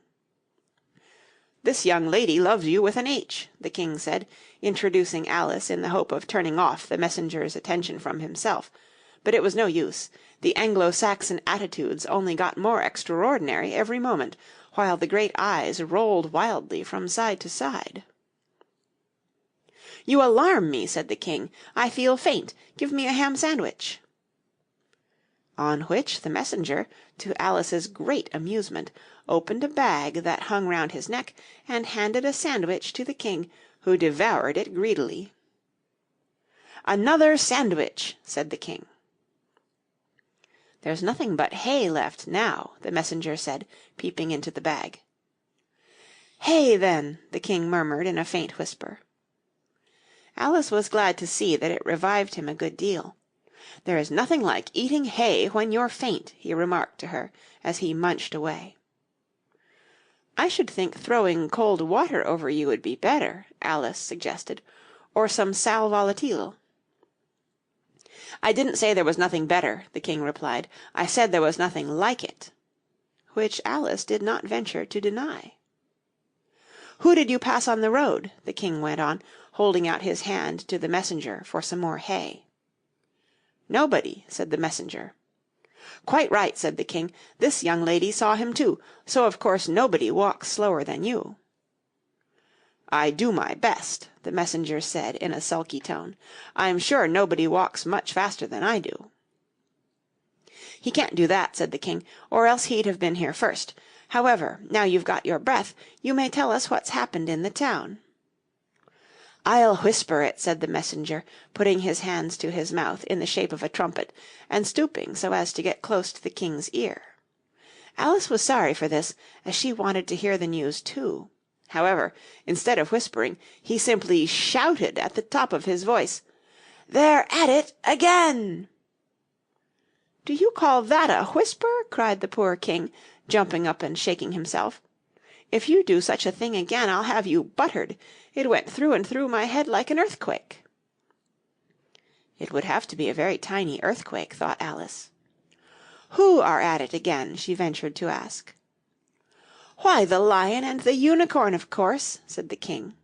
B: "This young lady loves you with an H," the king said, introducing Alice in the hope of turning off the messenger's attention from himself, but it was no use. The Anglo-Saxon attitudes only got more extraordinary every moment, while the great eyes rolled wildly from side to side. "You alarm me," said the king. "I feel faint. Give me a ham sandwich." On which the messenger, to Alice's great amusement, opened a bag that hung round his neck and handed a sandwich to the king, who devoured it greedily. "Another sandwich," said the king. "There's nothing but hay left now," the messenger said, peeping into the bag. "Hay, then," the king murmured in a faint whisper. Alice was glad to see that it revived him a good deal. "There is nothing like eating hay when you're faint," he remarked to her, as he munched away. "I should think throwing cold water over you would be better," Alice suggested, "or some sal volatile." "I didn't say there was nothing better," the king replied. "I said there was nothing like it," which Alice did not venture to deny. "Who did you pass on the road?" the king went on, holding out his hand to the messenger for some more hay. "Nobody," said the messenger. "Quite right," said the king. "This young lady saw him too, so of course nobody walks slower than you." "I do my best," the messenger said in a sulky tone. "I'm sure nobody walks much faster than I do." "He can't do that," said the king, "or else he'd have been here first. However, now you've got your breath, you may tell us what's happened in the town." "I'll whisper it," said the messenger, putting his hands to his mouth in the shape of a trumpet, and stooping so as to get close to the king's ear. Alice was sorry for this, as she wanted to hear the news too. However, instead of whispering, he simply shouted at the top of his voice, "They're at it again!" "Do you call that a whisper?" cried the poor king, jumping up and shaking himself. "If you do such a thing again, I'll have you buttered. It went through and through my head like an earthquake." It would have to be a very tiny earthquake, thought Alice. "Who are at it again?" she ventured to ask. "Why, the lion and the unicorn, of course," said the king.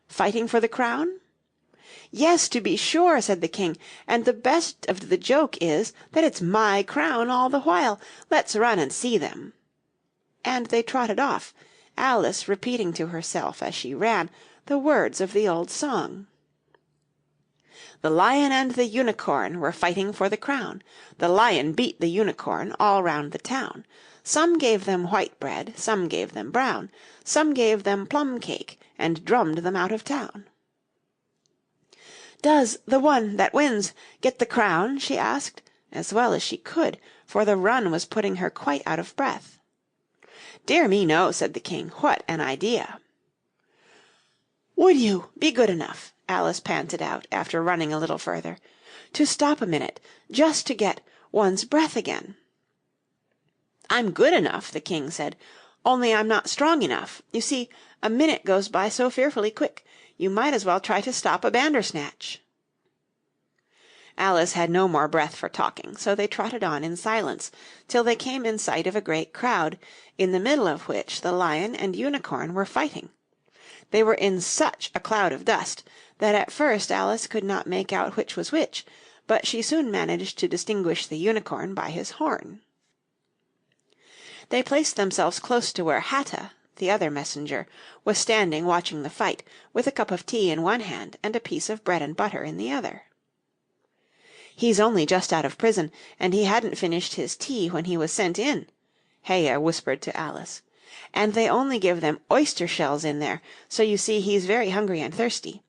B: "Fighting for the crown?" "Yes, to be sure," said the king, "and the best of the joke is that it's my crown all the while. Let's run and see them." And they trotted off, Alice repeating to herself as she ran the words of the old song. The lion and the unicorn were fighting for the crown. The lion beat the unicorn all round the town. Some gave them white bread, some gave them brown. Some gave them plum cake, and drummed them out of town. "Does the one that wins get the crown?" she asked, as well as she could, for the run was putting her quite out of breath. "Dear me, no," said the king. "What an idea!" "Would you be good enough," Alice panted out, after running a little further, "to stop a minute, just to get one's breath again?" "I'm good enough," the king said, "only I'm not strong enough. You see, a minute goes by so fearfully quick. You might as well try to stop a bandersnatch." Alice had no more breath for talking, so they trotted on in silence till they came in sight of a great crowd, in the middle of which the Lion and Unicorn were fighting. They were in such a cloud of dust that at first Alice could not make out which was which, but she soon managed to distinguish the Unicorn by his horn. They placed themselves close to where Hatta, the other messenger, was standing watching the fight, with a cup of tea in one hand and a piece of bread and butter in the other. "He's only just out of prison, and he hadn't finished his tea when he was sent in," Heya whispered to Alice, "and they only give them oyster shells in there, so you see he's very hungry and thirsty.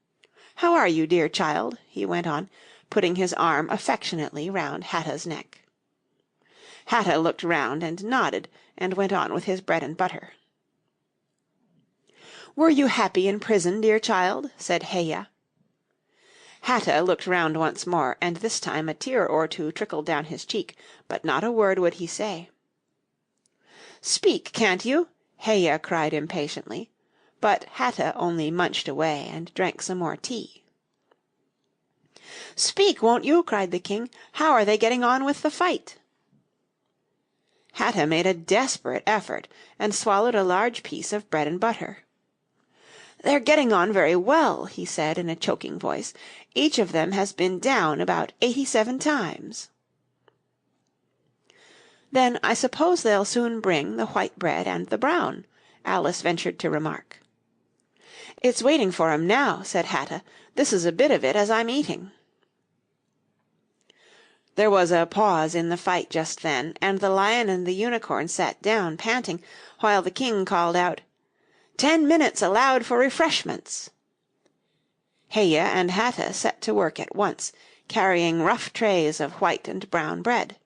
B: How are you, dear child?" he went on, putting his arm affectionately round Hatta's neck. Hatta looked round and nodded, and went on with his bread and butter. "Were you happy in prison, dear child?" said Heya. Hatta looked round once more, and this time a tear or two trickled down his cheek, but not a word would he say. "Speak, can't you?" Heya cried impatiently, but Hatta only munched away and drank some more tea. "Speak, won't you?" cried the king. "How are they getting on with the fight?" Hatta made a desperate effort, and swallowed a large piece of bread and butter. "They're getting on very well," he said in a choking voice. "Each of them has been down about 87 times." "Then I suppose they'll soon bring the white bread and the brown," Alice ventured to remark. "It's waiting for 'em now," said Hatta. "This is a bit of it as I'm eating." There was a pause in the fight just then, and the Lion and the Unicorn sat down panting, while the king called out, "10 minutes allowed for refreshments." Heya and Hatta set to work at once, carrying rough trays of white and brown bread.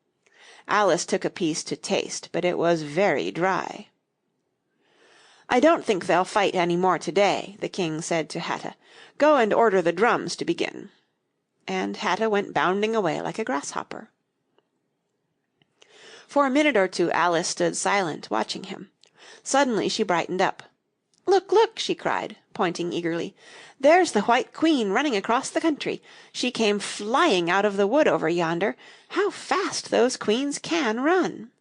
B: Alice took a piece to taste, but it was very dry. "I don't think they'll fight any more to-day," the king said to Hatta. "Go and order the drums to begin." And Hatta went bounding away like a grasshopper. For a minute or two Alice stood silent, watching him. Suddenly she brightened up. "Look, look!" she cried, pointing eagerly. "There's the White Queen running across the country. She came flying out of the wood over yonder. How fast those queens can run!"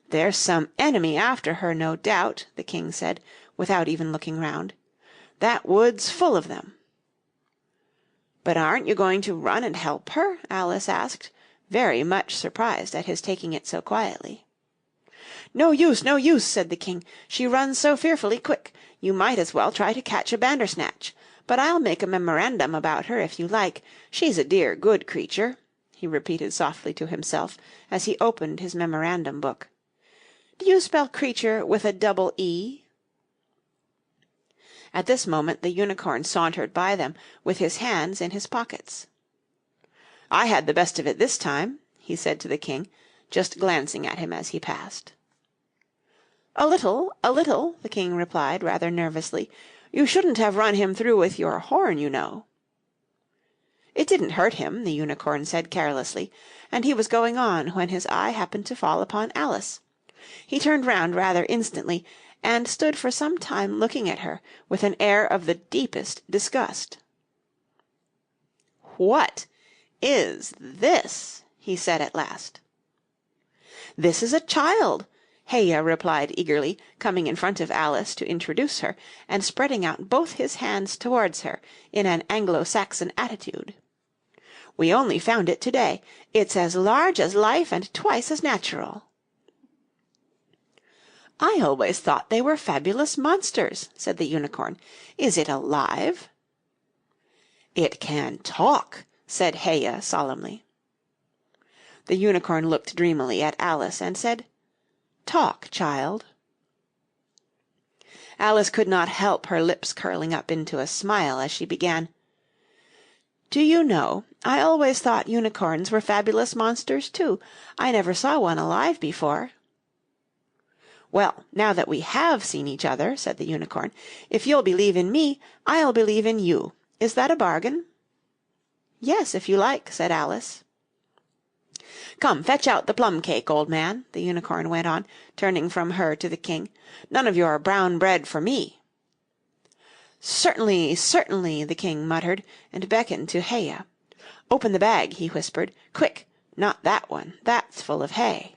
B: "There's some enemy after her, no doubt," the king said, without even looking round. "That wood's full of them." "But aren't you going to run and help her?" Alice asked, very much surprised at his taking it so quietly. "No use, no use," said the king. "She runs so fearfully quick. You might as well try to catch a bandersnatch. But I'll make a memorandum about her if you like. She's a dear good creature," he repeated softly to himself as he opened his memorandum book. "Do you spell creature with a double E?" At this moment the Unicorn sauntered by them, with his hands in his pockets. "I had the best of it this time," he said to the king, just glancing at him as he passed. A little," the king replied rather nervously. "You shouldn't have run him through with your horn, you know." "It didn't hurt him," the Unicorn said carelessly, and he was going on when his eye happened to fall upon Alice. He turned round rather instantly, and stood for some time looking at her with an air of the deepest disgust. "What is this?" he said at last. "This is a child," Heya replied eagerly, coming in front of Alice to introduce her, and spreading out both his hands towards her in an Anglo-Saxon attitude. "We only found it to-day. It's as large as life and twice as natural." "I always thought they were fabulous monsters," said the Unicorn. "Is it alive?" "It can talk," said Heya solemnly. The Unicorn looked dreamily at Alice and said, "Talk, child." Alice could not help her lips curling up into a smile as she began, "Do you know, I always thought unicorns were fabulous monsters too. I never saw one alive before." "Well, now that we have seen each other," said the Unicorn, "if you'll believe in me, I'll believe in you. Is that a bargain?" "Yes, if you like," said Alice. "Come, fetch out the plum cake, old man," the Unicorn went on, turning from her to the king. "None of your brown bread for me." "Certainly, certainly," the king muttered, and beckoned to Heya. "Open the bag," he whispered. "Quick! Not that one. That's full of hay."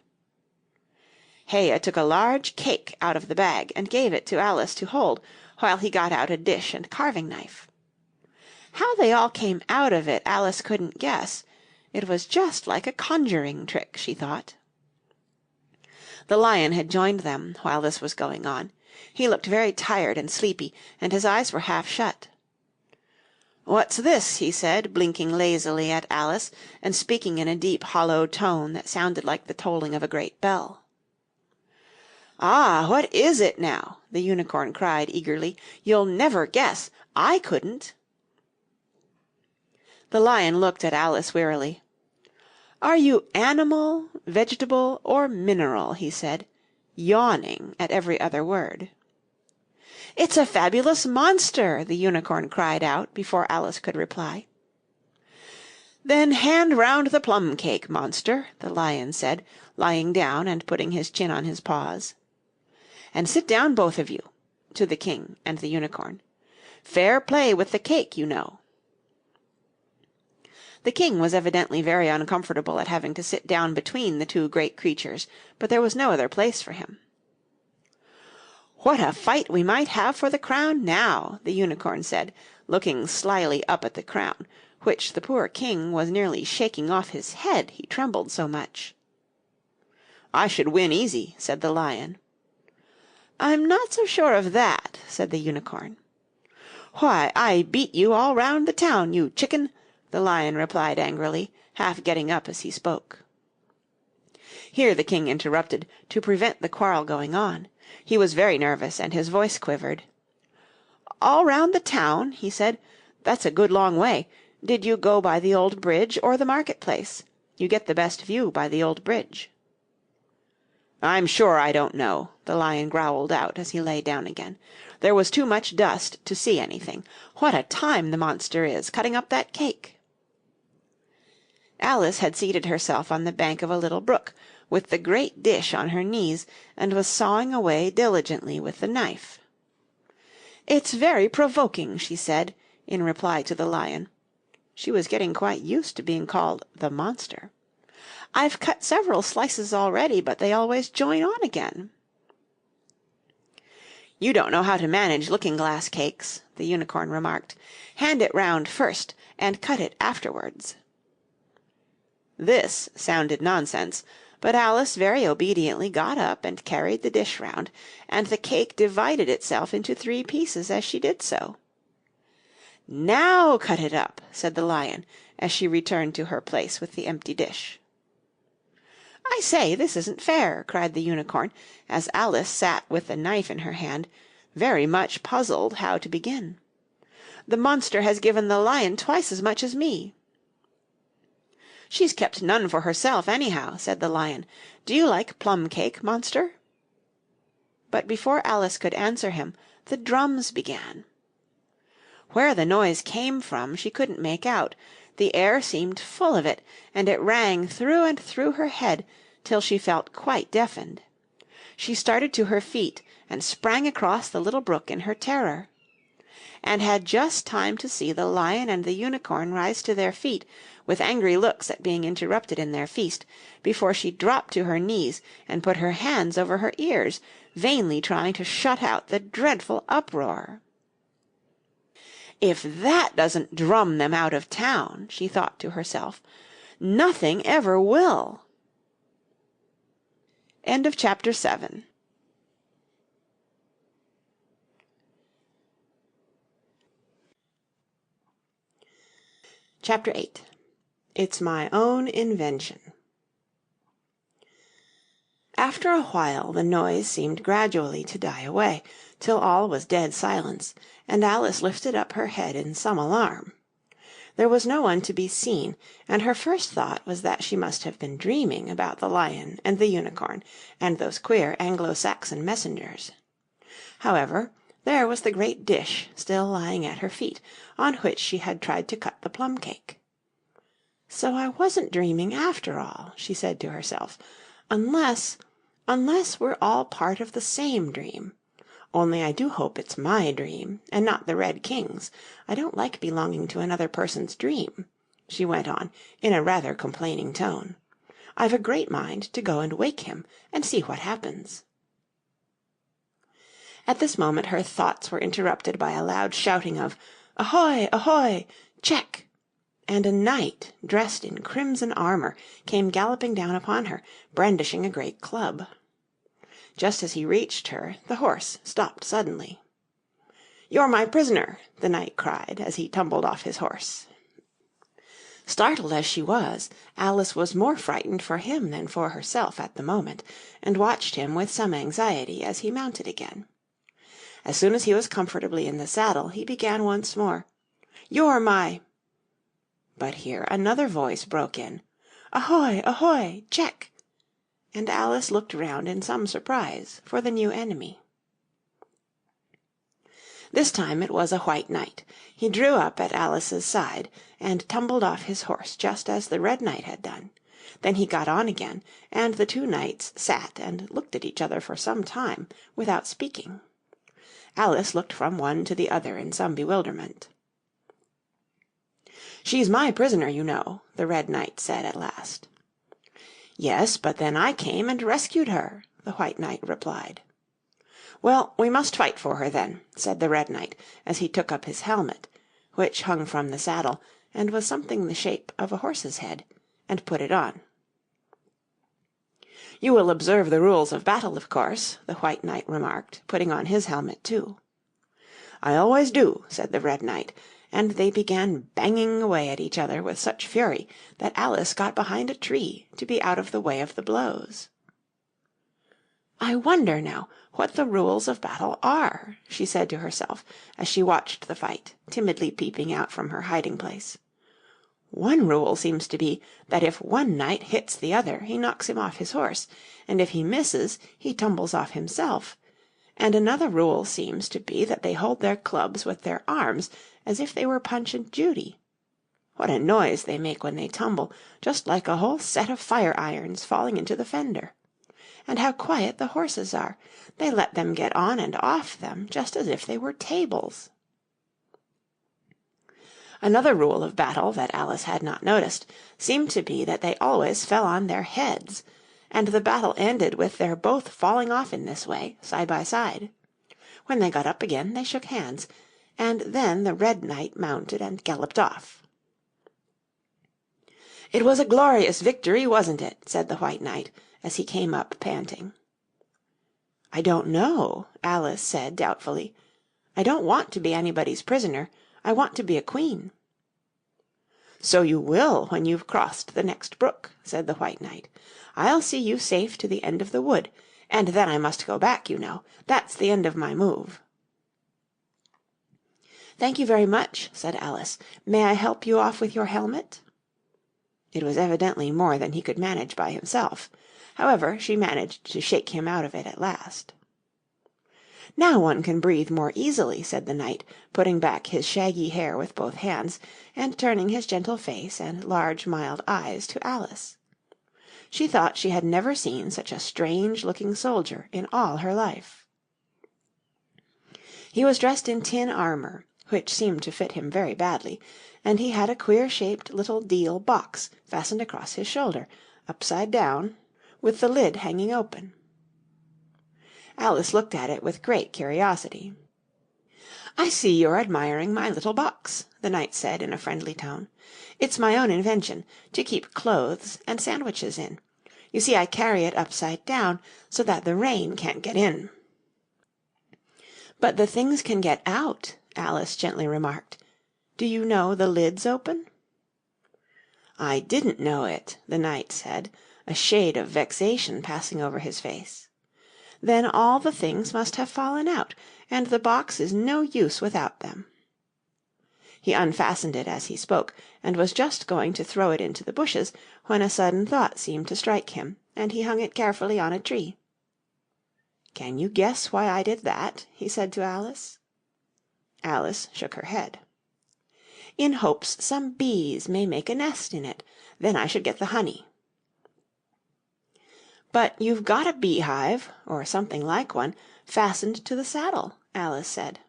B: Heya took a large cake out of the bag and gave it to Alice to hold, while he got out a dish and carving knife. How they all came out of it Alice couldn't guess. It was just like a conjuring trick, she thought. The Lion had joined them while this was going on. He looked very tired and sleepy, and his eyes were half shut. "What's this?" he said, blinking lazily at Alice, and speaking in a deep hollow tone that sounded like the tolling of a great bell. "Ah, what is it now?" the Unicorn cried eagerly. "You'll never guess. I couldn't." The Lion looked at Alice wearily. "Are you animal, vegetable, or mineral?" he said, yawning at every other word. "It's a fabulous monster!" the Unicorn cried out before Alice could reply. "Then hand round the plum cake, monster," the Lion said, lying down and putting his chin on his paws. "And sit down, both of you," to the King and the Unicorn. "Fair play with the cake, you know." The King was evidently very uncomfortable at having to sit down between the two great creatures, but there was no other place for him. "What a fight we might have for the crown now!" the Unicorn said, looking slyly up at the crown, which the poor King was nearly shaking off his head, he trembled so much. "I should win easy," said the Lion. "I'm not so sure of that," said the Unicorn. "Why, I beat you all round the town, you chicken!" the Lion replied angrily, half getting up as he spoke. Here the King interrupted, to prevent the quarrel going on. He was very nervous, and his voice quivered. "All round the town?" he said. "That's a good long way. Did you go by the old bridge or the market-place? You get the best view by the old bridge." "I'm sure I don't know," the Lion growled out as he lay down again. "There was too much dust to see anything. What a time the monster is, cutting up that cake!" Alice had seated herself on the bank of a little brook, with the great dish on her knees, and was sawing away diligently with the knife. "It's very provoking," she said, in reply to the Lion. She was getting quite used to being called the monster. "I've cut several slices already, but they always join on again." "You don't know how to manage looking-glass cakes," the Unicorn remarked. "Hand it round first, and cut it afterwards." This sounded nonsense, but Alice very obediently got up and carried the dish round, and the cake divided itself into 3 pieces as she did so. "Now cut it up," said the Lion, as she returned to her place with the empty dish. "I say, this isn't fair," cried the Unicorn, as Alice sat with the knife in her hand, very much puzzled how to begin. "The monster has given the Lion twice as much as me." "She's kept none for herself, anyhow," said the Lion. "Do you like plum cake, monster?" But before Alice could answer him, the drums began. Where the noise came from she couldn't make out. The air seemed full of it, and it rang through and through her head till she felt quite deafened. She started to her feet and sprang across the little brook in her terror, and had just time to see the Lion and the Unicorn rise to their feet, with angry looks at being interrupted in their feast, before she dropped to her knees and put her hands over her ears, vainly trying to shut out the dreadful uproar. "If that doesn't drum them out of town," she thought to herself, "nothing ever will." End of chapter 7. Chapter 8. It's My Own Invention. After a while the noise seemed gradually to die away, till all was dead silence, and Alice lifted up her head in some alarm. There was no one to be seen, and her first thought was that she must have been dreaming about the Lion and the Unicorn and those queer Anglo-Saxon messengers. However, there was the great dish still lying at her feet, on which she had tried to cut the plum cake. "So I wasn't dreaming after all," she said to herself, unless we're all part of the same dream. Only I do hope it's my dream, and not the Red King's. I don't like belonging to another person's dream. she went on, in a rather complaining tone. "I've a great mind to go and wake him, and see what happens." At this moment her thoughts were interrupted by a loud shouting of "Ahoy! Ahoy! Check!" and a knight, dressed in crimson armour, came galloping down upon her, brandishing a great club. Just as he reached her, the horse stopped suddenly. "You're my prisoner!" the knight cried, as he tumbled off his horse. Startled as she was, Alice was more frightened for him than for herself at the moment, and watched him with some anxiety as he mounted again. As soon as he was comfortably in the saddle, he began once more, "You're my—" But here another voice broke in, "Ahoy! Ahoy! Check!" and Alice looked round in some surprise for the new enemy. This time it was a white knight. He drew up at Alice's side, and tumbled off his horse just as the red knight had done. Then he got on again, and the two knights sat and looked at each other for some time without speaking. Alice looked from one to the other in some bewilderment. "She's my prisoner, you know," the red knight said at last. "Yes, but then I came and rescued her," the white knight replied. "Well, we must fight for her then," said the red knight, as he took up his helmet, which hung from the saddle, and was something the shape of a horse's head, and put it on. "You will observe the rules of battle, of course," the white knight remarked, putting on his helmet too. "I always do," said the red knight, and they began banging away at each other with such fury that Alice got behind a tree to be out of the way of the blows. "I wonder, now, what the rules of battle are," she said to herself as she watched the fight, timidly peeping out from her hiding-place. "One rule seems to be that if one knight hits the other he knocks him off his horse, and if he misses he tumbles off himself, and another rule seems to be that they hold their clubs with their arms as if they were Punch and Judy. What a noise they make when they tumble, just like a whole set of fire-irons falling into the fender. And how quiet the horses are! They let them get on and off them just as if they were tables." Another rule of battle that Alice had not noticed seemed to be that they always fell on their heads, and the battle ended with their both falling off in this way, side by side. When they got up again they shook hands, and then the red knight mounted and galloped off. "It was a glorious victory, wasn't it?" said the white knight, as he came up panting. "I don't know," Alice said doubtfully. "I don't want to be anybody's prisoner. I want to be a queen." "So you will when you've crossed the next brook," said the white knight. "I'll see you safe to the end of the wood, and then I must go back, you know. That's the end of my move." "Thank you very much," said Alice. "May I help you off with your helmet?" It was evidently more than he could manage by himself. However, she managed to shake him out of it at last. "Now one can breathe more easily," said the knight, putting back his shaggy hair with both hands, and turning his gentle face and large mild eyes to Alice. She thought she had never seen such a strange-looking soldier in all her life. He was dressed in tin armour, which seemed to fit him very badly, and he had a queer-shaped little deal box fastened across his shoulder, upside down, with the lid hanging open. Alice looked at it with great curiosity. "I see you're admiring my little box," the knight said in a friendly tone. "It's my own invention, to keep clothes and sandwiches in. You see, I carry it upside down, so that the rain can't get in." "But the things can get out," Alice gently remarked. "Do you know the lid's open?" "I didn't know it," the knight said, a shade of vexation passing over his face. "Then all the things must have fallen out, and the box is no use without them." He unfastened it as he spoke, and was just going to throw it into the bushes, when a sudden thought seemed to strike him, and he hung it carefully on a tree. "Can you guess why I did that?" he said to Alice. Alice shook her head. "In hopes some bees may make a nest in it. Then I should get the honey." "But you've got a beehive, or something like one, fastened to the saddle," Alice said.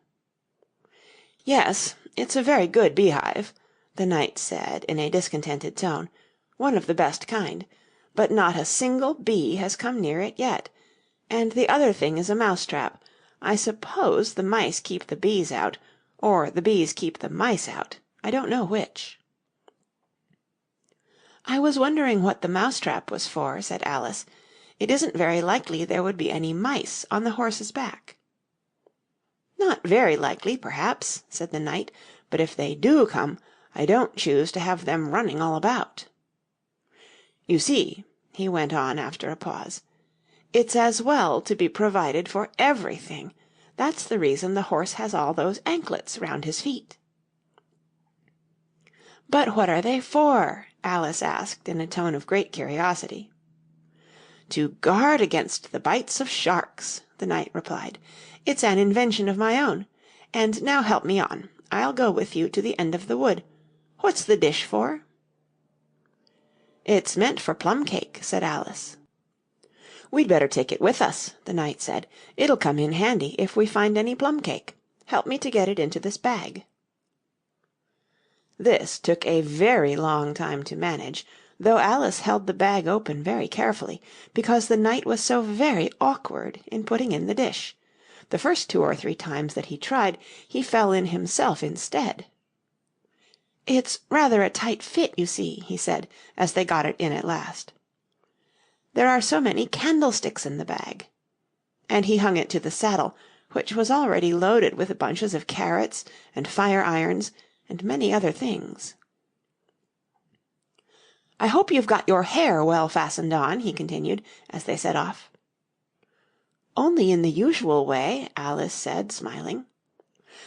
B: "Yes, it's a very good beehive. the knight said in a discontented tone, one of the best kind, but not a single bee has come near it yet, and the other thing is a mousetrap. I suppose the mice keep the bees out, or the bees keep the mice out. I don't know which." "I was wondering what the mousetrap was for," said Alice. "It isn't very likely there would be any mice on the horse's back." "Not very likely, perhaps," said the knight, "but if they do come, I don't choose to have them running all about. You see," he went on after a pause, "it's as well to be provided for everything. That's the reason the horse has all those anklets round his feet." "But what are they for?" Alice asked in a tone of great curiosity. "To guard against the bites of sharks," the knight replied. "It's an invention of my own. And now help me on. I'll go with you to the end of the wood. What's the dish for?" "It's meant for plum cake," said Alice. "We'd better take it with us," the knight said. "It'll come in handy if we find any plum cake. Help me to get it into this bag." This took a very long time to manage, though Alice held the bag open very carefully, because the knight was so very awkward in putting in the dish. The first 2 or 3 times that he tried, he fell in himself instead. "It's rather a tight fit, you see," he said, as they got it in at last. "There are so many candlesticks in the bag." And he hung it to the saddle, which was already loaded with bunches of carrots and fire-irons and many other things. "I hope you've got your hair well fastened on," he continued, as they set off. "Only in the usual way," Alice said, smiling.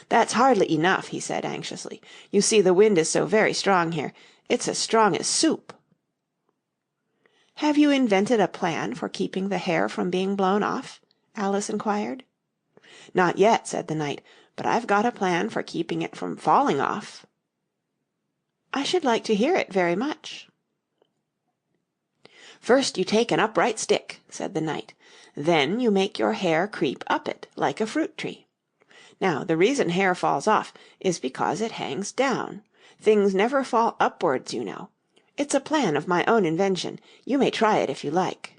B: "That's hardly enough," he said anxiously. "You see, the wind is so very strong here. It's as strong as soup." "Have you invented a plan for keeping the hair from being blown off?" Alice inquired. "Not yet," said the knight, "but I've got a plan for keeping it from falling off." "I should like to hear it very much." "First you take an upright stick," said the knight. "Then you make your hair creep up it, like a fruit tree. Now, the reason hair falls off is because it hangs down. Things never fall upwards, you know. It's a plan of my own invention. You may try it if you like."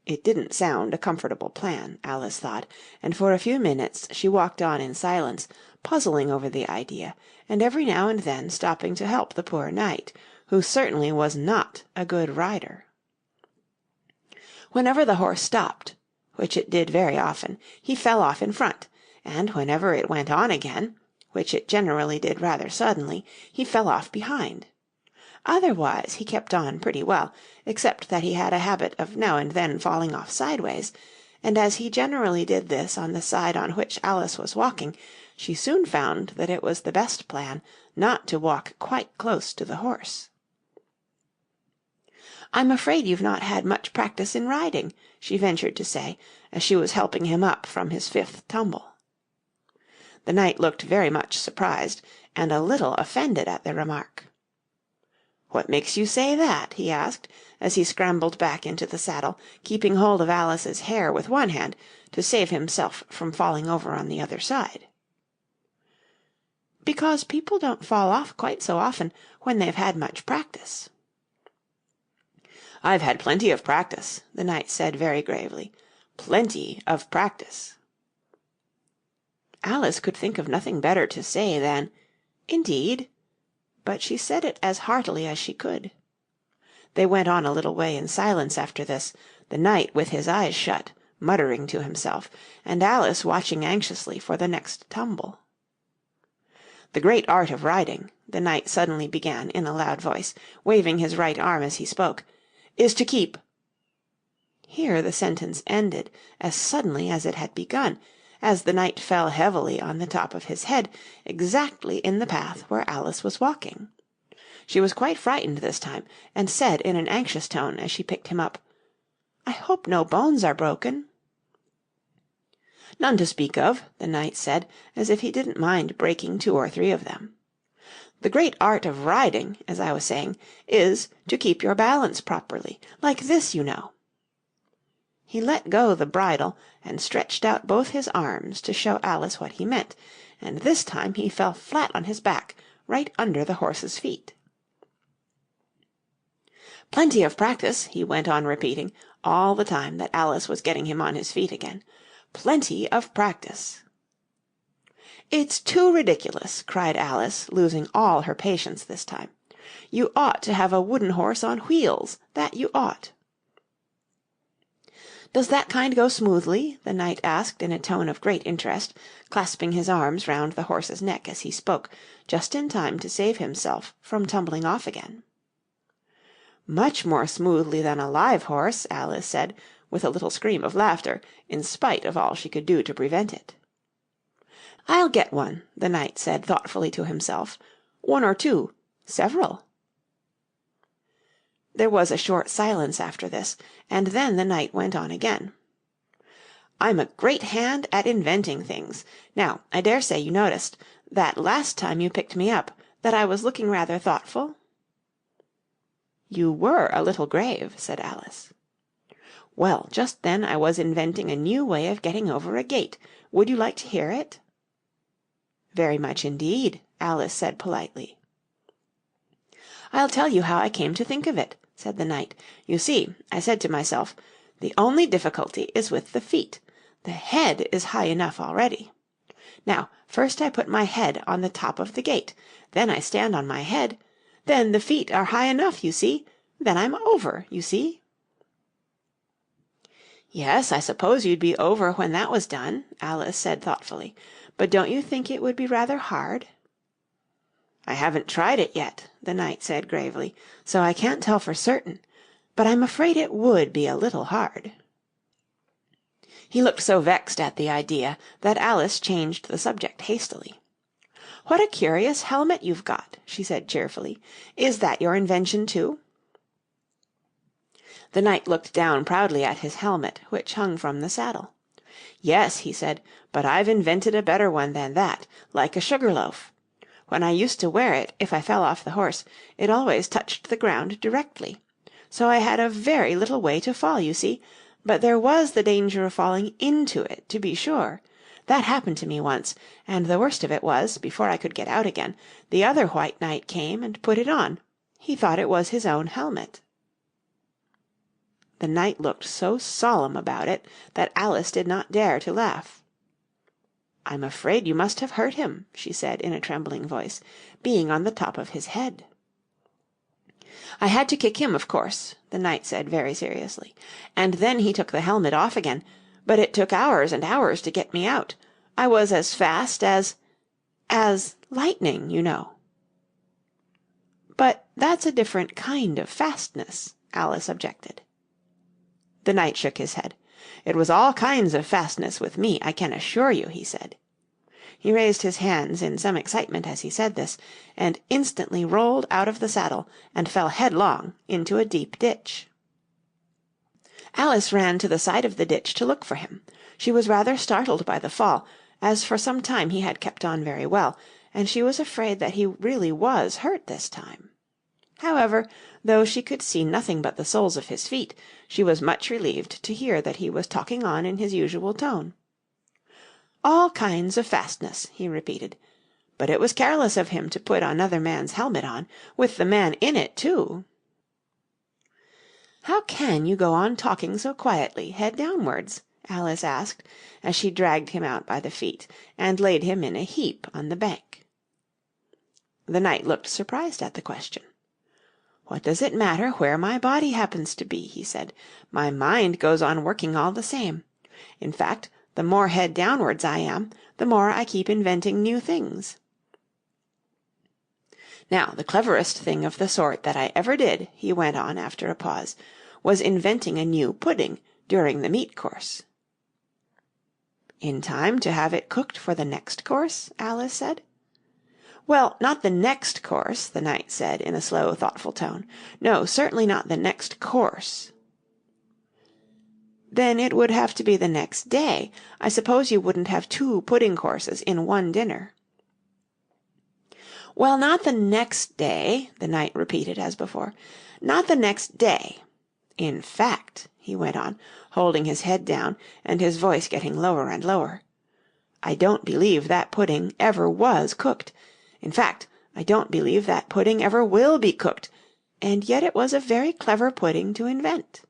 B: It didn't sound a comfortable plan, Alice thought, and for a few minutes she walked on in silence, puzzling over the idea, and every now and then stopping to help the poor knight, who certainly was not a good rider. Whenever the horse stopped, which it did very often, he fell off in front, and whenever it went on again, which it generally did rather suddenly, he fell off behind. Otherwise he kept on pretty well, except that he had a habit of now and then falling off sideways, and as he generally did this on the side on which Alice was walking, she soon found that it was the best plan not to walk quite close to the horse. "I'm afraid you've not had much practice in riding," she ventured to say, as she was helping him up from his 5th tumble. The knight looked very much surprised, and a little offended at the remark. "What makes you say that?" he asked, as he scrambled back into the saddle, keeping hold of Alice's hair with one hand to save himself from falling over on the other side. "Because people don't fall off quite so often when they've had much practice." "I've had plenty of practice," the knight said very gravely. "Plenty of practice." Alice could think of nothing better to say than, "Indeed?" but she said it as heartily as she could. They went on a little way in silence after this, the knight with his eyes shut, muttering to himself, and Alice watching anxiously for the next tumble. "The great art of riding," the knight suddenly began in a loud voice, waving his right arm as he spoke, "is to keep—" Here the sentence ended as suddenly as it had begun, as the knight fell heavily on the top of his head, exactly in the path where Alice was walking. She was quite frightened this time, and said in an anxious tone as she picked him up, "I hope no bones are broken." "None to speak of," the knight said, as if he didn't mind breaking 2 or 3 of them. "The great art of riding, as I was saying, is to keep your balance properly, like this, you know." He let go the bridle and stretched out both his arms to show Alice what he meant, and this time he fell flat on his back, right under the horse's feet. "Plenty of practice," he went on repeating, all the time that Alice was getting him on his feet again. "Plenty of practice." "It's too ridiculous," cried Alice, losing all her patience this time. "You ought to have a wooden horse on wheels, that you ought." "Does that kind go smoothly?" the knight asked in a tone of great interest, clasping his arms round the horse's neck as he spoke, just in time to save himself from tumbling off again. "Much more smoothly than a live horse," Alice said, with a little scream of laughter, in spite of all she could do to prevent it. "I'll get one," the knight said thoughtfully to himself. "One or two. Several." There was a short silence after this, and then the knight went on again. "I'm a great hand at inventing things. Now, I dare say you noticed, that last time you picked me up, that I was looking rather thoughtful?" "You were a little grave," said Alice. "Well, just then I was inventing a new way of getting over a gate. Would you like to hear it?" "Very much indeed," Alice said politely. "I'll tell you how I came to think of it," said the knight. "You see, I said to myself, the only difficulty is with the feet. The head is high enough already. Now, first I put my head on the top of the gate, then I stand on my head, then the feet are high enough, you see, then I'm over, you see." "Yes, I suppose you'd be over when that was done," Alice said thoughtfully, "but don't you think it would be rather hard?" "I haven't tried it yet," the knight said gravely, "so I can't tell for certain, but I'm afraid it would be a little hard." He looked so vexed at the idea that Alice changed the subject hastily. "What a curious helmet you've got," she said cheerfully. "Is that your invention too?" The knight looked down proudly at his helmet, which hung from the saddle. "Yes," he said, "but I've invented a better one than that, like a sugar-loaf. When I used to wear it, if I fell off the horse, it always touched the ground directly. So I had a very little way to fall, you see, but there was the danger of falling into it, to be sure. That happened to me once, and the worst of it was, before I could get out again, the other white knight came and put it on. He thought it was his own helmet." The knight looked so solemn about it that Alice did not dare to laugh. "I'm afraid you must have hurt him," she said in a trembling voice, "being on the top of his head." "I had to kick him, of course," the knight said very seriously, "and then he took the helmet off again, but it took hours and hours to get me out. I was as fast as lightning, you know." "But that's a different kind of fastness," Alice objected. The knight shook his head. "It was all kinds of fastness with me, I can assure you," he said. He raised his hands in some excitement as he said this, and instantly rolled out of the saddle and fell headlong into a deep ditch. Alice ran to the side of the ditch to look for him. She was rather startled by the fall, as for some time he had kept on very well, and she was afraid that he really was hurt this time. However, though she could see nothing but the soles of his feet, she was much relieved to hear that he was talking on in his usual tone. "All kinds of fastness," he repeated. "But it was careless of him to put another man's helmet on, with the man in it too." "How can you go on talking so quietly, head downwards?" Alice asked, as she dragged him out by the feet, and laid him in a heap on the bank. The knight looked surprised at the question. "What does it matter where my body happens to be?" he said. "My mind goes on working all the same. In fact, the more head downwards I am, the more I keep inventing new things." "Now, the cleverest thing of the sort that I ever did," he went on after a pause, "was inventing a new pudding during the meat course." "In time to have it cooked for the next course?" Alice said. "Well, not the next course," the knight said in a slow, thoughtful tone. "No, certainly not the next course." "Then it would have to be the next day. I suppose you wouldn't have 2 pudding courses in one dinner." "Well, not the next day," the knight repeated as before. "Not the next day. In fact," he went on, holding his head down and his voice getting lower and lower, "I don't believe that pudding ever was cooked. In fact, I don't believe that pudding ever will be cooked, and yet it was a very clever pudding to invent."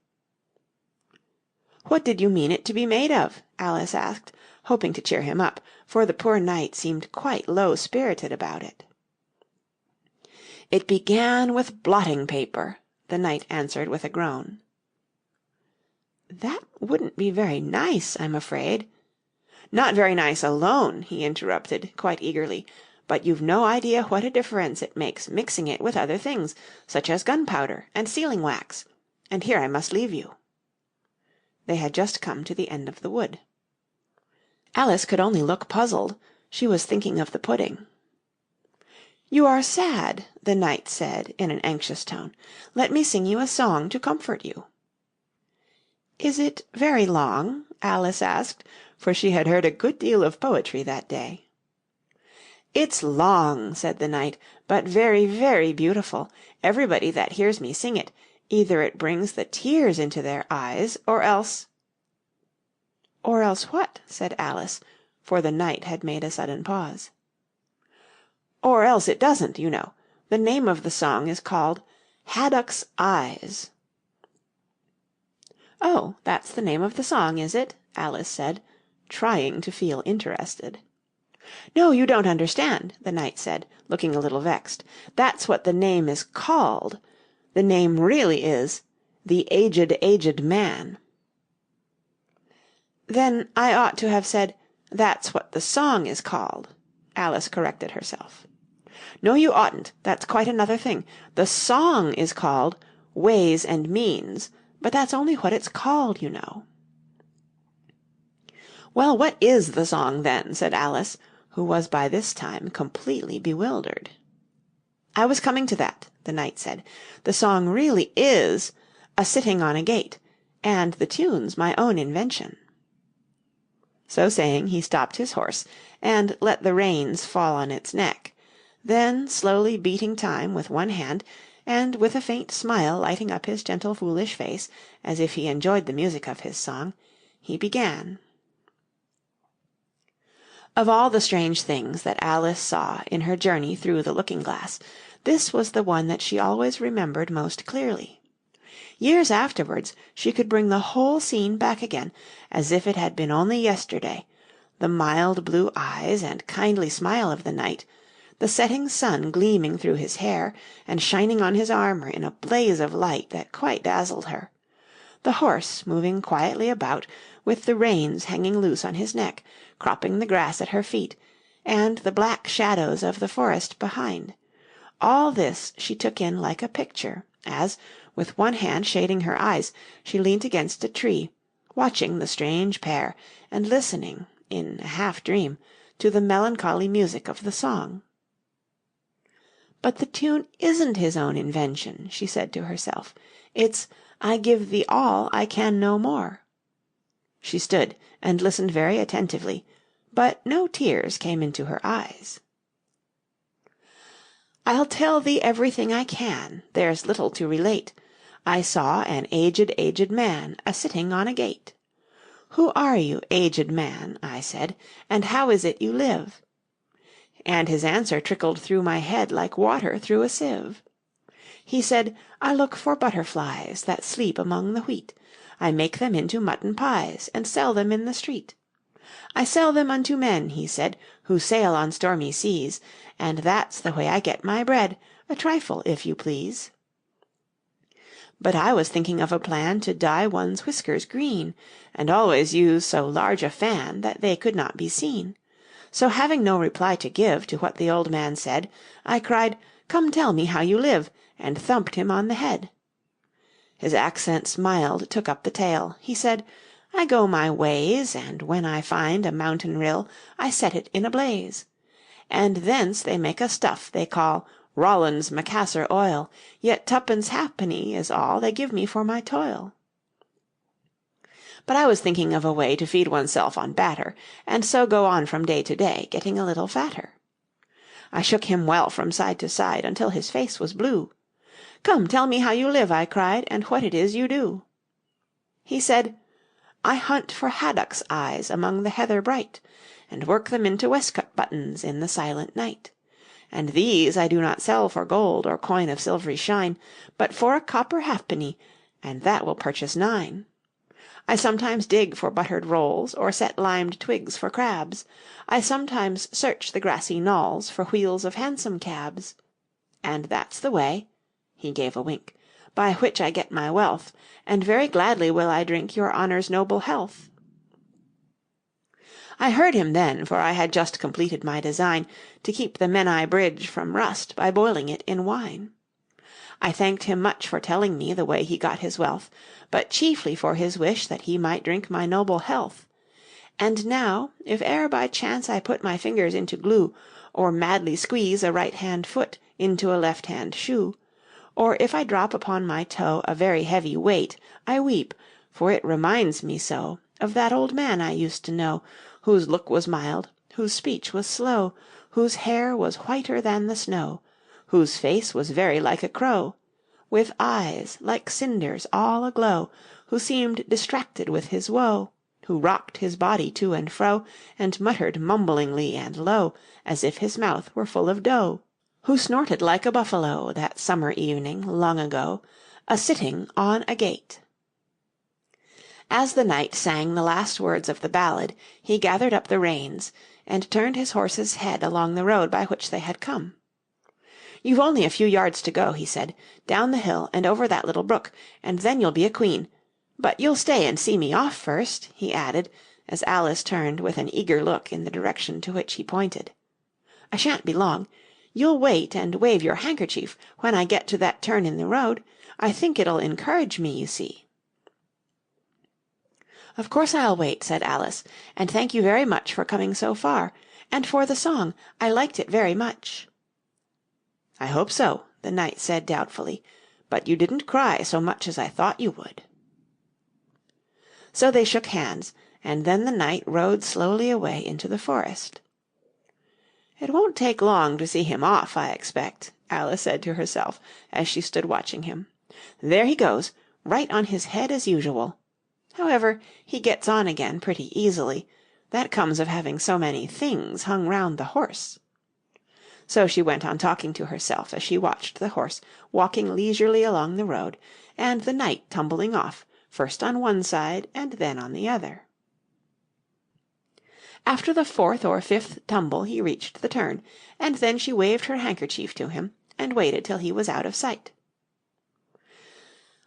B: "What did you mean it to be made of?" Alice asked, hoping to cheer him up, for the poor knight seemed quite low-spirited about it. "It began with blotting paper," the knight answered with a groan. "That wouldn't be very nice, I'm afraid." "Not very nice alone," he interrupted, quite eagerly, "but you've no idea what a difference it makes mixing it with other things, such as gunpowder and sealing-wax. And here I must leave you." They had just come to the end of the wood. Alice could only look puzzled. She was thinking of the pudding. "You are sad," the knight said in an anxious tone. "Let me sing you a song to comfort you." "Is it very long?" Alice asked, for she had heard a good deal of poetry that day. "It's long," said the knight, "but very, very beautiful. Everybody that hears me sing it, either it brings the tears into their eyes, or else—" "Or else what?" said Alice, for the knight had made a sudden pause. "Or else it doesn't, you know. The name of the song is called Haddock's Eyes." "Oh, that's the name of the song, is it?" Alice said, trying to feel interested. "No, you don't understand," the knight said, looking a little vexed. "That's what the name is called. The name really is The Aged Man." "Then I ought to have said, that's what the song is called," Alice corrected herself. "No, you oughtn't. That's quite another thing. The song is called Ways and Means, but that's only what it's called, you know." "Well, what is the song, then?" said Alice, who was by this time completely bewildered. "I was coming to that," the knight said. "The song really is A Sitting on a Gate, and the tune's my own invention." So saying, he stopped his horse, and let the reins fall on its neck, then, slowly beating time with one hand, and with a faint smile lighting up his gentle foolish face, as if he enjoyed the music of his song, he began. Of all the strange things that Alice saw in her journey through the looking-glass, this was the one that she always remembered most clearly. Years afterwards she could bring the whole scene back again, as if it had been only yesterday, the mild blue eyes and kindly smile of the knight, the setting sun gleaming through his hair and shining on his armour in a blaze of light that quite dazzled her, the horse moving quietly about, with the reins hanging loose on his neck, cropping the grass at her feet, and the black shadows of the forest behind. All this she took in like a picture, as, with one hand shading her eyes, she leant against a tree, watching the strange pair, and listening, in a half-dream, to the melancholy music of the song. "But the tune isn't his own invention," she said to herself. "It's I give thee all, I can no more." She stood and listened very attentively, but no tears came into her eyes. "I'll tell thee everything I can, there's little to relate. I saw an aged man a-sitting on a gate. 'Who are you, aged man?' I said, 'and how is it you live?' And his answer trickled through my head like water through a sieve. He said, 'I look for butterflies that sleep among the wheat. I make them into mutton pies, and sell them in the street. I sell them unto men,' he said, 'who sail on stormy seas, and that's the way I get my bread, a trifle, if you please.' But I was thinking of a plan to dye one's whiskers green, and always use so large a fan that they could not be seen. So having no reply to give to what the old man said, I cried, 'Come tell me how you live,' and thumped him on the head. His accent smiled, took up the tale. He said, 'I go my ways, and when I find a mountain rill, I set it in a blaze. And thence they make a stuff they call Rollin's Macassar oil, yet tuppence halfpenny is all they give me for my toil.' But I was thinking of a way to feed oneself on batter, and so go on from day to day, getting a little fatter. I shook him well from side to side, until his face was blue. 'Come, tell me how you live,' I cried, 'and what it is you do.' He said, 'I hunt for haddock's eyes among the heather bright, and work them into waistcoat buttons in the silent night. and these I do not sell for gold or coin of silvery shine, but for a copper halfpenny, and that will purchase 9. I sometimes dig for buttered rolls, or set limed twigs for crabs. I sometimes search the grassy knolls for wheels of hansom cabs. And that's the way," he gave a wink, "by which I get my wealth, and very gladly will I drink your honour's noble health." I heard him then, for I had just completed my design to keep the Menai Bridge from rust by boiling it in wine. I thanked him much for telling me the way he got his wealth, but chiefly for his wish that he might drink my noble health. And now, if e'er by chance I put my fingers into glue, or madly squeeze a right-hand foot into a left-hand shoe, or if I drop upon my toe a very heavy weight, I weep, for it reminds me so of that old man I used to know, whose look was mild, whose speech was slow, whose hair was whiter than the snow, whose face was very like a crow, with eyes like cinders all aglow, who seemed distracted with his woe, who rocked his body to and fro, and muttered mumblingly and low, as if his mouth were full of dough, who snorted like a buffalo that summer evening long ago, a-sitting on a gate. As the knight sang the last words of the ballad, he gathered up the reins, and turned his horse's head along the road by which they had come. "You've only a few yards to go," he said, "down the hill and over that little brook, and then you'll be a queen. But you'll stay and see me off first," he added, as Alice turned with an eager look in the direction to which he pointed. "I shan't be long. You'll wait and wave your handkerchief when I get to that turn in the road. I think it'll encourage me, you see." "Of course I'll wait," said Alice, "and thank you very much for coming so far, and for the song. I liked it very much." "I hope so," the knight said doubtfully, "but you didn't cry so much as I thought you would." So they shook hands, and then the knight rode slowly away into the forest. "It won't take long to see him off, I expect," Alice said to herself as she stood watching him. "There he goes, right on his head as usual. However, he gets on again pretty easily. That comes of having so many things hung round the horse." So she went on talking to herself as she watched the horse walking leisurely along the road, and the knight tumbling off, first on one side and then on the other. After the 4th or 5th tumble he reached the turn, and then she waved her handkerchief to him, and waited till he was out of sight.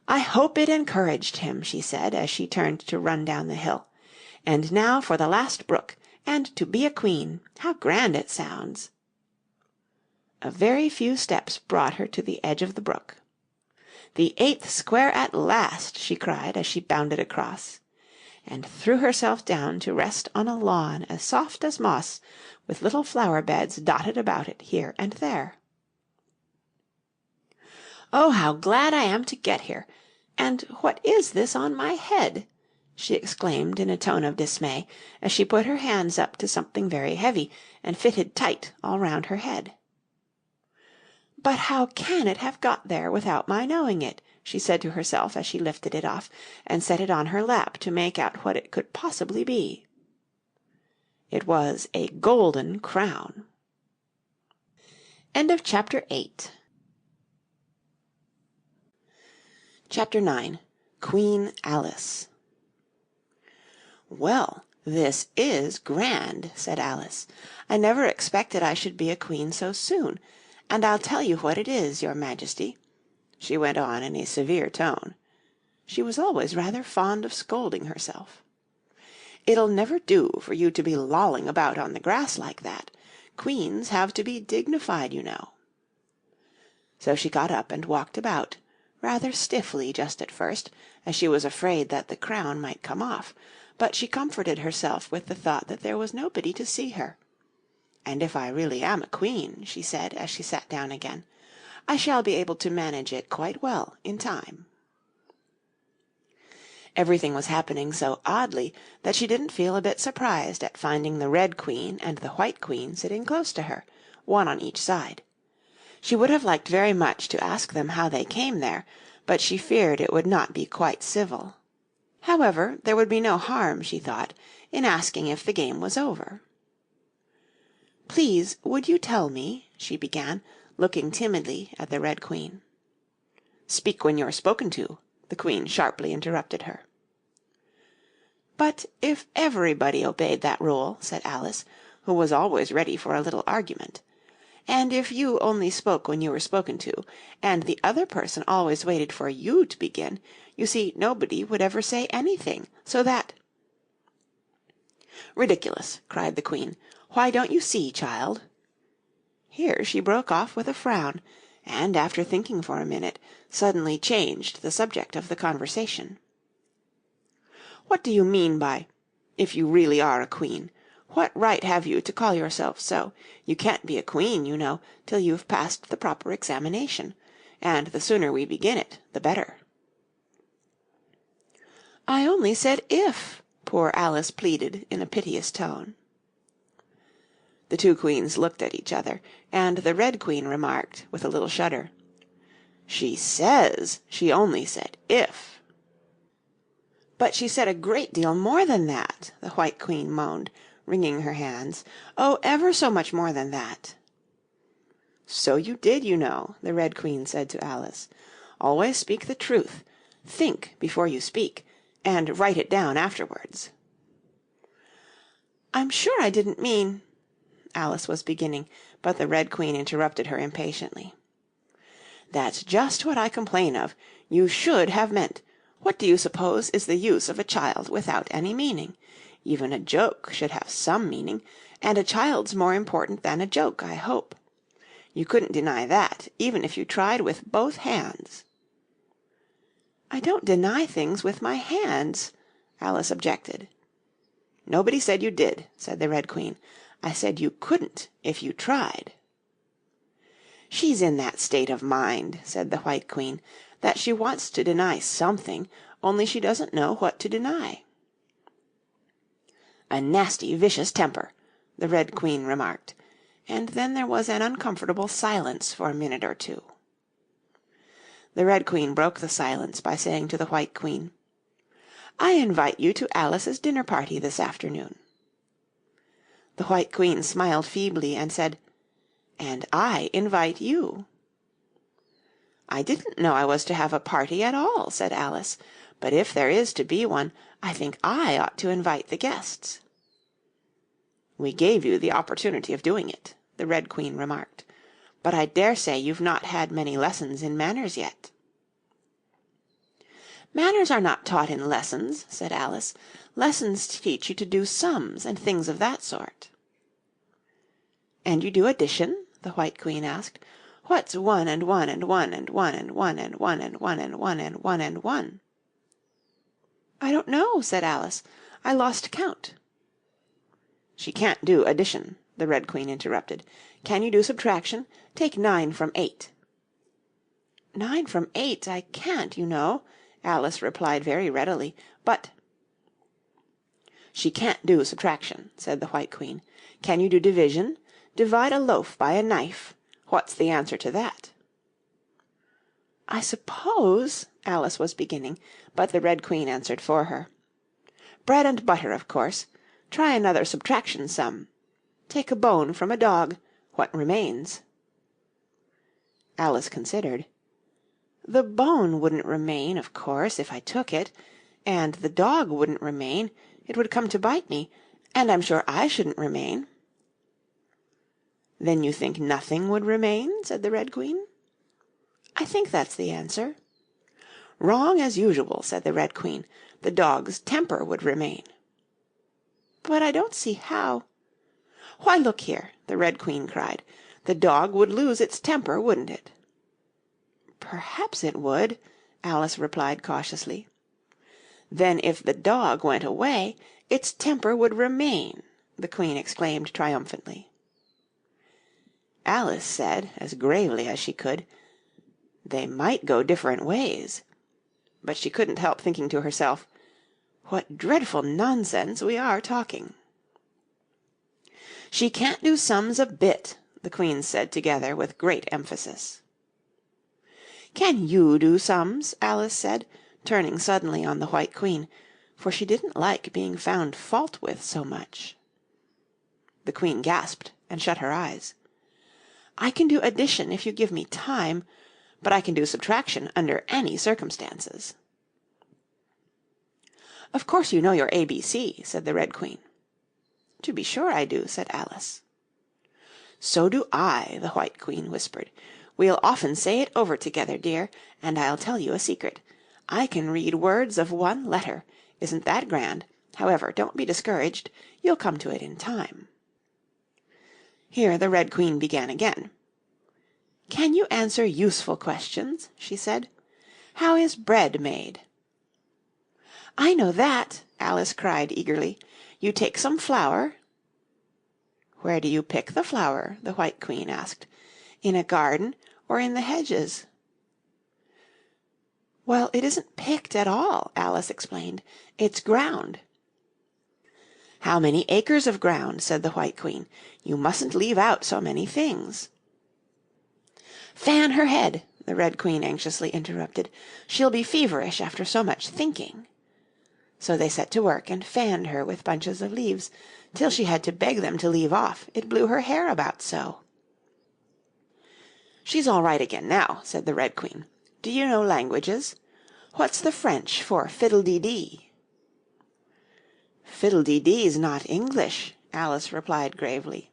B: "I hope it encouraged him," she said, as she turned to run down the hill. "And now for the last brook, and to be a queen. How grand it sounds!" A very few steps brought her to the edge of the brook. "The 8th square at last!" she cried as she bounded across, and threw herself down to rest on a lawn as soft as moss, with little flower beds dotted about it here and there. "Oh, how glad I am to get here! And what is this on my head?" she exclaimed in a tone of dismay, as she put her hands up to something very heavy and fitted tight all round her head. "But how can it have got there without my knowing it?" she said to herself as she lifted it off, and set it on her lap to make out what it could possibly be. It was a golden crown. End of Chapter 8. Chapter 9. Queen Alice. "Well, this is grand," said Alice. "I never expected I should be a queen so soon. And I'll tell you what it is, your Majesty," she went on in a severe tone. She was always rather fond of scolding herself. "It'll never do for you to be lolling about on the grass like that. Queens have to be dignified, you know." So she got up and walked about, rather stiffly just at first, as she was afraid that the crown might come off, but she comforted herself with the thought that there was nobody to see her. "And if I really am a queen," she said as she sat down again, "I shall be able to manage it quite well in time." Everything was happening so oddly that she didn't feel a bit surprised at finding the Red Queen and the White Queen sitting close to her, one on each side. She would have liked very much to ask them how they came there, but she feared it would not be quite civil. However, there would be no harm, she thought, in asking if the game was over. "Please, would you tell me," she began, looking timidly at the Red Queen. "Speak when you're spoken to," the Queen sharply interrupted her. "But if everybody obeyed that rule," said Alice, who was always ready for a little argument, "and if you only spoke when you were spoken to, and the other person always waited for you to begin, you see nobody would ever say anything, so that—" "Ridiculous!" cried the Queen. "Why, don't you see, child—" Here she broke off with a frown, and, after thinking for a minute, suddenly changed the subject of the conversation. "What do you mean by 'if you really are a queen'? What right have you to call yourself so? You can't be a queen, you know, till you've passed the proper examination, and the sooner we begin it, the better." "I only said if," poor Alice pleaded in a piteous tone. The two queens looked at each other, and the Red Queen remarked, with a little shudder, "She says she only said if." "But she said a great deal more than that," the White Queen moaned, wringing her hands. "Oh, ever so much more than that." "So you did, you know," the Red Queen said to Alice. "Always speak the truth. Think before you speak, and write it down afterwards." "I'm sure I didn't mean—" Alice was beginning, but the Red Queen interrupted her impatiently. "That's just what I complain of. You should have meant. What do you suppose is the use of a child without any meaning? Even a joke should have some meaning, and a child's more important than a joke, I hope. You couldn't deny that, even if you tried with both hands." "I don't deny things with my hands," Alice objected. "Nobody said you did," said the Red Queen. "I said you couldn't if you tried." "She's in that state of mind," said the White Queen, "that she wants to deny something, only she doesn't know what to deny." "A nasty, vicious temper," the Red Queen remarked, and then there was an uncomfortable silence for a minute or two. The Red Queen broke the silence by saying to the White Queen, "I invite you to Alice's dinner party this afternoon." The White Queen smiled feebly and said, "And I invite you." "I didn't know I was to have a party at all," said Alice, "but if there is to be one, I think I ought to invite the guests." "We gave you the opportunity of doing it," the Red Queen remarked, "but I dare say you've not had many lessons in manners yet." "Manners are not taught in lessons," said Alice. "Lessons teach you to do sums and things of that sort." "And you do addition?" the White Queen asked. "What's 1 and 1 and 1 and 1 and 1 and 1 and 1 and 1 and 1 and 1?" "I don't know," said Alice. "I lost count." "She can't do addition," the Red Queen interrupted. "Can you do subtraction? Take 9 from 8." "9 from 8 I can't, you know," Alice replied very readily, "but—" "She can't do subtraction," said the White Queen. "Can you do division? Divide a loaf by a knife. What's the answer to that?" "I suppose—" Alice was beginning, but the Red Queen answered for her. "Bread and butter, of course. Try another subtraction sum. Take a bone from a dog. What remains?" Alice considered. "The bone wouldn't remain, of course, if I took it, and the dog wouldn't remain. It would come to bite me, and I'm sure I shouldn't remain." "Then you think nothing would remain?" said the Red Queen. "I think that's the answer." "Wrong as usual," said the Red Queen. "The dog's temper would remain." "But I don't see how—" "Why, look here," the Red Queen cried. "The dog would lose its temper, wouldn't it?" "Perhaps it would," Alice replied cautiously. "Then if the dog went away, its temper would remain," the Queen exclaimed triumphantly. Alice said, as gravely as she could, "They might go different ways." But she couldn't help thinking to herself, "What dreadful nonsense we are talking." "She can't do sums a bit," the Queens said together with great emphasis. "Can you do sums?" Alice said, turning suddenly on the White Queen, for she didn't like being found fault with so much. The Queen gasped and shut her eyes. I can do addition if you give me time, but I can do subtraction under any circumstances." "Of course you know your ABC," said the Red Queen. "To be sure I do," said Alice. "So do I," the White Queen whispered. "We'll often say it over together, dear, and I'll tell you a secret. I can read words of one letter. Isn't that grand? However, don't be discouraged. You'll come to it in time." Here the Red Queen began again. "Can you answer useful questions?" she said. "How is bread made?" "I know that," Alice cried eagerly. "You take some flour—" "Where do you pick the flour?" the White Queen asked. "In a garden or in the hedges?" "Well, it isn't picked at all," Alice explained. "It's ground." "How many acres of ground?" said the White Queen. "You mustn't leave out so many things." "Fan her head," the Red Queen anxiously interrupted. "She'll be feverish after so much thinking." So they set to work and fanned her with bunches of leaves, till she had to beg them to leave off, it blew her hair about so. "She's all right again now," said the Red Queen. "Do you know languages? What's the French for fiddle-dee-dee?" "Fiddle-dee-dee's not English," Alice replied gravely.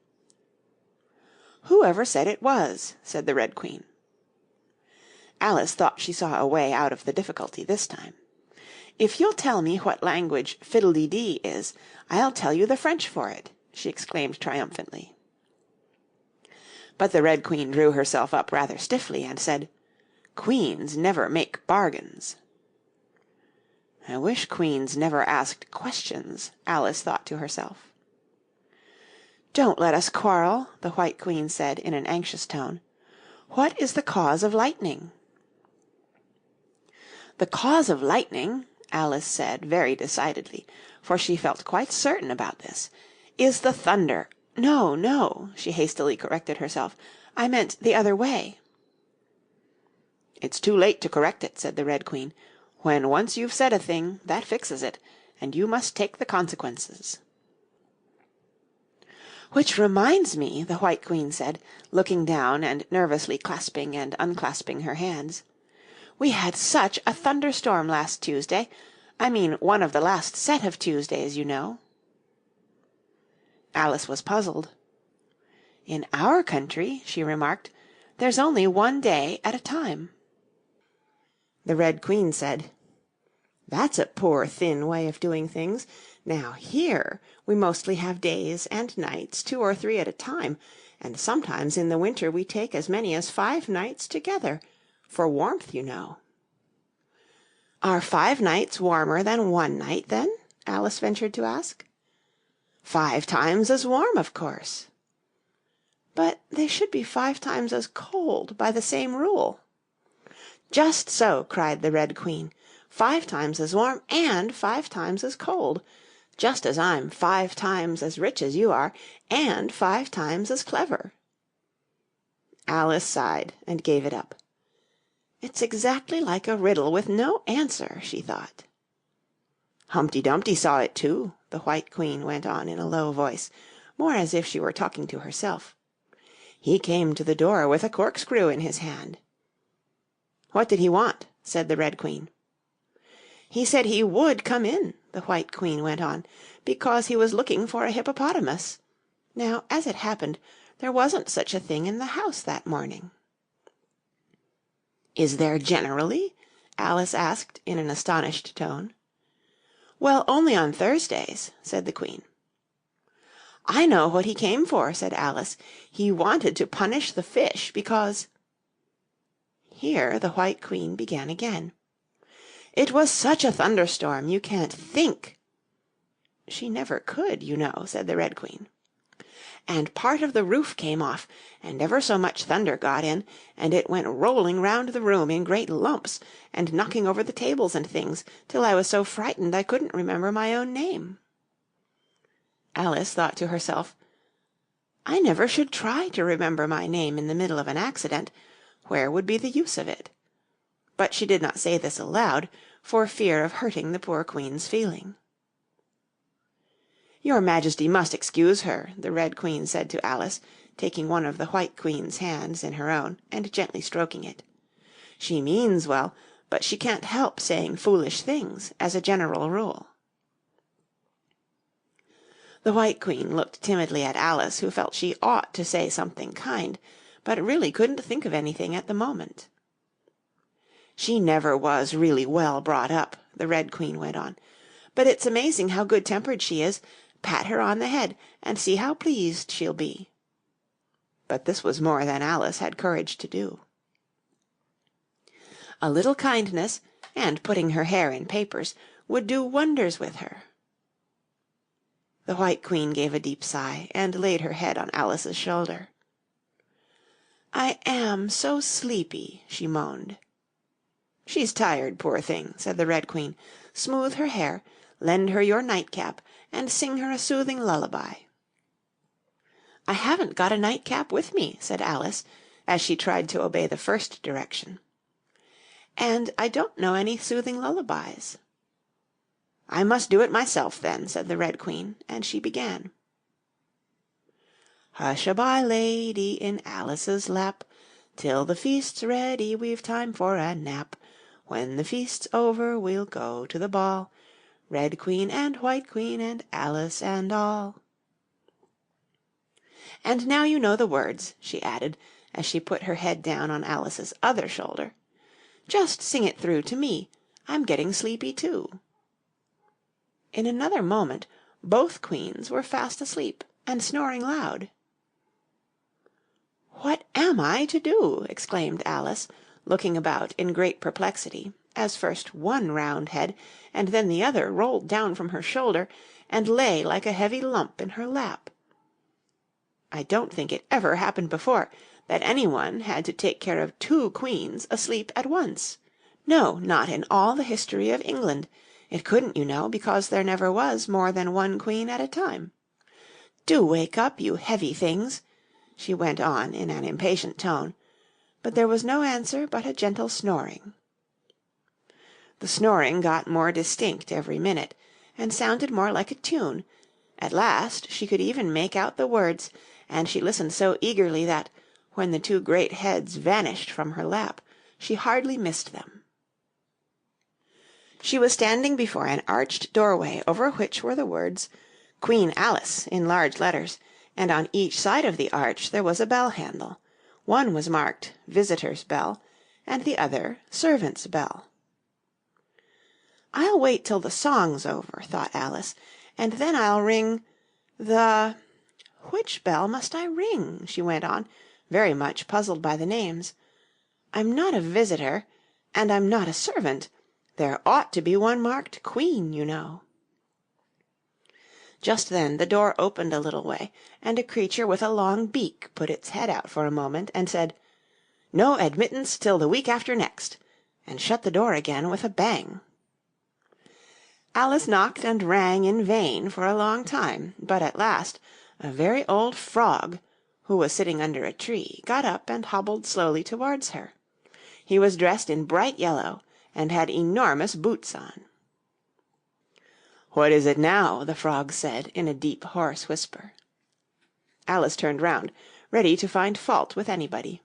B: "Whoever said it was?" said the Red Queen. Alice thought she saw a way out of the difficulty this time. "If you'll tell me what language fiddle-dee-dee is, I'll tell you the French for it," she exclaimed triumphantly. But the Red Queen drew herself up rather stiffly and said, "Queens never make bargains." "I wish queens never asked questions," Alice thought to herself. "Don't let us quarrel," the White Queen said in an anxious tone. "What is the cause of lightning?" "The cause of lightning," Alice said very decidedly, for she felt quite certain about this, "is the thunder. No, no," she hastily corrected herself. "I meant the other way." "It's too late to correct it," said the Red Queen. "When once you've said a thing, that fixes it, and you must take the consequences." "Which reminds me," the White Queen said, looking down and nervously clasping and unclasping her hands, "we had such a thunderstorm last Tuesday. I mean one of the last set of Tuesdays, you know." Alice was puzzled. "In our country," she remarked, "there's only one day at a time." The Red Queen said, "That's a poor thin way of doing things. Now here we mostly have days and nights, 2 or 3 at a time, and sometimes in the winter we take as many as 5 nights together, for warmth, you know." "Are 5 nights warmer than 1 night, then?" Alice ventured to ask. 5 times as warm, of course." "But they should be 5 times as cold, by the same rule." "Just so," cried the Red Queen. 5 times as warm and 5 times as cold, just as I'm 5 times as rich as you are, and 5 times as clever." Alice sighed and gave it up. "It's exactly like a riddle with no answer," she thought. "Humpty Dumpty saw it too," the White Queen went on in a low voice, more as if she were talking to herself. "He came to the door with a corkscrew in his hand." "What did he want?" said the Red Queen. "He said he would come in," the White Queen went on, "because he was looking for a hippopotamus. Now, as it happened, there wasn't such a thing in the house that morning." "Is there generally?" Alice asked in an astonished tone. "Well, only on Thursdays," said the Queen. "I know what he came for," said Alice. "He wanted to punish the fish because—" Here the White Queen began again. "It was such a thunderstorm, you can't think—" "She never could, you know," said the Red Queen. "And part of the roof came off, and ever so much thunder got in, and it went rolling round the room in great lumps, and knocking over the tables and things, till I was so frightened I couldn't remember my own name." Alice thought to herself, "I never should try to remember my name in the middle of an accident. Where would be the use of it?" But she did not say this aloud, for fear of hurting the poor Queen's feeling. "Your Majesty must excuse her," the Red Queen said to Alice. taking one of the White Queen's hands in her own and gently stroking it. "She means well, but she can't help saying foolish things, as a general rule." The White Queen looked timidly at Alice, who felt she ought to say something kind, but really couldn't think of anything at the moment. "She never was really well brought up," the Red Queen went on, "but it's amazing how good-tempered she is. Pat her on the head, and see how pleased she'll be." But this was more than Alice had courage to do. A little kindness, and putting her hair in papers, would do wonders with her. The White Queen gave a deep sigh, and laid her head on Alice's shoulder. "I am so sleepy," she moaned. "She's tired, poor thing," said the Red Queen. "Smooth her hair, lend her your nightcap, and sing her a soothing lullaby." "I haven't got a nightcap with me," said Alice, as she tried to obey the first direction. "And I don't know any soothing lullabies." "I must do it myself, then," said the Red Queen, and she began. "Hush-a-bye, lady, in Alice's lap, till the feast's ready we've time for a nap. When the feast's over we'll go to the ball, Red Queen and White Queen and Alice and all." "And now you know the words," she added, as she put her head down on Alice's other shoulder. "Just sing it through to me. I'm getting sleepy too." In another moment both queens were fast asleep and snoring loud. "What am I to do?" exclaimed Alice, looking about in great perplexity, as first one round head and then the other rolled down from her shoulder and lay like a heavy lump in her lap. I don't think it ever happened before that anyone had to take care of two queens asleep at once. No, not in all the history of England. It couldn't, you know, because there never was more than one queen at a time. "Do wake up, you heavy things," she went on in an impatient tone, but there was no answer but a gentle snoring. The snoring got more distinct every minute, and sounded more like a tune. At last she could even make out the words, and she listened so eagerly that, when the two great heads vanished from her lap, she hardly missed them. She was standing before an arched doorway over which were the words "Queen Alice" in large letters, and on each side of the arch there was a bell handle. One was marked "Visitor's Bell," and the other "Servant's Bell." "I'll wait till the song's over," thought Alice, "and then I'll ring the... Which bell must I ring?" she went on, very much puzzled by the names. "I'm not a visitor, and I'm not a servant. There ought to be one marked Queen, you know." Just then the door opened a little way, and a creature with a long beak put its head out for a moment and said, "No admittance till the week after next," and shut the door again with a bang. Alice knocked and rang in vain for a long time, but at last a very old frog, who was sitting under a tree, got up and hobbled slowly towards her. He was dressed in bright yellow, and had enormous boots on. "What is it now?" the frog said in a deep, hoarse whisper. Alice turned round, ready to find fault with anybody.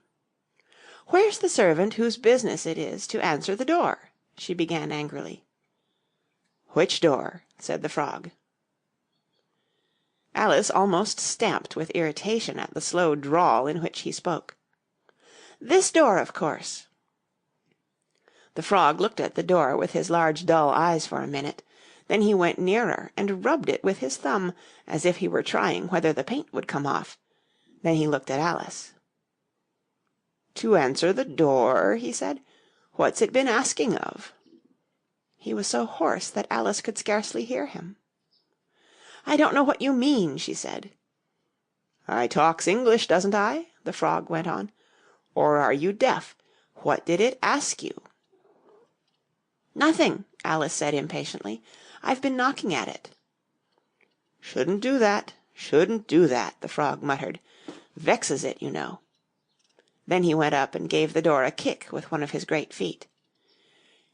B: "Where's the servant whose business it is to answer the door?" she began angrily. "Which door?" said the frog. Alice almost stamped with irritation at the slow drawl in which he spoke. "This door, of course." The frog looked at the door with his large dull eyes for a minute. Then he went nearer and rubbed it with his thumb, as if he were trying whether the paint would come off. Then he looked at Alice. "To answer the door?" he said. "What's it been asking of?" He was so hoarse that Alice could scarcely hear him. "I don't know what you mean," she said. "I talks English, doesn't I?" the frog went on. "Or are you deaf? What did it ask you?" "Nothing," Alice said impatiently. "I've been knocking at it." "Shouldn't do that, the frog muttered. "Vexes it, you know." Then he went up and gave the door a kick with one of his great feet.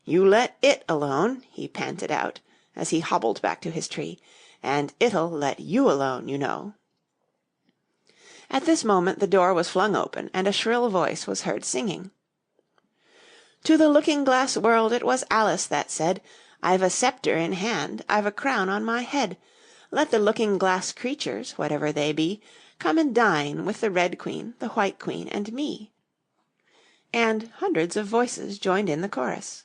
B: "You let it alone," he panted out, as he hobbled back to his tree, "and it'll let you alone, you know." At this moment the door was flung open, and a shrill voice was heard singing. To the looking-glass world it was Alice that said, "I've a sceptre in hand, I've a crown on my head. Let the looking-glass creatures, whatever they be, come and dine with the Red Queen, the White Queen, and me." And hundreds of voices joined in the chorus.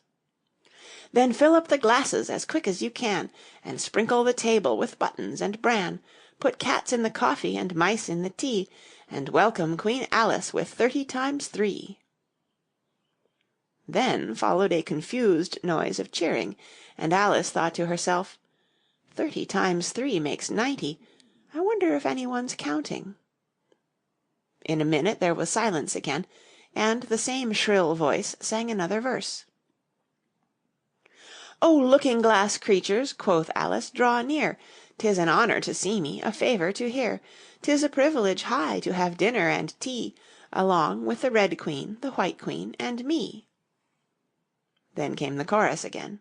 B: Then fill up the glasses as quick as you can, and sprinkle the table with buttons and bran. Put cats in the coffee and mice in the tea, and welcome Queen Alice with 30 times 3. Then followed a confused noise of cheering, and Alice thought to herself, 30 times 3 makes 90. I wonder if anyone's counting. In a minute there was silence again, and the same shrill voice sang another verse. "O looking-glass creatures," quoth Alice, "draw near. 'Tis an honour to see me, a favour to hear. 'Tis a privilege high to have dinner and tea, along with the Red Queen, the White Queen, and me." Then came the chorus again.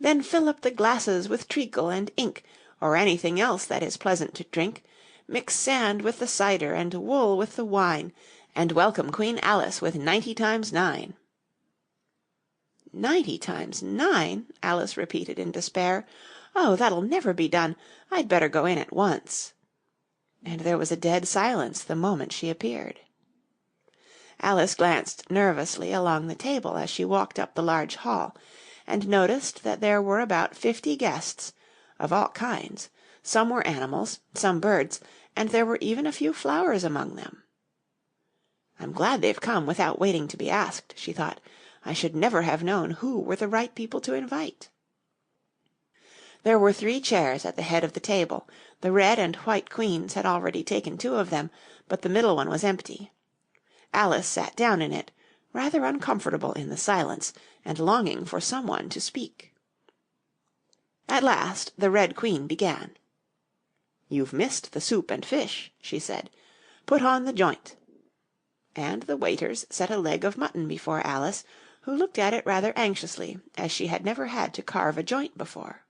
B: "Then fill up the glasses with treacle and ink, or anything else that is pleasant to drink. Mix sand with the cider and wool with the wine, and welcome Queen Alice with 90 times 9. 90 times 9, Alice repeated in despair. "Oh, that'll never be done. I'd better go in at once." And there was a dead silence the moment she appeared. Alice glanced nervously along the table as she walked up the large hall, and noticed that there were about 50 guests, of all kinds. Some were animals, some birds, and there were even a few flowers among them. "I'm glad they've come without waiting to be asked," she thought. "I should never have known who were the right people to invite." There were 3 chairs at the head of the table. The Red and White Queens had already taken 2 of them, but the middle one was empty. Alice sat down in it, rather uncomfortable in the silence, and longing for some one to speak. At last the Red Queen began. "You've missed the soup and fish," she said. "Put on the joint." And the waiters set a leg of mutton before Alice, who looked at it rather anxiously, as she had never had to carve a joint before.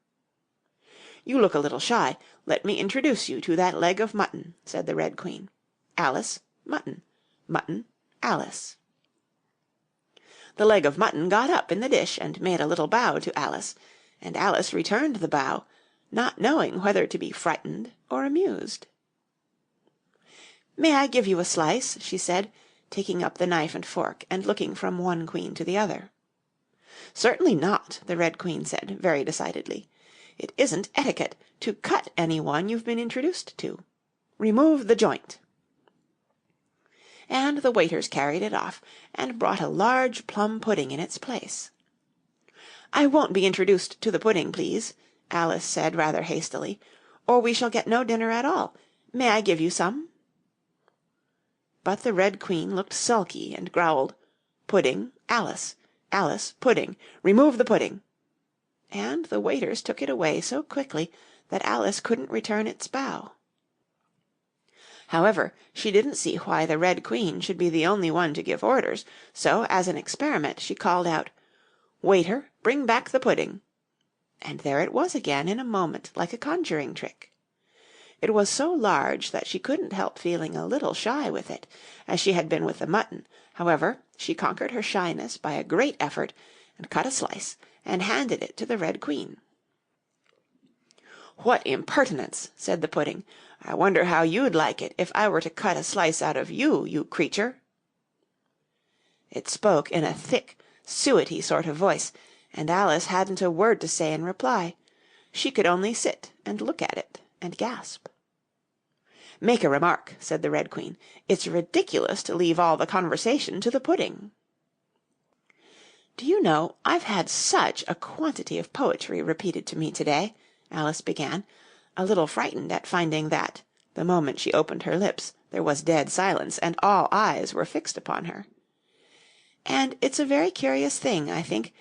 B: "You look a little shy. Let me introduce you to that leg of mutton," said the Red Queen. "Alice, mutton. Mutton, Alice." The leg of mutton got up in the dish and made a little bow to Alice, and Alice returned the bow, not knowing whether to be frightened or amused. "May I give you a slice?" she said, taking up the knife and fork and looking from one queen to the other. "Certainly not," the Red Queen said, very decidedly. "It isn't etiquette to cut any one you've been introduced to. Remove the joint." And the waiters carried it off, and brought a large plum pudding in its place. "I won't be introduced to the pudding, please," Alice said rather hastily, "or we shall get no dinner at all. May I give you some?" But the Red Queen looked sulky and growled, "Pudding, Alice. Alice, pudding. Remove the pudding." And the waiters took it away so quickly that Alice couldn't return its bow. However, she didn't see why the Red Queen should be the only one to give orders, so as an experiment she called out, "Waiter, bring back the pudding." And there it was again in a moment, like a conjuring trick. It was so large that she couldn't help feeling a little shy with it, as she had been with the mutton. However, she conquered her shyness by a great effort, and cut a slice, and handed it to the Red Queen. "What impertinence!" said the pudding. "I wonder how you'd like it if I were to cut a slice out of you, you creature." It spoke in a thick, suety sort of voice, and Alice hadn't a word to say in reply. She could only sit and look at it and gasp. "Make a remark," said the Red Queen. "It's ridiculous to leave all the conversation to the pudding." "Do you know, I've had such a quantity of poetry repeated to me to-day," Alice began, a little frightened at finding that, the moment she opened her lips, there was dead silence, and all eyes were fixed upon her. "And it's a very curious thing, I think.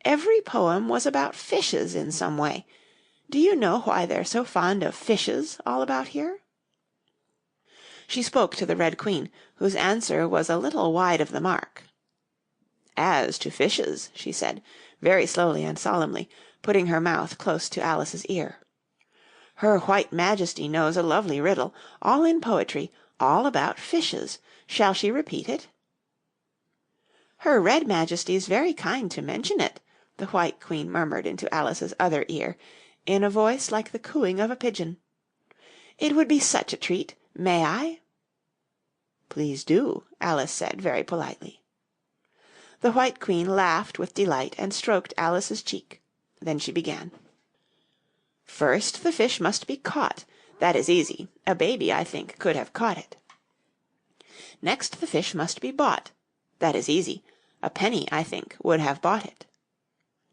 B: Every poem was about fishes in some way. Do you know why they're so fond of fishes all about here?" She spoke to the Red Queen, whose answer was a little wide of the mark. "As to fishes," she said, very slowly and solemnly, putting her mouth close to Alice's ear, Her White Majesty knows a lovely riddle, all in poetry, all about fishes. Shall she repeat it?" "Her Red Majesty's very kind to mention it," the White Queen murmured into Alice's other ear, in a voice like the cooing of a pigeon. "It would be such a treat. May I?" "Please do," Alice said very politely. The White Queen laughed with delight and stroked Alice's cheek. Then she began. "First the fish must be caught. That is easy. A baby, I think, could have caught it. Next the fish must be bought. That is easy. A penny, I think, would have bought it.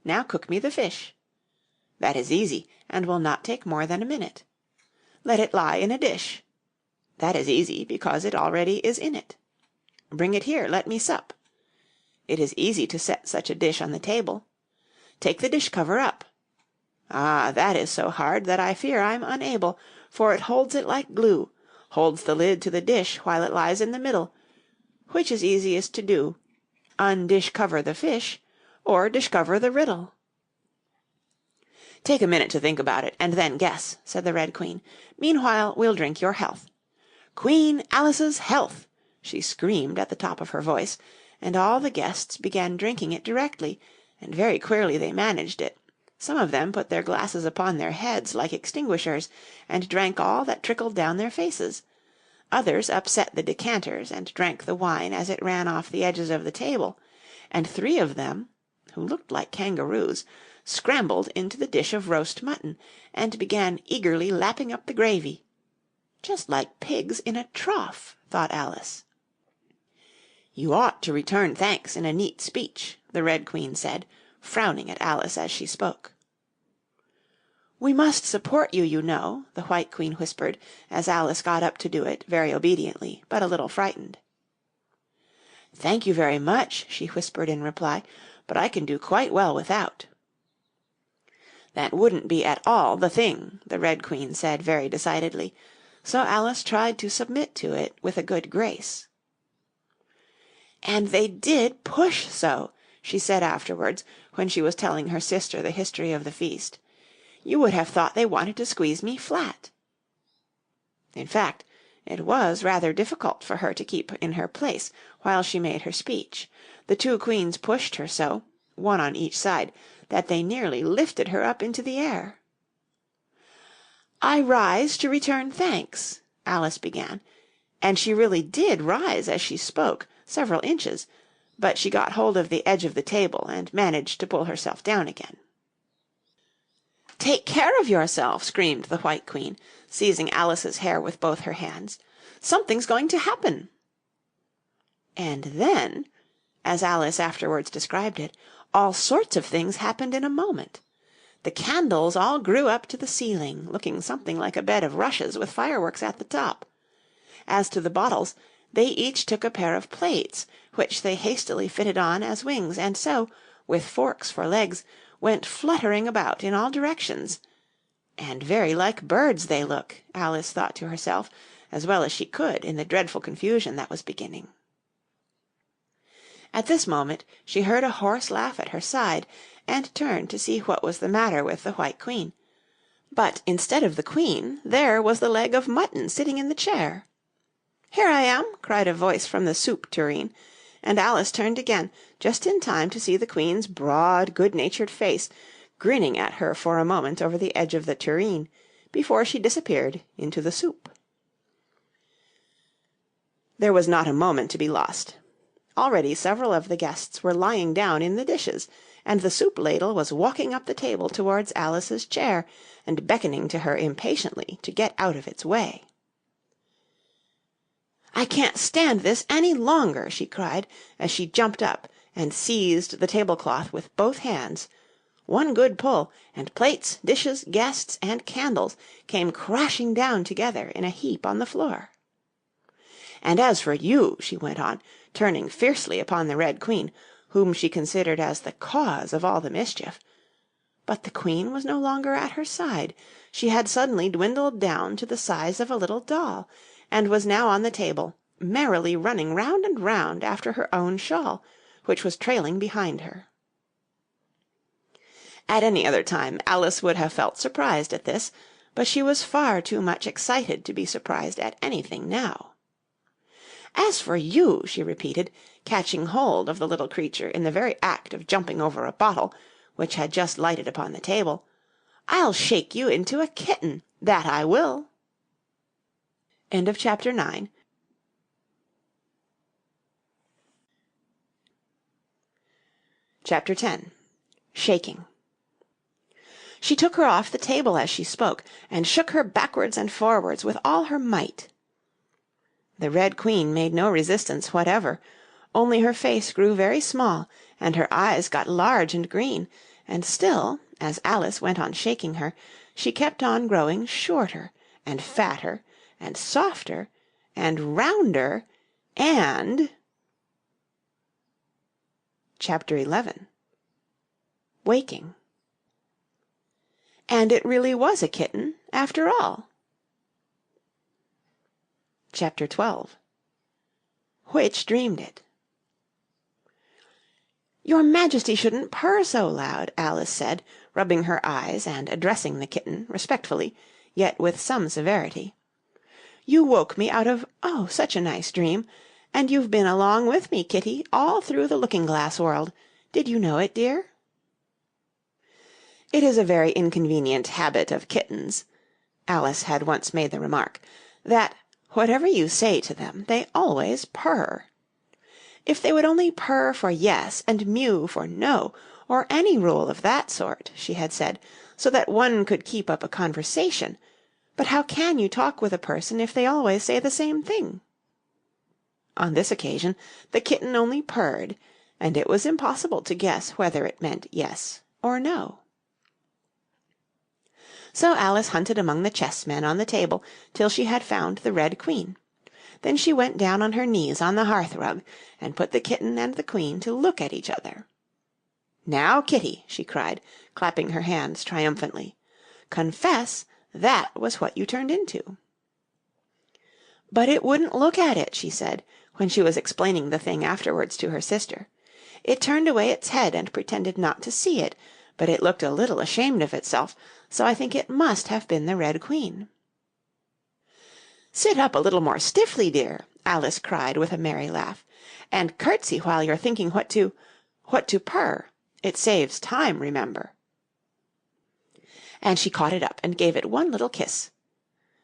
B: Now cook me the fish. That is easy, and will not take more than a minute. Let it lie in a dish. That is easy, because it already is in it. Bring it here, let me sup. It is easy to set such a dish on the table. Take the dish cover up. Ah, that is so hard that I fear I'm unable, for it holds it like glue, holds the lid to the dish while it lies in the middle. Which is easiest to do? Undish cover the fish, or dish cover the riddle?" "Take a minute to think about it, and then guess," said the Red Queen. "Meanwhile we'll drink your health. Queen Alice's health!" she screamed at the top of her voice, and all the guests began drinking it directly, and very queerly they managed it. Some of them put their glasses upon their heads like extinguishers, and drank all that trickled down their faces. Others upset the decanters, and drank the wine as it ran off the edges of the table, and 3 of them, who looked like kangaroos, scrambled into the dish of roast mutton, and began eagerly lapping up the gravy. "Just like pigs in a trough," thought Alice. "You ought to return thanks in a neat speech," the Red Queen said, frowning at Alice as she spoke. "We must support you, you know," the White Queen whispered, as Alice got up to do it, very obediently, but a little frightened. "Thank you very much," she whispered in reply, "but I can do quite well without." "That wouldn't be at all the thing," the Red Queen said very decidedly, so Alice tried to submit to it with a good grace. "And they did push so," she said afterwards, when she was telling her sister the history of the feast. "You would have thought they wanted to squeeze me flat." In fact, it was rather difficult for her to keep in her place while she made her speech. The 2 queens pushed her so, one on each side, that they nearly lifted her up into the air. "I rise to return thanks," Alice began, and she really did rise as she spoke, several inches, but she got hold of the edge of the table and managed to pull herself down again. "Take care of yourself," screamed the White Queen, seizing Alice's hair with both her hands. "Something's going to happen." And then, as Alice afterwards described it, all sorts of things happened in a moment. The candles all grew up to the ceiling, looking something like a bed of rushes with fireworks at the top. As to the bottles, they each took a pair of plates, which they hastily fitted on as wings, and so, with forks for legs, went fluttering about in all directions. And very like birds they look, Alice thought to herself, as well as she could in the dreadful confusion that was beginning. At this moment she heard a hoarse laugh at her side, and turned to see what was the matter with the White Queen. But instead of the Queen, there was the leg of mutton sitting in the chair. "Here I am!" cried a voice from the soup tureen, and Alice turned again, just in time to see the Queen's broad, good-natured face grinning at her for a moment over the edge of the tureen, before she disappeared into the soup. There was not a moment to be lost. Already several of the guests were lying down in the dishes, and the soup ladle was walking up the table towards Alice's chair, and beckoning to her impatiently to get out of its way. "I can't stand this any longer," she cried, as she jumped up and seized the tablecloth with both hands. One good pull, and plates, dishes, guests, and candles came crashing down together in a heap on the floor. "And as for you," she went on, turning fiercely upon the Red Queen, whom she considered as the cause of all the mischief. But the Queen was no longer at her side. She had suddenly dwindled down to the size of a little doll, and was now on the table, merrily running round and round after her own shawl, which was trailing behind her. At any other time Alice would have felt surprised at this, but she was far too much excited to be surprised at anything now. "As for you," she repeated, catching hold of the little creature in the very act of jumping over a bottle, which had just lighted upon the table, "I'll shake you into a kitten, that I will." End of chapter 9. Chapter 10. Shaking. She took her off the table as she spoke, and shook her backwards and forwards with all her might. The Red Queen made no resistance whatever, only her face grew very small, and her eyes got large and green, and still, as Alice went on shaking her, she kept on growing shorter, and fatter, and softer, and rounder, and... Chapter 11. Waking. And it really was a kitten, after all. Chapter 12. Which dreamed it? "Your Majesty shouldn't purr so loud," Alice said, rubbing her eyes and addressing the kitten respectfully, yet with some severity. "You woke me out of, oh, such a nice dream, and you've been along with me, Kitty, all through the looking-glass world. Did you know it, dear?" It is a very inconvenient habit of kittens, Alice had once made the remark, that, whatever you say to them, they always purr. If they would only purr for yes and mew for no, or any rule of that sort, she had said, so that one could keep up a conversation. But how can you talk with a person if they always say the same thing? On this occasion the kitten only purred, and it was impossible to guess whether it meant yes or no. So Alice hunted among the chessmen on the table till she had found the Red Queen. Then she went down on her knees on the hearth-rug, and put the kitten and the Queen to look at each other. "Now, Kitty," she cried, clapping her hands triumphantly, "confess that was what you turned into." "But it wouldn't look at it," she said, when she was explaining the thing afterwards to her sister. "It turned away its head and pretended not to see it, but it looked a little ashamed of itself, so I think it must have been the Red Queen." "Sit up a little more stiffly, dear," Alice cried with a merry laugh, "and curtsy while you're thinking what to purr. It saves time, remember." And she caught it up and gave it one little kiss,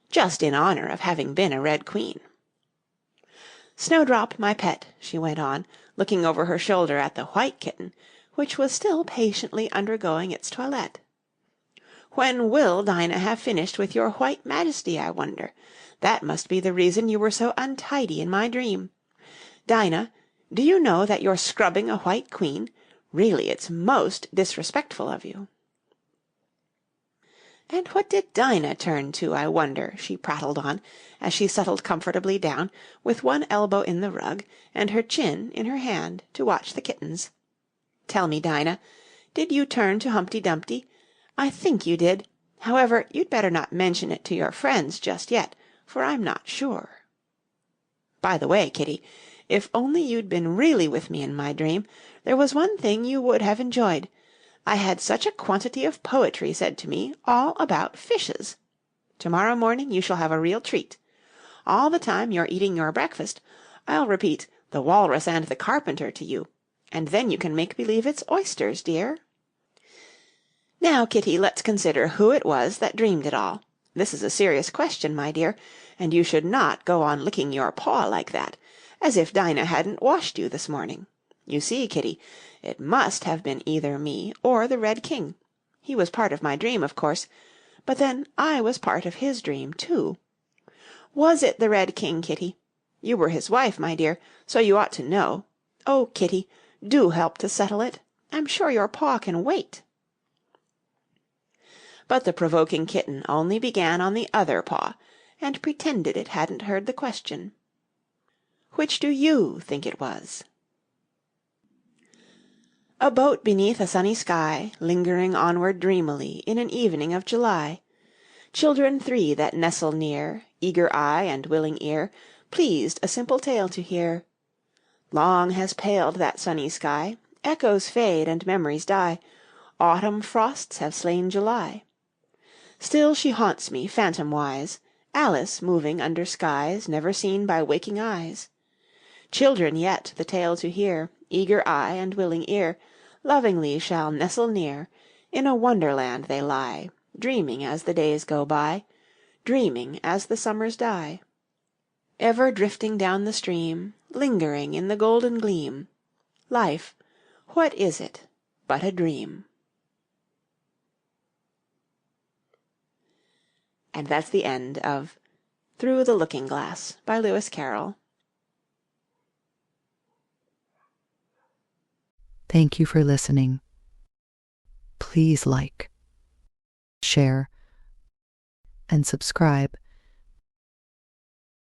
B: just in honour of having been a Red Queen. "Snowdrop, my pet," she went on, looking over her shoulder at the white kitten, which was still patiently undergoing its toilette. "When will Dinah have finished with your white Majesty, I wonder? That must be the reason you were so untidy in my dream. Dinah, do you know that you're scrubbing a white queen? Really, it's most disrespectful of you." "And what did Dinah turn to, I wonder?" she prattled on, as she settled comfortably down, with one elbow in the rug, and her chin in her hand, to watch the kittens. "Tell me, Dinah, did you turn to Humpty Dumpty? I think you did. However, you'd better not mention it to your friends just yet, for I'm not sure. By the way, Kitty, if only you'd been really with me in my dream, there was one thing you would have enjoyed. I had such a quantity of poetry said to me, all about fishes. To-morrow morning you shall have a real treat. All the time you're eating your breakfast, I'll repeat The Walrus and the Carpenter to you, and then you can make believe it's oysters, dear. Now, Kitty, let's consider who it was that dreamed it all. This is a serious question, my dear, and you should not go on licking your paw like that, as if Dinah hadn't washed you this morning. You see, Kitty, it must have been either me or the Red King. He was part of my dream, of course, but then I was part of his dream, too. Was it the Red King, Kitty? You were his wife, my dear, so you ought to know. Oh, Kitty, do help to settle it. I'm sure your paw can wait." But the provoking kitten only began on the other paw, and pretended it hadn't heard the question. Which do you think it was? A boat beneath a sunny sky, lingering onward dreamily in an evening of July. Children three that nestle near, eager eye and willing ear, pleased a simple tale to hear. Long has paled that sunny sky, echoes fade and memories die, autumn frosts have slain July. Still she haunts me, phantom-wise, Alice moving under skies Never seen by waking eyes. Children yet the tale to hear, Eager eye and willing ear, Lovingly shall nestle near. In a wonderland they lie, Dreaming as the days go by, Dreaming as the summers die. Ever drifting down the stream, Lingering in the golden gleam. Life, what is it but a dream? And that's the end of Through the Looking-Glass by Lewis Carroll.
A: Thank you for listening. Please like, share, and subscribe